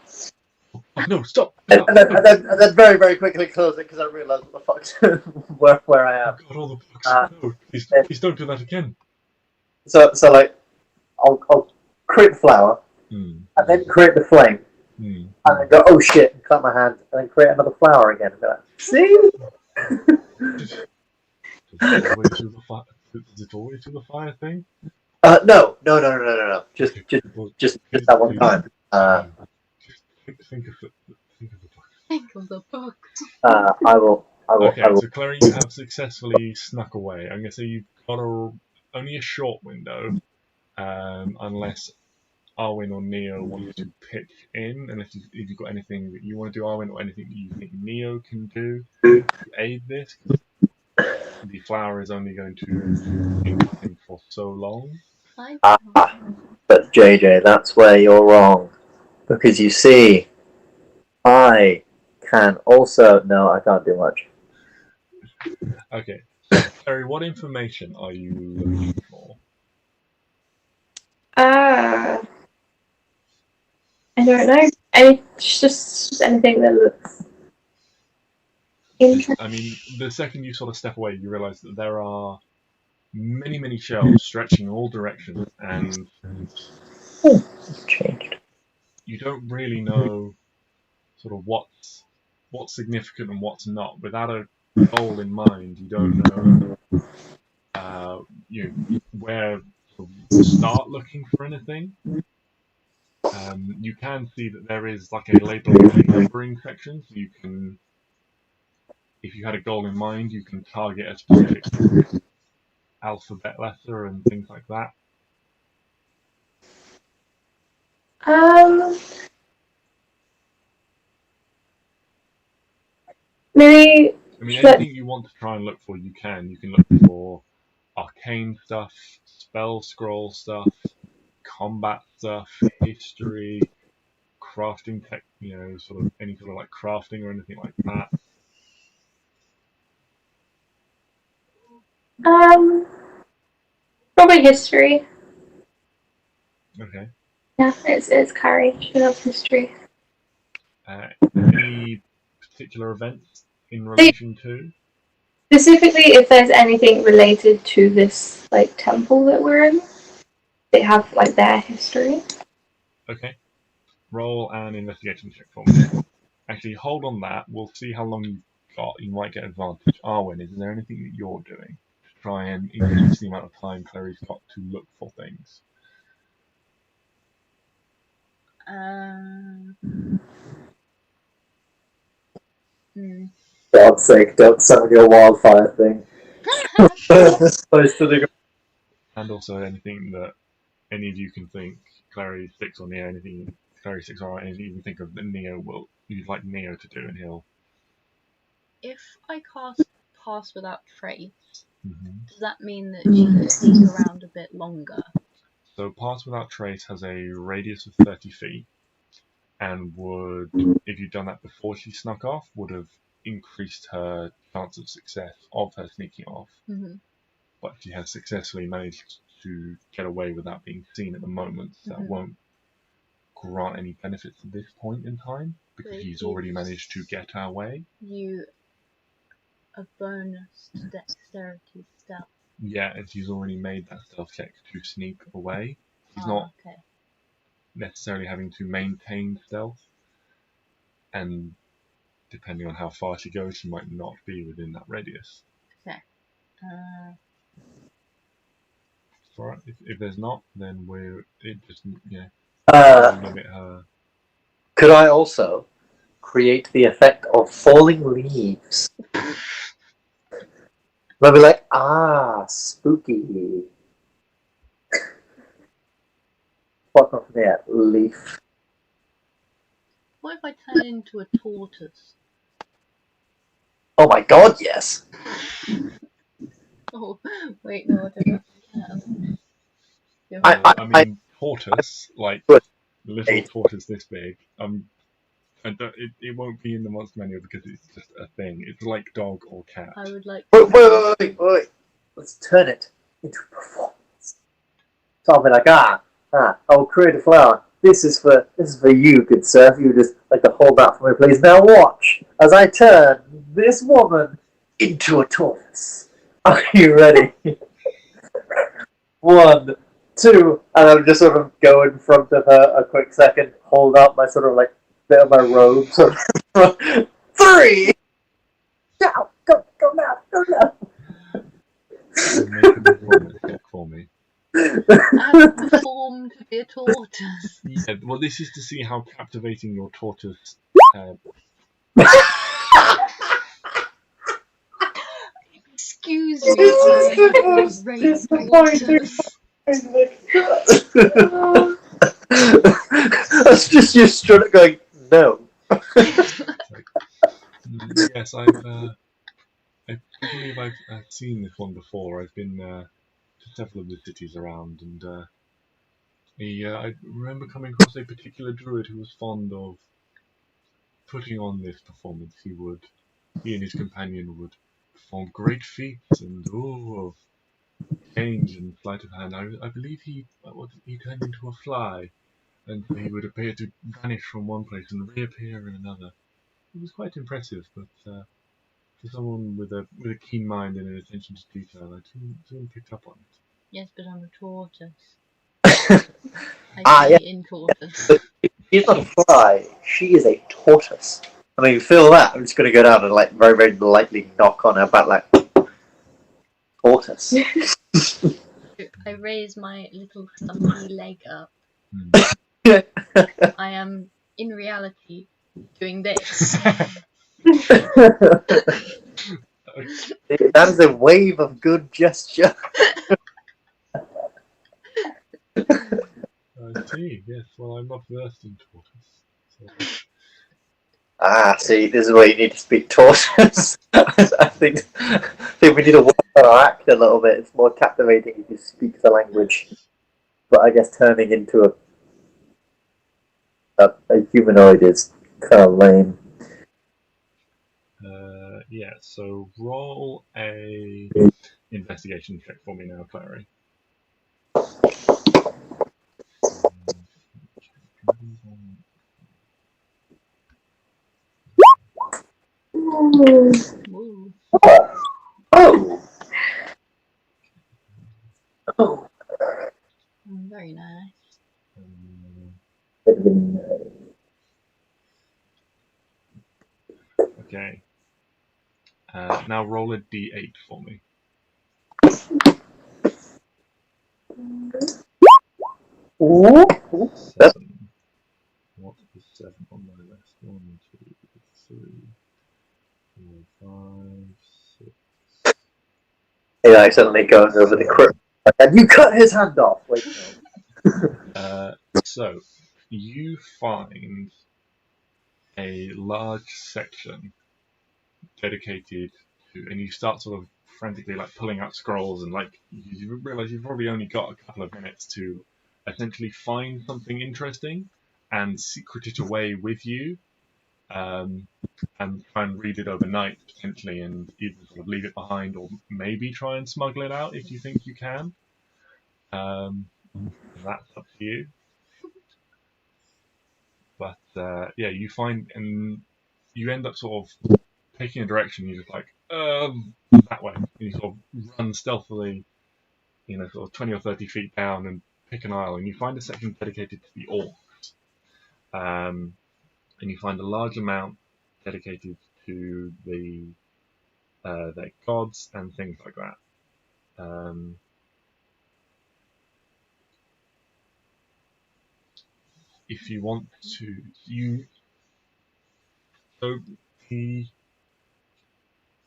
Oh no, stop! And then very, very quickly close it because I realise what the fuck where I am. Got all the books. No, please don't do that again. So like, I'll create the flower, and then create the flame, and then go, oh shit, and clap my hand, and then create another flower again, and be like, see? Does it always do the fire thing? No. Just that one time. Think of the book. Think of the book. I will. Okay, so Clary, you have successfully snuck away. I'm going to say you've got only a short window, unless Arwen or Neo want to pitch in, and if you've got anything that you want to do, Arwen, or anything that you think Neo can do to aid this. The flower is only going to be nothing for so long. But JJ, that's where you're wrong. Because you see, I can also... No, I can't do much. Okay. So, Clary, what information are you looking for? I don't know. Just anything that looks interesting. I mean, the second you sort of step away, you realise that there are many, many shelves stretching in all directions, and Changed. you don't really know sort of what's significant and what's not. Without a goal in mind, you don't know where to start looking for anything. You can see that there is like a labeling and numbering section, so you can, if you had a goal in mind, you can target a specific alphabet letter and things like that. Maybe. I mean, anything you want to try and look for, you can. You can look for arcane stuff, spell scroll stuff, combat stuff, history, crafting tech, sort of any sort of like crafting or anything like that. Probably history. Okay. Yeah, it's Carrie. She loves history. Any particular events in relation to? Specifically, if there's anything related to this like temple that we're in, they have like their history. Okay. Roll an investigation check for me. Actually, hold on that. We'll see how long you've got. You might get advantage. Arwen, is there anything that you're doing to try and increase the amount of time Clary's got to look for things? God's sake, don't summon your wildfire thing. And also anything that any of you can think, Clary, Stix, or Neo, anything Clary, Stix, or anything you can think of that you'd like Neo to do, and he'll. If I cast Pass Without Trace, Mm-hmm. does that mean that she can sneak around a bit longer? So Pass Without Trace has a radius of 30 feet, and would, if you'd done that before she snuck off, would have increased her chance of success of her sneaking off. Mm-hmm. But she has successfully managed to get away without being seen at the moment, so that won't grant any benefits at this point in time, because he's already managed to get our way. You a bonus to dexterity stealth. Yeah, and he's already made that stealth check to sneak away. He's not necessarily having to maintain stealth, and depending on how far she goes, she might not be within that radius. Okay. Alright, if there's not, then it just limit her. Could I also create the effect of falling leaves? They'll be like, spooky. Fuck off there, leaf. What if I turn into a tortoise? Oh my god, yes. Oh, wait, no, I don't know if I can. I mean, tortoise, like little tortoise this big. It won't be in the monster manual because it's just a thing. It's like dog or cat. I would like. Wait. Let's turn it into a performance. So I'll be like, I'll create a flower. This is for you, good sir. If you would just like to hold that for me, please. Now watch as I turn this woman into a tortoise. Are you ready? 1, 2, and I'll just sort of go in front of her a quick second, hold up my sort of like bit of my robe. Sort of 3. Now, go now. Make a performance check for me. I'm performed to be a tortoise. Yeah, well, this is to see how captivating your tortoise. Excuse me, raise tortoise. That's just you straight going, no. Yes, I believe I've seen this one before. I've been to several of the cities around, and I remember coming across a particular druid who was fond of putting on this performance. He and his companion would perform great feats and of change and sleight of hand. I believe he turned into a fly, and so he would appear to vanish from one place and reappear in another. It was quite impressive, but for someone with a keen mind and an attention to detail, I soon picked up on it. Yes, but I'm a tortoise. I see in tortoise. She's not a fly. She is a tortoise. I mean, you feel that? I'm just going to go down and like very, very lightly knock on her back, like tortoise. I raise my little stumpy leg up. I am in reality doing this. That is a wave of good gesture. I see, yes. Well, I'm not versed in tortoise. So. Ah, see, this is where you need to speak tortoise. I think we need to work on our act a little bit. It's more captivating if you speak the language. But I guess turning into a humanoid is kind of lame. Yeah, so roll a investigation check for me now, Clary. Woo. Oh! Oh! Very nice. Okay. Now roll a d8 for me. 7. What is 7 on my list? 1, 2, 3, 4, 5, 6. He accidentally goes over the crypt. And you cut his hand off! Wait, no. So, you find a large section dedicated to, and you start sort of frantically like pulling out scrolls, and like you realize you've probably only got a couple of minutes to essentially find something interesting and secret it away with you, and try and read it overnight potentially, and either sort of leave it behind or maybe try and smuggle it out if you think you can. That's up to you. But yeah, you find, and you end up sort of taking a direction. You're just like, that way. And you sort of run stealthily, sort of 20 or 30 feet down and pick an aisle, and you find a section dedicated to the orcs. And you find a large amount dedicated to their gods and things like that. If you want to,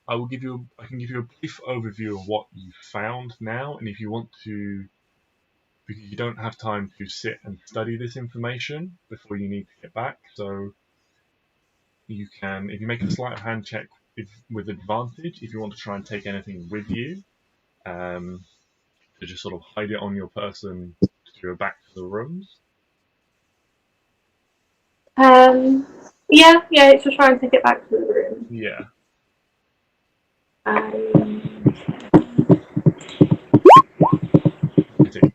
I can give you a brief overview of what you found now, and if you want to, because you don't have time to sit and study this information before you need to get back, so you can, if you make a sleight of hand check with advantage, if you want to try and take anything with you, to just sort of hide it on your person to go back to the rooms. Yeah, it's just trying to get back to the room. Yeah.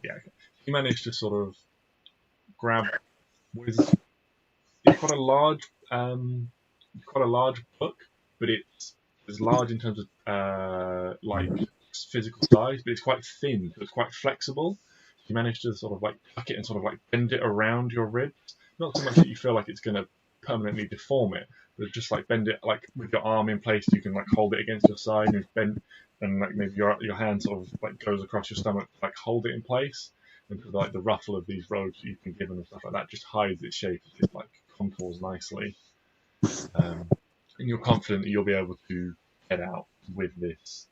Yeah. You managed to sort of grab it's quite a large book, but it's large in terms of like physical size, but it's quite thin, so it's quite flexible. You manage to sort of like tuck it and sort of like bend it around your ribs. Not so much that you feel like it's going to permanently deform it, but just like bend it like with your arm in place. You can like hold it against your side and bend, and like maybe your hand sort of like goes across your stomach to like hold it in place. And for like the ruffle of these robes that you've been given and stuff like that just hides its shape. It like contours nicely. And you're confident that you'll be able to get out with this.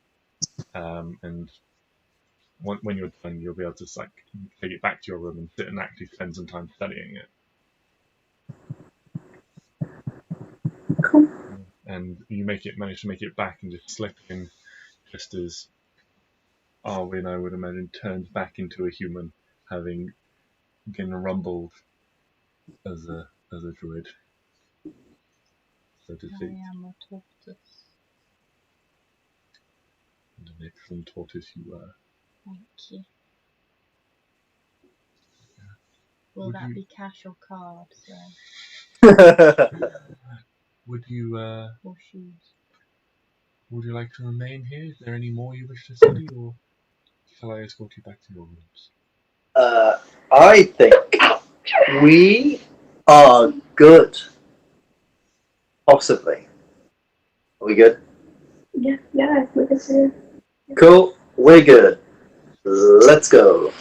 And when you're done, you'll be able to like take it back to your room and sit and actually spend some time studying it. Cool. And you manage to make it back and just slip in, just as Arwen, I would imagine, turns back into a human, having been rumbled as a druid, so to speak. I am a tortoise. And an excellent tortoise you were. Thank you. Will that be cash or card? Would you Or shoes? would you like to remain here? Is there any more you wish to study, or shall I escort you back to your rooms? I think we are good. Possibly. Are we good? Yeah, we're good too. Cool. We're good. Let's go.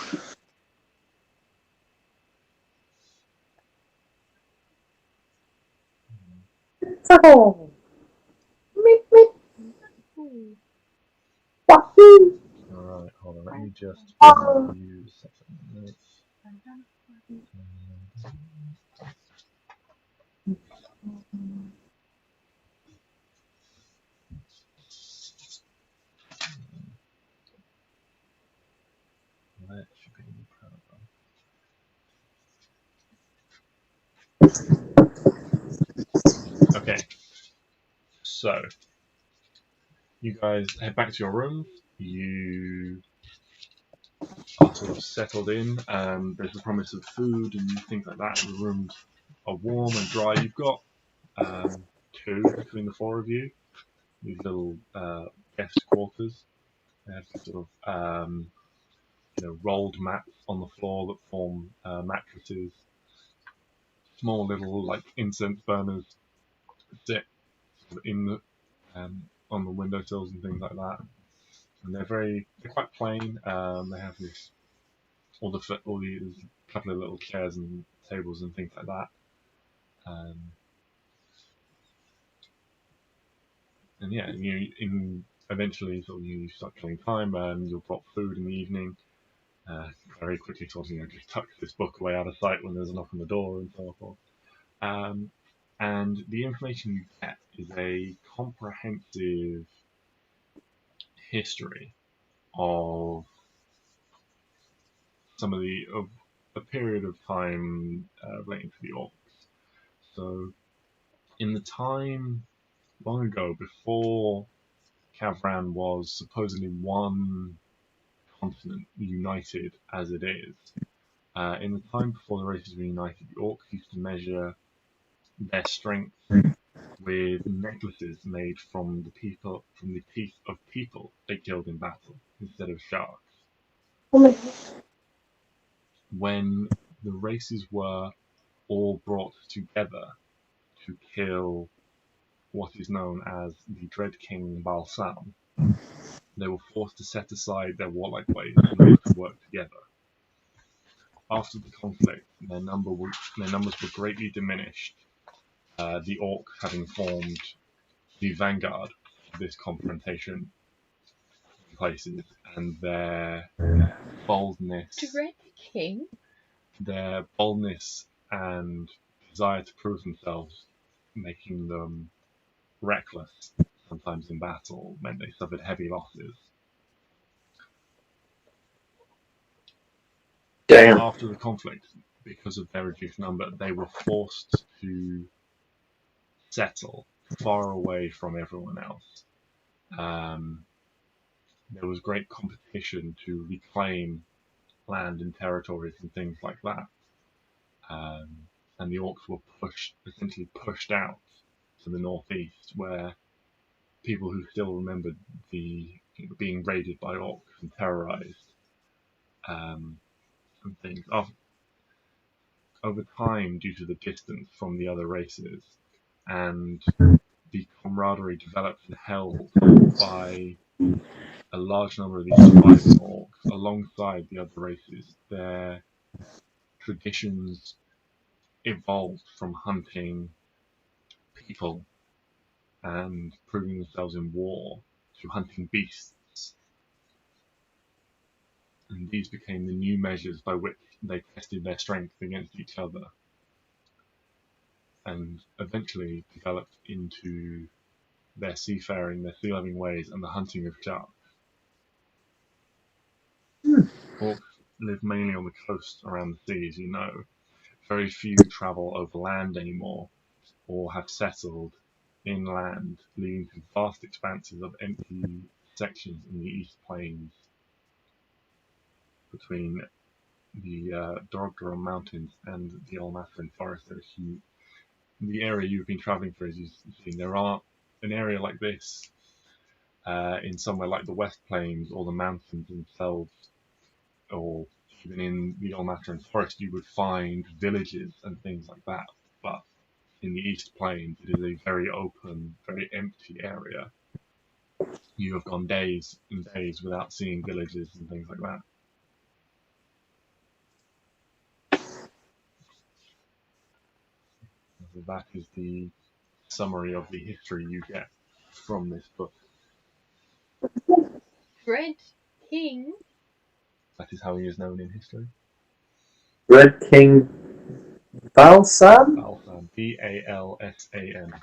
Oh. Meep, meep. Wahoo. Alright, hold on, let me just use something else. So, you guys head back to your rooms. You are sort of settled in. There's the promise of food and things like that. The rooms are warm and dry. You've got 2 between the 4 of you. These little guest quarters. They have these sort of rolled mats on the floor that form mattresses. Small little like incense burners sit sort of in the on the windowsills and things like that. And they're quite plain. They have this there's a couple of little chairs and tables and things like that. And yeah, eventually sort of you start killing time, and you'll drop food in the evening. Very quickly, sort of just tuck this book away out of sight when there's a knock on the door and so forth. And the information you get is a comprehensive history of of a period of time relating to the orcs. So, in the time long ago, before Kavran was supposedly one continent united as it is, in the time before the races were united, the orcs used to measure their strength with necklaces made from the teeth of people they killed in battle instead of sharks. Oh my god. When the races were all brought together to kill what is known as the Dread King Balsam, they were forced to set aside their warlike ways in order to work together. After the conflict, their numbers were greatly diminished, the orcs having formed the vanguard of this confrontation places, and their boldness Dread King? Their boldness and desire to prove themselves, making them reckless sometimes in battle, meant they suffered heavy losses. Damn. After the conflict, because of their reduced number, they were forced to settle far away from everyone else. There was great competition to reclaim land and territories and things like that. And the orcs were essentially pushed out to the northeast, where people who still remembered being raided by orcs and terrorized and things. Over time, due to the distance from the other races and the camaraderie developed and held by a large number of these surviving orcs alongside the other races, their traditions evolved from hunting people and proving themselves in war to hunting beasts. And these became the new measures by which they tested their strength against each other, and eventually developed into their seafaring, their sea-living ways, and the hunting of sharks. Orcs live mainly on the coast around the sea, as you know. Very few travel over land anymore, or have settled inland, leading to vast expanses of empty sections in the East Plains between the Dorogdora Mountains and the Almathan Forest. The area you've been travelling through, as you've seen, there aren't an area like this in somewhere like the West Plains or the mountains themselves, or even in the Almathan Forest. You would find villages and things like that, but in the East Plains, it is a very open, very empty area. You have gone days and days without seeing villages and things like that. So that is the summary of the history you get from this book. Dread King? That is how he is known in history. Red King Balsam? Balsam. Balsam.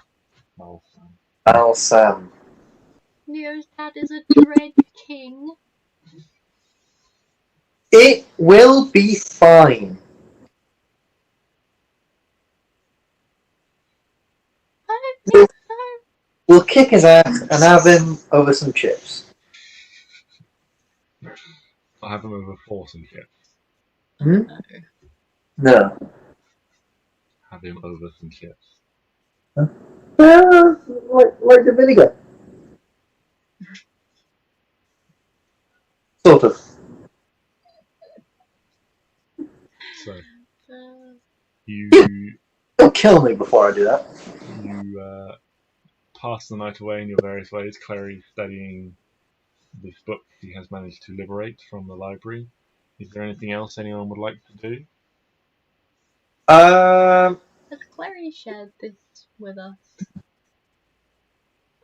Balsam. Balsam. Neo's dad is a Dread King. It will be fine. I don't think so. We'll kick his ass and have him over some chips. I'll have him over force and chips. Hmm? No. Have him over some chips. Like the vinegar. Sort of. So, you Don't kill me before I do that. pass the night away in your various ways. Clary studying this book he has managed to liberate from the library. Is there anything else anyone would like to do? Has Clary shared this with us?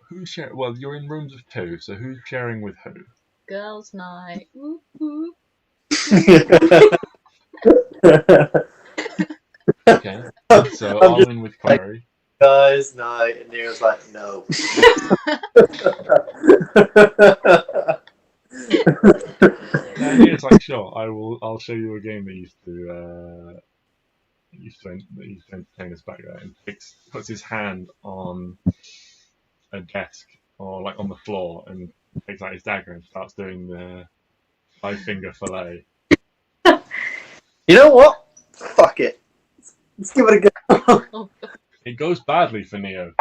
Who's sharing? Well, you're in rooms of two, so who's sharing with who? Girls' night. Woo woo. Okay, so I'll in with Clary. Guys, night, and Neo's like, no. And he's like, sure, I'll show you a game that used to entertain us back there. And puts his hand on a desk or like on the floor and takes out his dagger and starts doing the 5-finger fillet. You know what? Fuck it. Let's give it a go. Oh, It goes badly for Neo.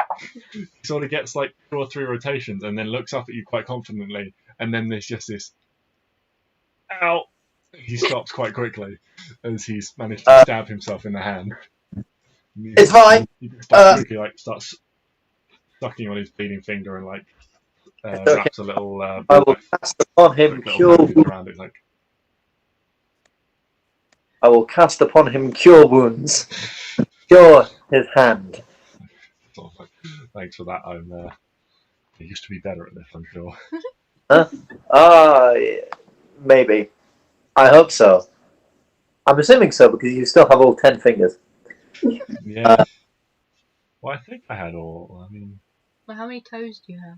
He sort of gets like 2 or 3 rotations and then looks up at you quite confidently, and then there's just this ow. He stops quite quickly as he's managed to stab himself in the hand. It's fine. He quickly like starts sucking on his bleeding finger and like wraps a little I will cast upon him cure wounds. around it, like I will cast upon him cure wounds. Cure his hand. sort of like, thanks for that. I used to be better at this, I'm sure. Maybe. I hope so. I'm assuming so because you still have all 10 fingers. Yeah. Well, I think I had all. I mean, well, how many toes do you have?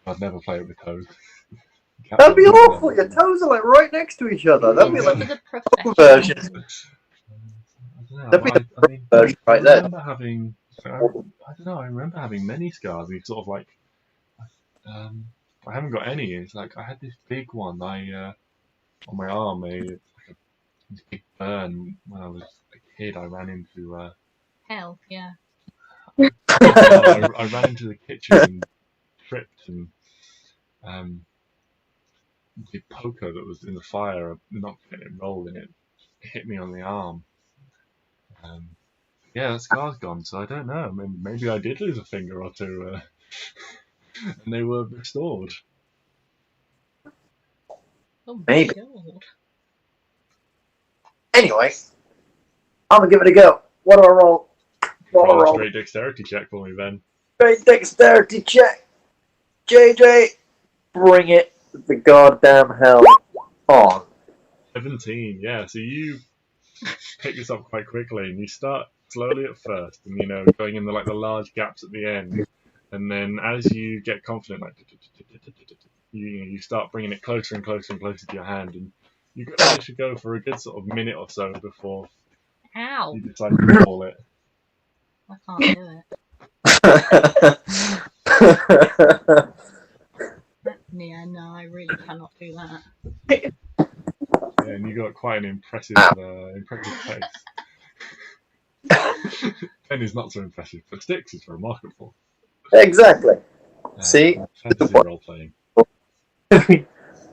I'd never play it with toes. That'd be awful. Your toes are like right next to each other. That'd be like the a version. That'd be the version right there. I remember having many scars. It's sort of like, I haven't got any. It's like I had this big one. On my arm, this big burn when I was a kid. I ran into. Hell, yeah. I ran into the kitchen and tripped and the poker that was in the fire knocked it and rolled and it hit me on the arm. Yeah, that scar's gone, so I don't know. I mean, maybe I did lose a finger or two, and they were restored. Oh, maybe. God. Anyway, I'm gonna give it a go. What do I roll? Roll a straight dexterity check for me, then. Straight dexterity check. JJ, bring it the goddamn hell on. 17, yeah. So you pick this up quite quickly, and you start slowly at first, and going in the large gaps at the end, and then as you get confident, like you start bringing it closer and closer and closer to your hand, and you should go for a good sort of minute or so before Ow. you decide to call it. I can't do it. Yeah, no, I really cannot do that. Yeah, and you got quite an impressive face. Pen is not so impressive, but Stix is remarkable. Exactly. See? Fantasy role playing.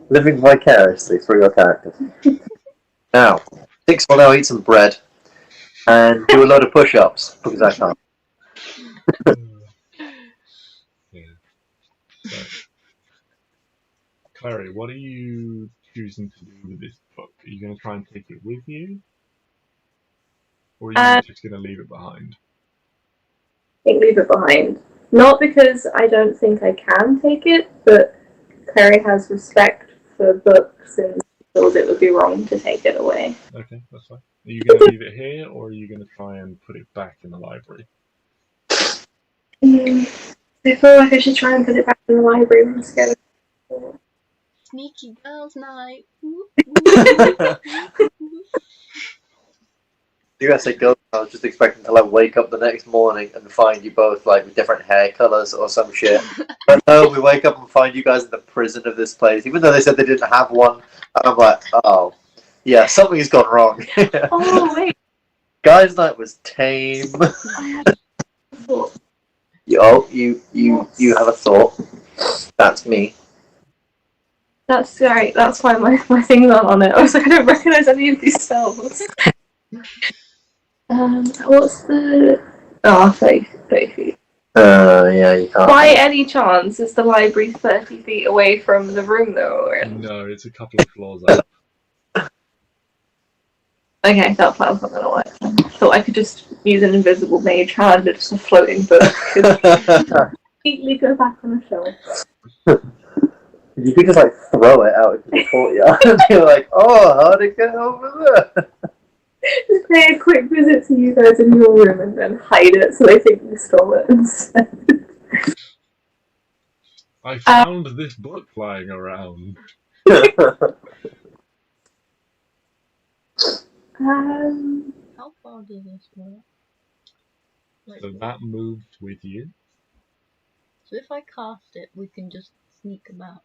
Living vicariously through your characters. Now, Stix will now eat some bread and do a load of push-ups because I can't. Yeah. So, Clary, what are you choosing to do with this book? Are you going to try and take it with you? Or are you just going to leave it behind? I think leave it behind. Not because I don't think I can take it, but Clary has respect for books and feels it would be wrong to take it away. Okay, that's fine. Are you going to leave it here, or are you going to try and put it back in the library? I feel like I should try and put it back in the library. I'm scared. Sneaky girls' night. You guys say ghost. I was just expecting to like wake up the next morning and find you both like with different hair colors or some shit. But no, we wake up and find you guys in the prison of this place, even though they said they didn't have one. And I'm like, oh, yeah, something's gone wrong. Oh wait, Guys' night was tame. I had a thought. You have a thought. That's me. That's right. That's why my thing's not on it. I was like, I don't recognise any of these spells. What's the... Oh, 30 feet. Yeah, you can't. By any chance, is the library 30 feet away from the room though? Or... No, it's a couple of floors up. Okay, that plan's not gonna work. I thought I could just use an invisible mage hand and just a floating book. Neatly go back on the shelf. You could just like throw it out into the courtyard and be like, oh, how'd it get over there? Just pay a quick visit to you guys in your room and then hide it so they think you stole it instead. I found this book lying around. How far does this work? Like, So that moved with you. so if I cast it, we can just sneak about.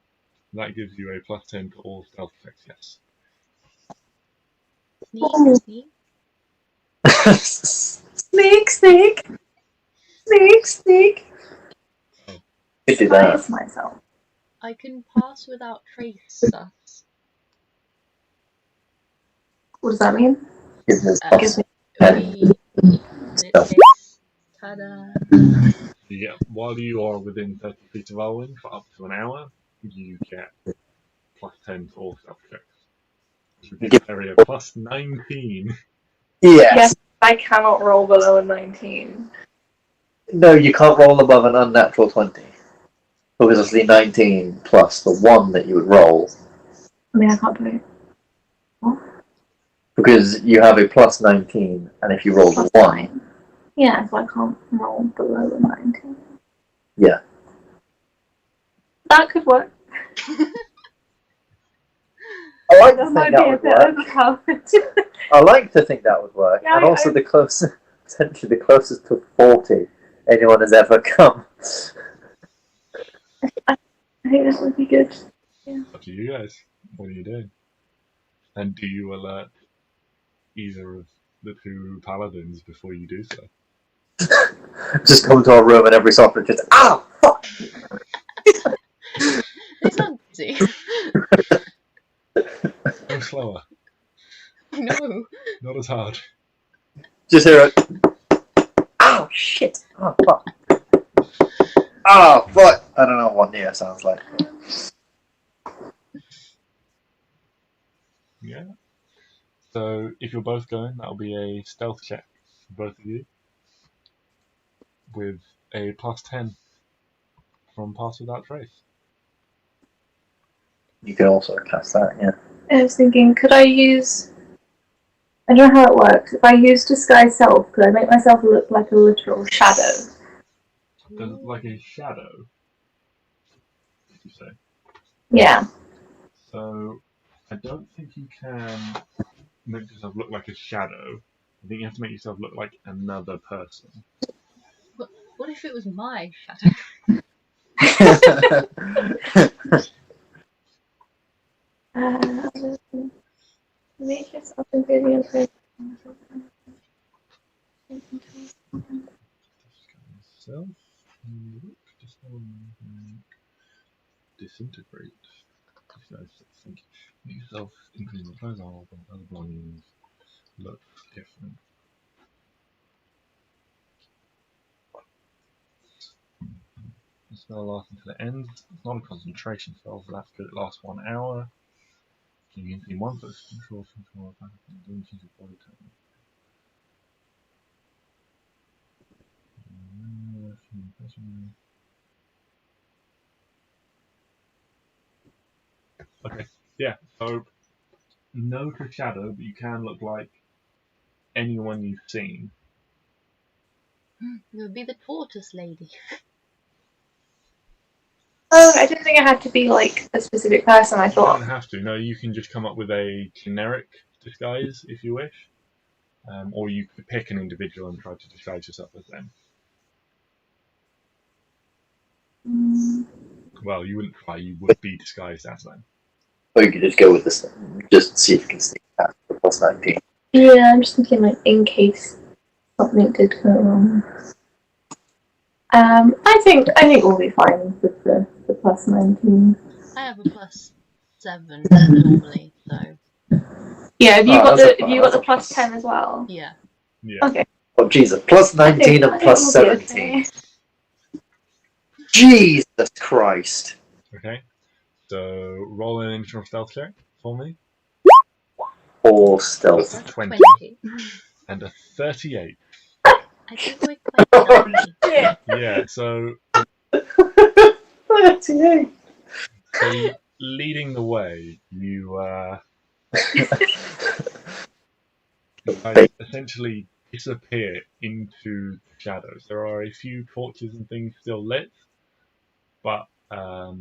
That gives you a +10 to all stealth checks, yes. Sneak, sneak. Snake. You do that. Spice myself. I can pass without trace sus. What does that mean? Gives us Gives me Tada. Yeah, while you are within 30 feet of Arwen for up to an hour, you get +10 to all stealth checks. Which would give area +19. Yes. I cannot roll below a 19. No, you can't roll above an unnatural 20. Because it's the 19 plus the 1 that you would roll. I mean, I can't do it. Because you have a +19, and if you roll the 1... Yeah, so I can't roll below a 19. Yeah. That could work. I like to That think might that be a would bit work. overpowered. I like to think that would work. Yeah, And also the closest, potentially the closest to 40 anyone has ever come. I think this would be good. Up to you guys. What are you doing? And do you alert either of the two paladins before you do so? Just come to our room and every so often just, ah, fuck! It's empty. Go slower. No. Not as hard. Just hear it. Oh, shit! Oh, fuck. Oh, fuck! I don't know what Neo sounds like. Yeah. So if you're both going, that'll be a stealth check for both of you. With a +10 from Pass Without Trace. You can also cast that, yeah. I was thinking, could I use... I don't know how it works. If I use Disguise Self, could I make myself look like a literal shadow? Like a shadow, did you say? Yeah. So I don't think you can make yourself look like a shadow. I think you have to make yourself look like another person. What if it was my shadow? Make yourself invisible. Self, look, just disintegrate. Think make yourself invisible. Close all other belongings look different. The spell lasts until it ends. It's not a concentration spell, so that's good. It lasts 1 hour. You can see one person control of don't use your body time. Okay, yeah, so no to shadow, but you can look like anyone you've seen. It would be the tortoise lady. Oh, I didn't think it had to be like a specific person. I You thought. don't have to. No, you can just come up with a generic disguise if you wish. or you could pick an individual and try to disguise yourself as them. Well, you wouldn't try, you would be disguised as them. Or you could just go with this, just see if you can sneak past the plus 19. Yeah, I'm just thinking, like, in case something did go wrong. I think we'll be fine with the plus 19. I have a +7 normally, so Yeah, have you got that's the plus 10 as well? yeah. Yeah. Okay. Oh, Jesus, plus 19 and plus I think we'll be 17. okay. Jesus Christ. Okay. So roll an internal stealth check for me. Or stealth. That's 20. 20. And a 38. I think we're quite stealthy. Yeah. Yeah, so 38. leading the way, you guys essentially disappear into the shadows. There are a few torches and things still lit, but they're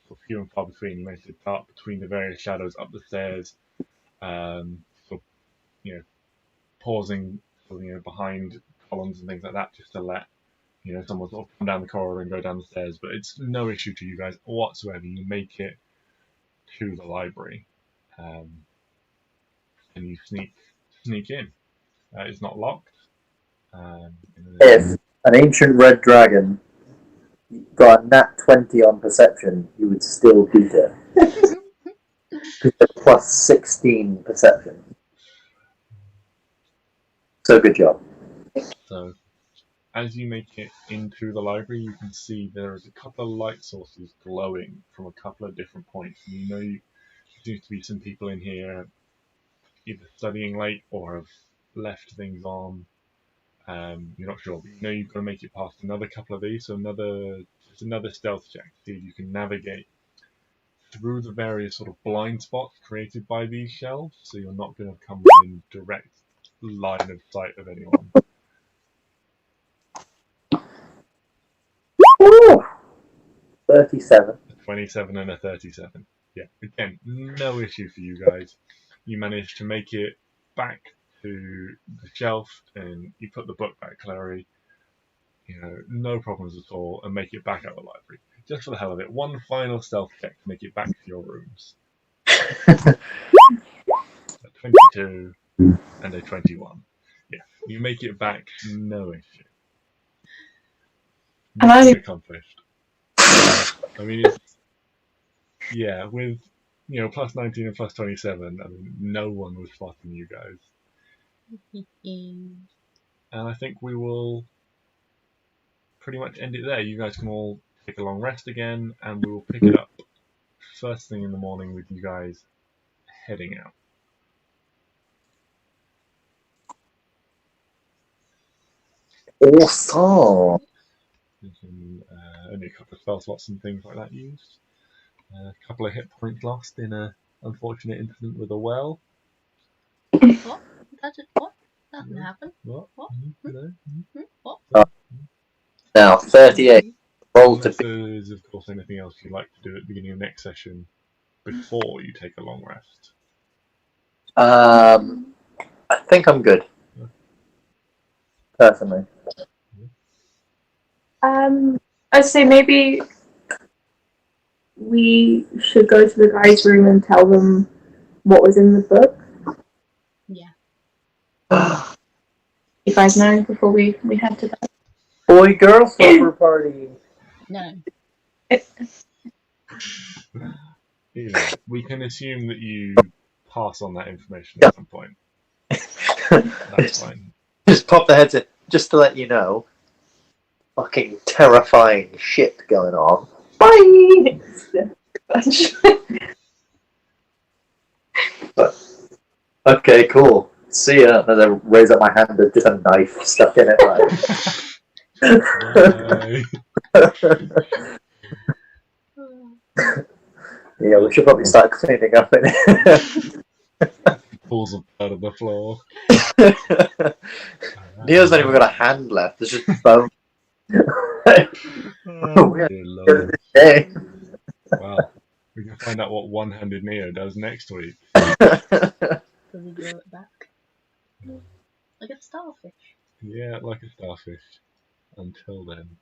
sort of few and far between. You manage to dart between the various shadows up the stairs, pausing behind columns and things like that, just to let someone sort of come down the corridor and go down the stairs. But it's no issue to you guys whatsoever. You make it to the library, and you sneak in. It's not locked. If an ancient red dragon got a nat 20 on perception, you would still beat it. Because they're plus 16 perception. So good job. So, as you make it into the library, you can see there's a couple of light sources glowing from a couple of different points. And there seems to be some people in here either studying late or have left things on. You're not sure, but you've got to make it past another couple of these. So another stealth check to see if you can navigate through the various sort of blind spots created by these shelves, so you're not going to come within direct line of sight of anyone. Ooh, 37. A 27 and a 37. Yeah, again, no issue for you guys. You managed to make it back to the shelf, and you put the book back, Klari. No problems at all, and make it back out of the library. Just for the hell of it, one final stealth check to make it back to your rooms. A 22 and a 21. Yeah, you make it back, no issue. Mission accomplished. I mean, with plus 19 and plus 27, I mean, no one was spotting you guys. And I think we will pretty much end it there. You guys can all take a long rest again, and we will pick it up first thing in the morning with you guys heading out. Awesome. Only a couple of spell slots and things like that used. A couple of hit points lost in an unfortunate incident with a well. What? What? That didn't happen. What? What? Now, 38. Roll to Unless there is, of course, anything else you'd like to do at the beginning of next session before you take a long rest. I think I'm good. Personally. I'd say maybe we should go to the guy's room and tell them what was in the book. Yeah. You guys know before we head to bed. Boy-girl supper party. No. We can assume that you pass on that information at some point. That's fine. Just pop the headset, just to let you know. Fucking terrifying shit going on. Bye! Okay, cool. See ya. As I raise up my hand, there's just a knife stuck in it. Right? Yeah, we should probably start cleaning up in it. Pulls of blood on the floor. Neo's not even got a hand left. There's just bone. Oh, dear Lord. Hey. Wow. We have find out what one-handed Neo does next week. Does he grow it back? Like a starfish. Yeah, like a starfish. Until then.